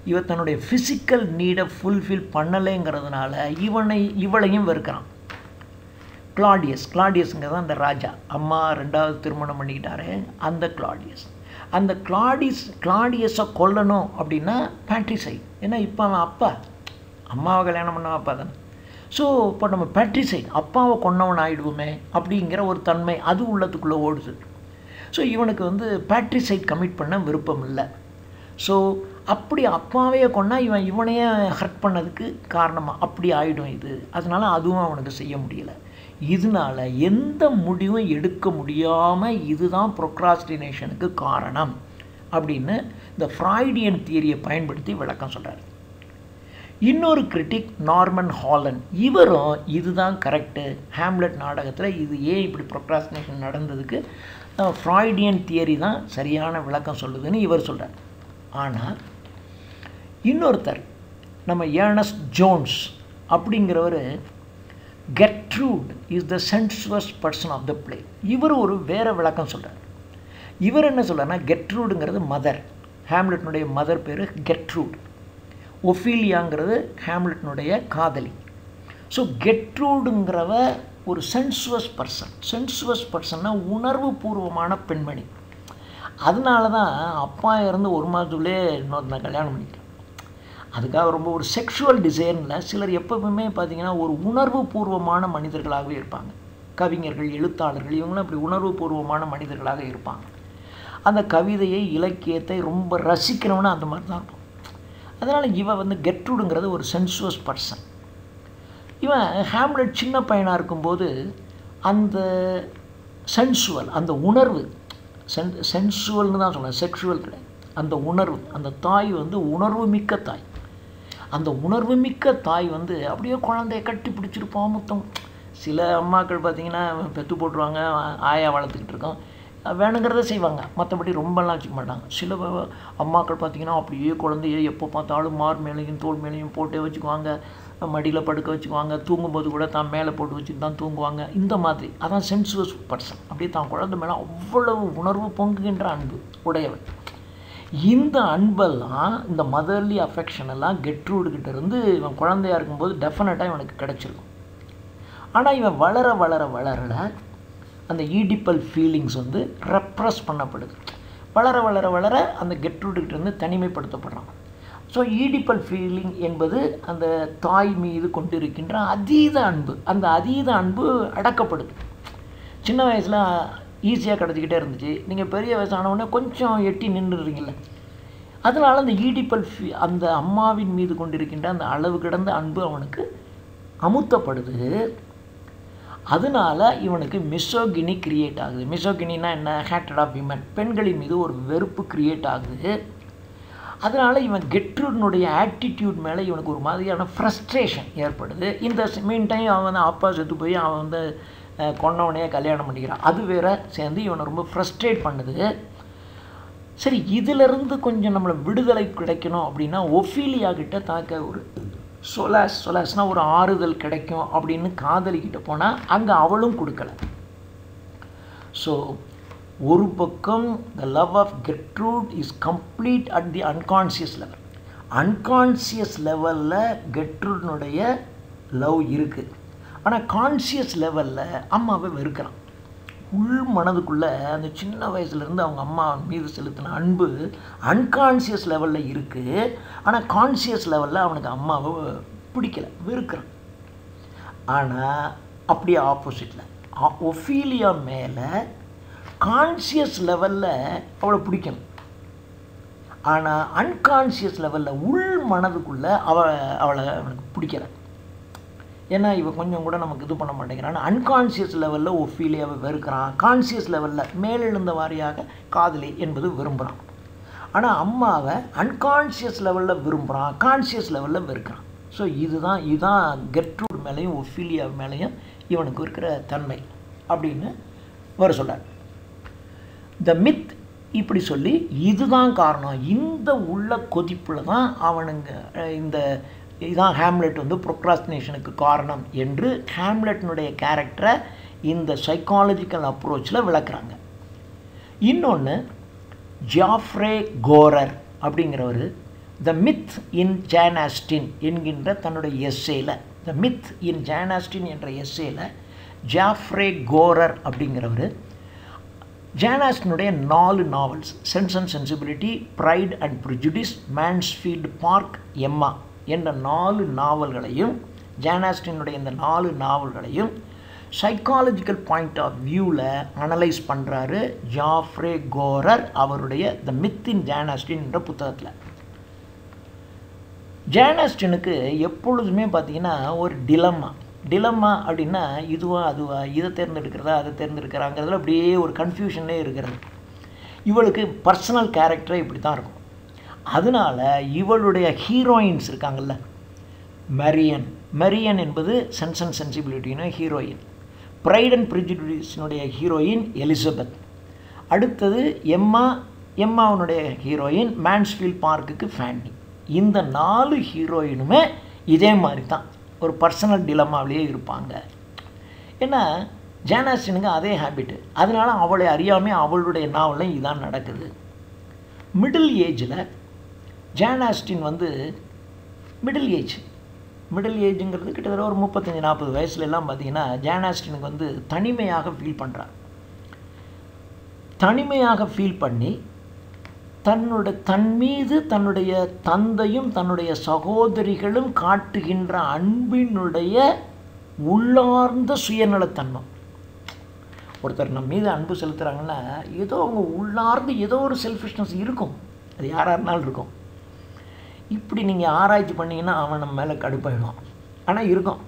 இவன் தன்னுடைய ஃபிசிக்கல் நீடை ஃபுல்ஃபில் பண்ணலைங்கிறதுனால இவளையும் வெறுக்கிறான். கிளாடியஸ்ங்கிறது அந்த ராஜா, அம்மா 2வது திருமணம் பண்ணிக்கிட்டாரு அந்த அந்த கிளாடியஸை கொல்லணும் அப்படின்னா பேட்ரிசைட். ஏன்னா இப்போ அவன் அப்பா, அம்மாவை கல்யாணம் பண்ண அப்பா தானே. ஸோ இப்போ நம்ம பேட்ரிசைட், அப்பாவை கொன்னவன் ஆகிடுவோமே அப்படிங்கிற ஒரு தன்மை அது உள்ளத்துக்குள்ளே ஓடுது. ஸோ இவனுக்கு வந்து பேட்ரிசைட் கமிட் பண்ண விருப்பம் இல்லை. ஸோ அப்படி அப்பாவையே கொண்டா இவனையே ஹர்ட் பண்ணதுக்கு காரணமாக அப்படி ஆகிடும் இது. அதனால் அதுவும் அவனுக்கு செய்ய முடியலை. இதனால் எந்த முடிவும் எடுக்க முடியாமல் இதுதான் ப்ரொக்ராஸ்டினேஷனுக்கு காரணம் அப்படின்னு இந்த ஃப்ராய்டியன் தியரியை பயன்படுத்தி விளக்கம் சொல்கிறார். இன்னொரு கிரிட்டிக் நார்மன் ஹாலண்ட், இவரும் இதுதான் கரெக்டு, ஹேம்லெட் நாடகத்தில் இது ஏன் இப்படி ப்ரொக்ராஸ்டினேஷன் நடந்ததுக்கு ஃப்ராய்டியன் தியரி தான் சரியான விளக்கம் சொல்லுதுன்னு இவர் சொல்கிறார். ஆனால் இன்னொருத்தர் நம்ம ஏர்னஸ்ட் ஜோன்ஸ் அப்படிங்கிறவர் Gertrude is the sensuous person of the play, இவர் ஒரு வேறு விளக்கம் சொல்கிறார். இவர் என்ன சொல்கிறார்னா, கெர்ட்ரூடுங்கிறது மதர், ஹேம்லெட்னுடைய மதர் பேர் கெர்ட்ரூட். ஒஃபீலியாங்கிறது ஹேம்லெட்னுடைய காதலி. ஸோ கெர்ட்ரூடுங்கிறவ ஒரு சென்சுவஸ் பர்சன்னா உணர்வு பூர்வமான பெண்மணி. அதனால தான் அப்பா இருந்து ஒரு மாதத்துக்குள்ளே இன்னொரு கல்யாணம் பண்ணிக்கிறேன். அதுக்காக ரொம்ப ஒரு செக்ஷுவல் டிசைனில் சிலர் எப்பவுமே பார்த்திங்கன்னா ஒரு உணர்வு பூர்வமான மனிதர்களாகவே இருப்பாங்க. கவிஞர்கள், எழுத்தாளர்கள், இவங்களும் அப்படி உணர்வு பூர்வமான மனிதர்களாக இருப்பாங்க. அந்த கவிதையை, இலக்கியத்தை ரொம்ப ரசிக்கிறவனா அந்த மாதிரி தான் இருப்பான். அதனால் இவன் வந்து கெர்ட்ரூடுங்கிறது ஒரு சென்சுவஸ் பர்சன். இவன் ஹேம்லெட் சின்ன பையனாக இருக்கும்போது அந்த சென்சுவல், அந்த உணர்வு, சென்சுவல்னு தான் சொல்லுவேன், செக்ஷுவல் கிடையாது, அந்த உணர்வு, அந்த தாய் வந்து உணர்வு மிக்க தாய். அந்த உணர்வு மிக்க தாய் வந்து அப்படியே குழந்தைய கட்டி பிடிச்சிருப்பான் முத்தம். சில அம்மாக்கள் பார்த்திங்கன்னா பெற்று போட்டுருவாங்க, ஆயா வளர்த்துக்கிட்டு இருக்கோம், வேணுங்கிறத செய்வாங்க, மற்றபடி ரொம்பலாம் வச்சுக்க மாட்டாங்க. சில அம்மாக்கள் பார்த்திங்கன்னா அப்படியே குழந்தைய எப்போ பார்த்தாலும் மார் மேலேயும் தோல் மேலேயும் போட்டே வச்சுக்குவாங்க, மடியில் படுக்க வச்சுக்குவாங்க, தூங்கும்போது கூட தான் மேலே போட்டு வச்சுட்டு தான் தூங்குவாங்க. இந்த மாதிரி அதான் சென்சுவஸ் பர்சன். அப்படியே தான் குழந்தை மேலே அவ்வளவு உணர்வு பொங்குகின்ற அன்பு உடையவன். இந்த அன்பெல்லாம், இந்த மதர்லி அஃபெக்ஷன் எல்லாம் கெர்ட்ரூடுகிட்ட இருந்து இவன் குழந்தையாக இருக்கும்போது டெஃபினட்டாக இவனுக்கு கிடச்சிருக்கும். ஆனால் இவன் வளர வளர வளர அந்த ஈடிப்பல் ஃபீலிங்ஸ் வந்து ரெப்ரஸ் பண்ணப்படுது. வளர வளர வளர அந்த கெர்ட்ரூடுகிட்ட இருந்து தனிமைப்படுத்தப்படுறான். ஸோ ஈடிப்பல் ஃபீலிங் என்பது அந்த தாய் மீது கொண்டு இருக்கின்ற அதீத அன்பு. அந்த அதீத அன்பு அடக்கப்படுது. சின்ன வயசில் ஈஸியாக கிடச்சிக்கிட்டே இருந்துச்சு. நீங்கள் பெரிய வயசானவுடனே கொஞ்சம் எட்டி நின்றுடுறீங்கள, அதனால் அந்த ஈடிப்பல் அந்த அம்மாவின் மீது கொண்டிருக்கின்ற அந்த அளவு கிடந்த அன்பு அவனுக்கு அமுத்தப்படுது. அதனால இவனுக்கு மிசோகினி கிரியேட் ஆகுது. மிசோகினினா என்ன? ஹேட்டட் ஆஃப் விமன், பெண்களின் மீது ஒரு வெறுப்பு கிரியேட் ஆகுது. அதனால் இவன் கெட்ரூடனுடைய ஆட்டிடியூட் மேலே இவனுக்கு ஒரு மாதிரியான ஃப்ரஸ்ட்ரேஷன் ஏற்படுது. இந்த மீன் டைம் அவன் வந்து அப்பா செத்து போய் அவன் வந்து கொண்டவனையே கல்யாணம் பண்ணிக்கிறான். அது வேற சேர்ந்து இவனை ரொம்ப ஃப்ரஸ்ட்ரேட் பண்ணுது. சரி, இதிலிருந்து கொஞ்சம் நம்மளை விடுதலை கிடைக்கணும் அப்படின்னா ஒஃபீலியா கிட்ட தாக்க ஒரு சொலாஸ்னால் ஒரு ஆறுதல் கிடைக்கும் அப்படின்னு காதலிக்கிட்ட போனால் அங்கே அவளும் கொடுக்கல. ஸோ ஒரு பக்கம் the love of Gertrude is complete at the unconscious level. Unconscious லெவலில் கெட்ரூட்னுடைய லவ் இருக்குது. ஆனால் கான்சியஸ் லெவலில் அம்மாவை வெறுக்கிறான். உள் மனதுக்குள்ளே அந்த சின்ன வயசுலேருந்து அவங்க அம்மா மீது செலுத்தின அன்பு அன்கான்சியஸ் லெவலில் இருக்குது. ஆனால் கான்சியஸ் லெவலில் அவனுக்கு அம்மாவை பிடிக்கலை, வெறுக்கிறான். ஆனால் அப்படியே ஆப்போசிட்டில் ஒஃபீலியா மேலே கான்சியஸ் லெவலில் அவளை பிடிக்கணும். ஆனால் அன்கான்சியஸ் லெவலில் உள் மனதுக்குள்ளே அவளை அவனுக்கு பிடிக்கலை. ஏன்னா இவன் கொஞ்சம் கூட நமக்கு இது பண்ண மாட்டேங்கிறான். அன்கான்சியஸ் லெவலில் ஒஃபீலியாவை வெறுக்கிறான். கான்சியஸ் லெவலில் மேலெழுந்த வாரியாக காதலி என்பது விரும்புகிறான். ஆனால் அம்மாவை அன்கான்சியஸ் லெவலில் விரும்புகிறான், கான்சியஸ் லெவலில் வெறுக்கிறான். ஸோ இதுதான் கெட்ரூட் மேலேயும் ஒஃபீலியா மேலேயும் இவனுக்கு இருக்கிற தன்மை அப்படின்னு வர சொல்கிறார். த மித் இப்படி சொல்லி இதுதான் காரணம், இந்த உள்ள கொதிப்பில் தான் அவனுங்க இதான் ஹேம்லெட் வந்து ப்ரொக்ராஸ்டினேஷனுக்கு காரணம் என்று ஹேம்லெட்னுடைய கேரக்டரை இந்த சைக்காலஜிக்கல் அப்ரோச்சில் விளக்குறாங்க. இன்னொன்று ஜாஃப்ரே கோரர் அப்படிங்கிறவர் the myth in Jane Austen என்கின்ற தன்னுடைய எஸ்ஸேல, the myth in Jane Austen என்ற எஸ்ஸேல ஜாஃப்ரே கோரர் அப்படிங்கிறவர் ஜேன் ஆஸ்டினுடைய 4 novels, Sense and Sensibility, Pride and Prejudice, Mansfield Park, Emma என்ற 4 நாவல்களையும், ஜேன் ஆஸ்டினுடைய இந்த 4 நாவல்களையும் சைக்காலஜிக்கல் பாயிண்ட் ஆஃப் வியூவில் அனலைஸ் பண்ணுறாரு ஜாஃப்ரே கோரர் அவருடைய the myth in Jane Austen என்ற புத்தகத்தில். ஜேன் ஆஸ்டினுக்கு எப்பொழுதுமே பார்த்திங்கன்னா ஒரு டிலம்மா அப்படின்னா இதுவா அதுவா, இதை தேர்ந்தெடுக்கிறதா அதை தேர்ந்தெடுக்கிறாங்கிறதுல அப்படியே ஒரு கன்ஃபியூஷன்லே இருக்கிறது. இவளுக்கு பர்சனல் கேரக்டரே இப்படி தான் இருக்கும். அதனால் இவளுடைய ஹீரோயின்ஸ் இருக்காங்கள்ல, மெரியன் என்பது சென்ஸ் அண்ட் சென்சிபிலிட்டின்னு ஹீரோயின், ப்ரைட் அண்ட் ப்ரிஜுடிஸினுடைய ஹீரோயின் எலிசபெத், அடுத்தது எம்மாவுடைய ஹீரோயின் மேன்ஸ்ஃபீல்ட் பார்க்குக்கு ஃபேண்டி. இந்த 4 ஹீரோயினுமே இதே மாதிரி தான் ஒரு பர்சனல் டிலமாவிலேயே இருப்பாங்க. ஏன்னா ஜேன் ஆஸ்டினுக்கு அதே ஹேபிட்டு. அதனால் அவளை அறியாமல் அவளுடைய நாவலில் இதான் நடக்குது. மிடில் ஏஜில் ஜேன் ஆஸ்டின் வந்து மிடில் ஏஜுங்கிறது கிட்டத்தட்ட ஒரு 35-40 வயசுலலாம் பார்த்திங்கன்னா ஜேன் ஆஸ்டினுக்கு வந்து தனிமையாக ஃபீல் பண்ணி தன் மீது தன்னுடைய தந்தையும் தன்னுடைய சகோதரிகளும் காட்டுகின்ற அன்பினுடைய உள்ளார்ந்த சுயநலத்தன்மை. ஒருத்தர் நம்ம மீது அன்பு செலுத்துகிறாங்கன்னா ஏதோ அவங்க உள்ளார்ந்து ஏதோ ஒரு செல்ஃபிஷ்னஸ் இருக்கும், அது யாராக இருந்தாலும் இருக்கும். இப்படி நீங்கள் ஆராய்ச்சி பண்ணிங்கன்னா அவன் நம்ம மேலே கடுப்பாயிடும். ஆனால் இருக்கும்,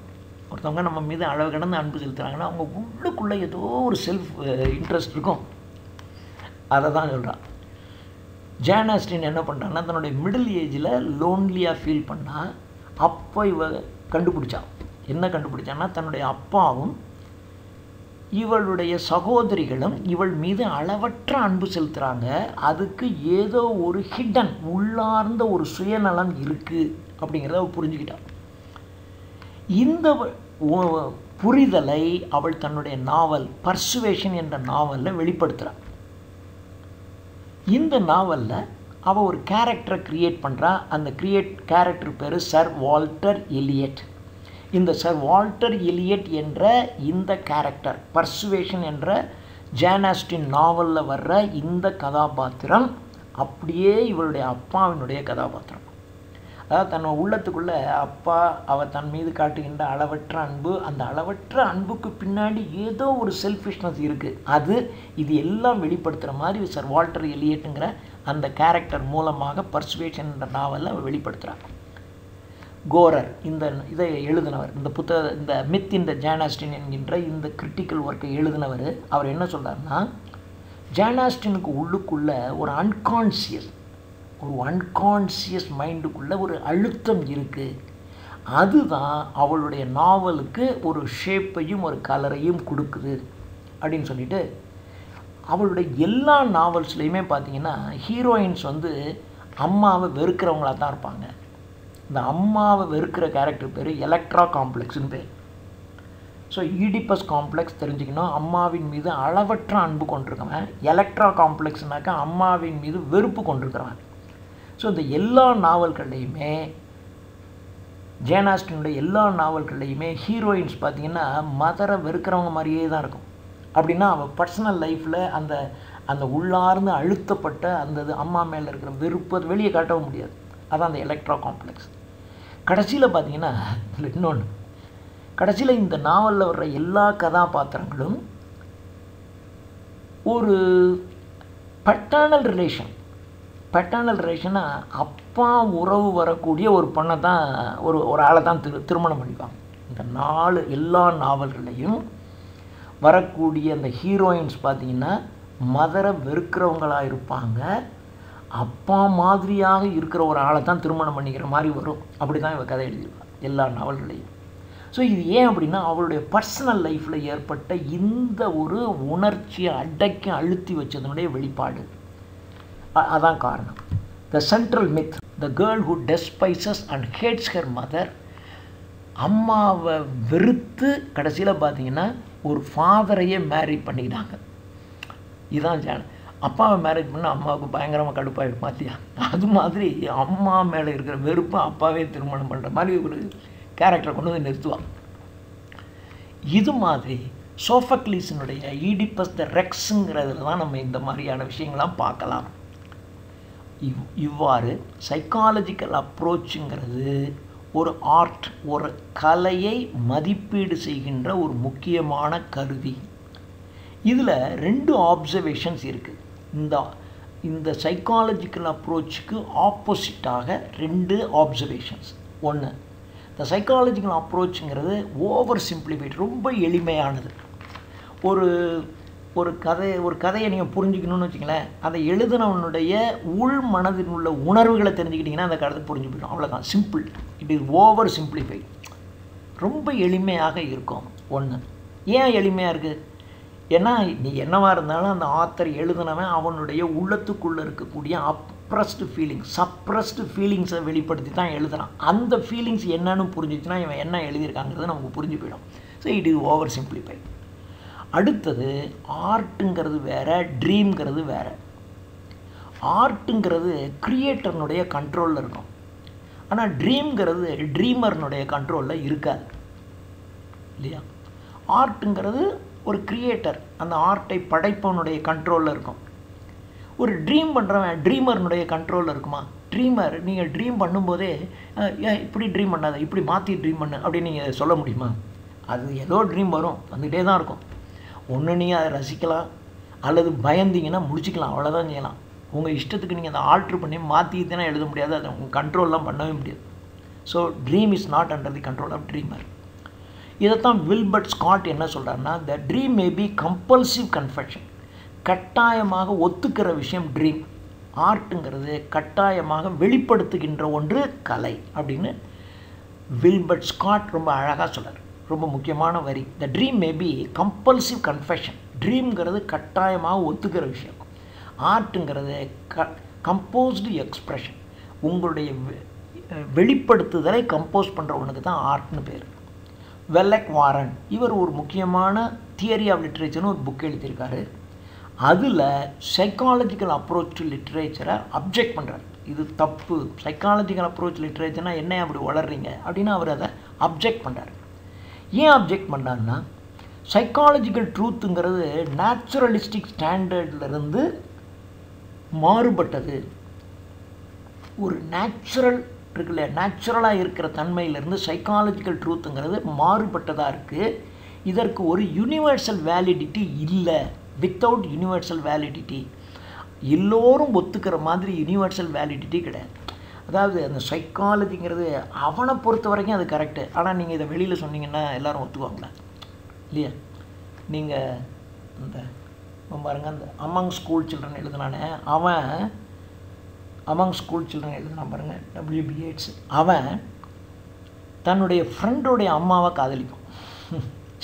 ஒருத்தவங்க நம்ம மீது அளவு கடந்து அன்பு செலுத்துகிறாங்கன்னா அவங்க உள்ளுக்குள்ளே ஏதோ ஒரு செல்ஃப் இன்ட்ரெஸ்ட் இருக்கும். அதை தான் சொல்கிறான். ஜேன் ஆஸ்டின் என்ன பண்ணுறான்னா தன்னுடைய மிடில் ஏஜில் லோன்லியாக ஃபீல் பண்ணால் அப்போ என்ன கண்டுபிடிச்சான்னா தன்னுடைய அப்பாவும் இவளுடைய சகோதரிகளும் இவள் மீது அளவற்ற அன்பு செலுத்துகிறாங்க, அதுக்கு ஏதோ ஒரு ஹிடன் உள்ளார்ந்த ஒரு சுயநலம் இருக்குது அப்படிங்கிறத அவள் புரிஞ்சுக்கிட்டாள். இந்த புரிதலை அவள் தன்னுடைய நாவல் பர்சுவேஷன் என்ற நாவலில் வெளிப்படுத்துகிறாள். இந்த நாவலில் அவள் ஒரு கேரக்டரை க்ரியேட் பண்ணுறா. அந்த கேரக்டர் பேர் சர் வால்டர் எலியட். இந்த சர் வால்டர் எலியட் என்ற இந்த கேரக்டர் பர்சுவேஷன் என்ற ஜேன் ஆஸ்டின் நாவலில் வர்ற இந்த கதாபாத்திரம் அப்படியே இவளுடைய அப்பாவினுடைய கதாபாத்திரம். அதாவது தன் உள்ளத்துக்குள்ளே அப்பா அவள் தன் மீது காட்டுகின்ற அளவற்ற அன்பு, அந்த அளவற்ற அன்புக்கு பின்னாடி ஏதோ ஒரு செல்ஃபிஷ்னஸ் இருக்குது. இது எல்லாம் வெளிப்படுத்துகிற மாதிரி சர் வால்டர் எலியட்டுங்கிற அந்த கேரக்டர் மூலமாக பர்சுவேஷன் என்ற நாவலில் அவர் வெளிப்படுத்துகிறார். கோரர் இதை எழுதினவர், இந்த மித் இந்த ஜேன் ஆஸ்டின் என்கின்ற இந்த கிரிட்டிக்கல் ஒர்க்கை எழுதினவர். அவர் என்ன சொல்கிறாருன்னா, ஜேன் ஆஸ்டினுக்கு உள்ளுக்குள்ள ஒரு அன்கான்சியஸ் மைண்டுக்குள்ளே ஒரு அழுத்தம் இருக்குது. அதுதான் அவளுடைய நாவலுக்கு ஒரு ஷேப்பையும் ஒரு கலரையும் கொடுக்குது அப்படின்னு சொல்லிட்டு, அவளுடைய எல்லா நாவல்ஸ்லேயுமே பார்த்தீங்கன்னா ஹீரோயின்ஸ் அம்மாவை வெறுக்கிறவங்களாக தான் இருப்பாங்க. இந்த அம்மாவை வெறுக்கிற கேரக்டர் பேர் எலக்ட்ரா காம்ப்ளெக்ஸ்னு பேர். ஸோ ஈடிப்பஸ் காம்ப்ளெக்ஸ் தெரிஞ்சுக்கணும், அம்மாவின் மீது அளவற்ற அன்பு கொண்டிருக்கவன். எலக்ட்ரா காம்ப்ளெக்ஸ்னாக்கா அம்மாவின் மீது வெறுப்பு கொண்டிருக்கிறவன். ஸோ இந்த எல்லா நாவல்கள்லையுமே, ஜேன் ஆஸ்டினுடைய எல்லா நாவல்கள்லையுமே ஹீரோயின்ஸ் பார்த்திங்கன்னா மதரை வெறுக்கிறவங்க மாதிரியே தான் இருக்கும். அப்படின்னா அவள் பர்சனல் லைஃப்பில் அந்த உள்ளார்ந்து அழுத்தப்பட்ட அந்த அம்மா மேலே இருக்கிற வெறுப்பு அது வெளியே காட்டவும் முடியாது. அதான் அந்த எலக்ட்ரா காம்ப்ளெக்ஸ். கடைசியில் பார்த்தீங்கன்னா இன்னொன்று, கடைசியில் இந்த நாவலில் வர்ற எல்லா கதாபாத்திரங்களும் ஒரு பேட்டர்னல் ரிலேஷனாக அப்பா உறவு வரக்கூடிய ஒரு பொண்ணை தான் ஒரு ஆளை தான் திருமணம் பண்ணிப்பாங்க. இந்த எல்லா நாவல்களையும் வரக்கூடிய அந்த ஹீரோயின்ஸ் பார்த்திங்கன்னா மதரை வெறுக்கிறவங்களாக இருப்பாங்க. அப்பா மாதிரியாக இருக்கிற ஒரு ஆளை தான் திருமணம் பண்ணிக்கிற மாதிரி வரும். அப்படி தான் இவள் கதை எழுதியிருப்பாள் எல்லா நாவல்களையும். ஸோ இது ஏன் அப்படின்னா அவளுடைய பர்சனல் லைஃப்பில் ஏற்பட்ட இந்த ஒரு உணர்ச்சியை அடக்கி அழுத்தி வச்சதனுடைய வெளிப்பாடு. அதான் காரணம். The central myth, the girl who despises and hates her mother. அம்மாவை வெறுத்து கடைசியில் பார்த்தீங்கன்னா ஒரு ஃபாதரையே மேரி பண்ணிக்கிட்டாங்க. இதுதான் ஜேன். அப்பாவை மேரேஜ் பண்ணால் அம்மாவுக்கு பயங்கரமாக கடுப்பாகிடும் பார்த்தியா. அது மாதிரி அம்மா மேலே இருக்கிற வெறுப்பை அப்பாவே திருமணம் பண்ணுற மாதிரி ஒரு கேரக்டரை கொண்டு வந்து நிறுத்துவான். இது மாதிரி சோஃபக்லீஸினுடைய ஈடிப்பஸ் த ரெக்ஸுங்கிறதுல தான் நம்ம இந்த மாதிரியான விஷயங்கள்லாம் பார்க்கலாம். இவ்வாறு சைக்காலஜிக்கல் அப்ரோச்சுங்கிறது ஒரு ஆர்ட், ஒரு கலையை மதிப்பீடு செய்கின்ற ஒரு முக்கியமான கருவி. இதில் 2 ஆப்சர்வேஷன்ஸ் இருக்குது. இந்த சைக்காலஜிக்கல் அப்ரோச்சுக்கு ஆப்போசிட்டாக 2 ஆப்சர்வேஷன்ஸ். ஒன்று, இந்த சைக்காலஜிக்கல் அப்ரோச்சுங்கிறது ஓவர் சிம்பிளிஃபைட், ரொம்ப எளிமையானது. ஒரு கதையை நீங்கள் புரிஞ்சுக்கணும்னு வச்சுங்களேன், அதை எழுதினவனுடைய உள் மனதில் உள்ள உணர்வுகளை தெரிஞ்சுக்கிட்டிங்கன்னா அந்த கதை புரிஞ்சு போயிடும். அவ்வளோதான், simple. It is over simplified, ரொம்ப எளிமையாக இருக்கும். ஒன்று, ஏன் எளிமையாக இருக்குது? ஏன்னா நீ என்னவாக இருந்தாலும் அந்த ஆத்தர் எழுதினவன் அவனுடைய உள்ளத்துக்குள்ளே இருக்கக்கூடிய சப்ரஸ்டு ஃபீலிங்ஸை வெளிப்படுத்தி தான் எழுதுனான். அந்த ஃபீலிங்ஸ் என்னன்னு புரிஞ்சிச்சுன்னா இவன் என்ன எழுதியிருக்காங்கிறது நமக்கு புரிஞ்சு போயிடும். So it is over simplify. அடுத்தது, ஆர்ட்டுங்கிறது வேறு, ட்ரீம்ங்கிறது வேறு. ஆர்ட்டுங்கிறது கிரியேட்டர்னுடைய கண்ட்ரோலில் இருக்கும். ஆனால் ட்ரீம்ங்கிறது ட்ரீமர்னுடைய கண்ட்ரோலில் இருக்காது இல்லையா. ஆர்ட்டுங்கிறது ஒரு கிரியேட்டர், அந்த ஆர்ட்டை படைப்பவனுடைய கண்ட்ரோலில் இருக்கும். ஒரு ட்ரீம் பண்ணுறவன் ட்ரீமர்னுடைய கண்ட்ரோலில் இருக்குமா? நீங்கள் ட்ரீம் பண்ணும்போதே ஏன் இப்படி ட்ரீம் பண்ணாத, இப்படி மாற்றி ட்ரீம் பண்ணு அப்படின்னு நீங்கள் சொல்ல முடியுமா? அது ஏதோ ட்ரீம் வரும், வந்துகிட்டே தான் இருக்கும். ஒன்று நீங்கள் அதை ரசிக்கலாம், அல்லது பயந்தீங்கன்னா முடிச்சிக்கலாம், அவ்வளோதான் செய்யலாம். உங்கள் இஷ்டத்துக்கு நீங்கள் அதை ஆல்ட்ரு பண்ணி மாற்றிக்கிட்டேன்னா எழுத முடியாது, அதை உங்கள் கண்ட்ரோல்லாம் பண்ணவே முடியாது. So dream is not under the control of dreamer. இதைத்தான் வில்பர்ட் ஸ்காட் என்ன சொல்கிறாருன்னா, the dream may be compulsive confession, கட்டாயமாக ஒத்துக்கிற விஷயம் ட்ரீம். ஆர்ட்டுங்கிறது கட்டாயமாக வெளிப்படுத்துகின்ற ஒன்று கலை அப்படின்னு வில்பர்ட் ஸ்காட் ரொம்ப அழகாக சொல்கிறார். ரொம்ப முக்கியமான வரி. The dream may be compulsive confession, ட்ரீம்ங்கிறது கட்டாயமாக ஒத்துக்கிற விஷயம். ஆர்ட்டுங்கிறது கம்போஸ்டு எக்ஸ்ப்ரெஷன், உங்களுடைய வெளிப்படுத்துதலை கம்போஸ் பண்ணுறவனுக்கு தான் ஆர்ட்னு பேர். வெல்லக் வாரன் இவர் ஒரு முக்கியமான தியரி ஆஃப் லிட்ரேச்சர்னு ஒரு புக் எழுதியிருக்காரு. அதில் சைக்காலஜிக்கல் அப்ரோச் டு லிட்ரேச்சரை அப்ஜெக்ட் பண்ணுறார். இது தப்பு, சைக்காலஜிக்கல் அப்ரோச் லிட்ரேச்சர்னால் என்ன அப்படி வளர்றீங்க அப்படின்னு அவர் அதை அப்ஜெக்ட் பண்ணுறார். ஏன் அப்ஜெக்ட் பண்ணுறாருன்னா, சைக்காலஜிக்கல் ட்ரூத்துங்கிறது நேச்சுரலிஸ்டிக் ஸ்டாண்டர்ட்லேருந்து மாறுபட்டது. ஒரு நேச்சுரல் இருக்குல்ல, நேச்சுரலாக இருக்கிற தன்மையிலேருந்து சைக்காலஜிக்கல் ட்ரூத்துங்கிறது மாறுபட்டதாக இருக்குது. இதற்கு ஒரு யூனிவர்சல் வேலிடிட்டி இல்லை. வித்தவுட் யூனிவர்சல் வேலிடிட்டி, எல்லோரும் ஒத்துக்கிற மாதிரி யூனிவர்சல் வேலிடிட்டி கிடையாது. அதாவது அந்த சைக்காலஜிங்கிறது அவனை பொறுத்த வரைக்கும் அது கரெக்டு. ஆனால் நீங்கள் இதை வெளியில் சொன்னீங்கன்னா எல்லோரும் ஒத்துக்குவாங்களா? இல்லையா? நீங்கள் இந்த பாருங்கள், அந்த அமங் ஸ்கூல் சில்ட்ரன் எழுதுனானே, அவன் அமங் ஸ்கூல் சில்ட்ரன் எழுதுனான் பாருங்கள், W.B. Yeats. அவன் தன்னுடைய ஃப்ரெண்டோடைய அம்மாவை காதலிக்கும்.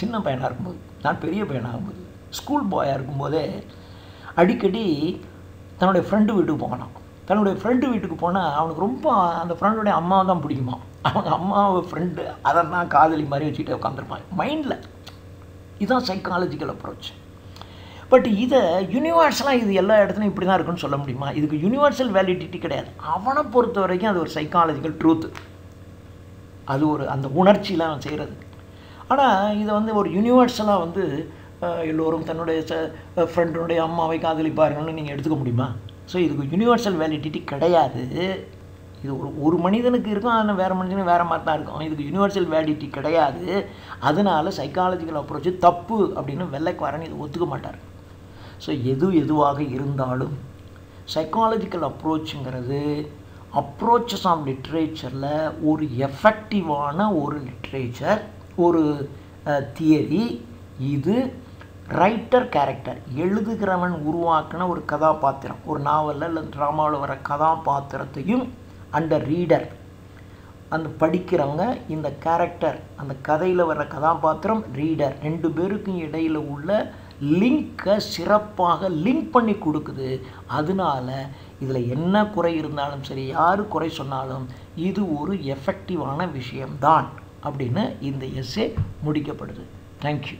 சின்ன பையனாக இருக்கும்போது, நான் பெரிய பையனாகும்போது, ஸ்கூல் பாயாக இருக்கும்போதே அடிக்கடி தன்னுடைய ஃப்ரெண்டு வீட்டுக்கு போகணும். தன்னுடைய ஃப்ரெண்டு வீட்டுக்கு போனால் அவனுக்கு ரொம்ப அந்த ஃப்ரெண்டுடைய அம்மாவை தான் பிடிக்குமா. அவங்க அம்மாவை ஃப்ரெண்டு அதை தான் காதலி மாதிரி வச்சுக்கிட்டே உட்காந்துருப்பான் மைண்டில். இதுதான் சைக்காலஜிக்கல் அப்ரோச். பட் இதை யூனிவர்சலாக இது எல்லா இடத்துலையும் இப்படி தான் இருக்குன்னு சொல்ல முடியுமா? இதுக்கு யூனிவர்சல் வேலிடிட்டி கிடையாது. அவனை பொறுத்த வரைக்கும் அது ஒரு சைக்காலஜிக்கல் ட்ரூத்து. அது ஒரு அந்த இதுல அவன் செய்கிறது. ஆனால் இதை வந்து ஒரு யூனிவர்சலாக வந்து எல்லோரும் தன்னுடைய ஃப்ரெண்டுடைய அம்மாவை காதலிப்பார்கள்னு நீங்கள் எடுத்துக்க முடியுமா? ஸோ இதுக்கு யூனிவர்சல் வேலிடிட்டி கிடையாது. இது ஒரு மனிதனுக்கு இருக்கும், ஆனால் வேறு மனிதனுக்கு வேறு மாதிரி தான் இருக்கும். இதுக்கு யூனிவர்சல் வேலிடிட்டி கிடையாது. அதனால சைக்காலஜிக்கல் அப்ரோச் தப்பு அப்படின்னு வெள்ளைக்காரன் இதை ஒத்துக்க மாட்டார். ஸோ எதுவாக இருந்தாலும் சைக்காலஜிக்கல் அப்ரோச்சுங்கிறது அப்ரோச்சஸ் ஆஃப் லிட்ரேச்சரில் ஒரு எஃபெக்டிவான ஒரு லிட்ரேச்சர், ஒரு தியரி. இது ரைட்டர் கேரக்டர், எழுதுகிறவன் உருவாக்கின ஒரு கதாபாத்திரம், ஒரு நாவலில் இல்லை ட்ராமாவில் வர கதாபாத்திரத்தையும் அந்த ரீடர், அந்த படிக்கிறவங்க, இந்த கேரக்டர், அந்த கதையில் வர்ற கதாபாத்திரம், ரீடர், ரெண்டு பேருக்கும் இடையில் உள்ள லிங்கை சிறப்பாக லிங்க் பண்ணி கொடுக்குது. அதனால இதில் என்ன குறை இருந்தாலும் சரி, யார் குறை சொன்னாலும் இது ஒரு எஃபெக்டிவான விஷயம்தான் அப்படின்னு இந்த எஸ்ஸே முடிக்கப்படுது. தேங்க்யூ.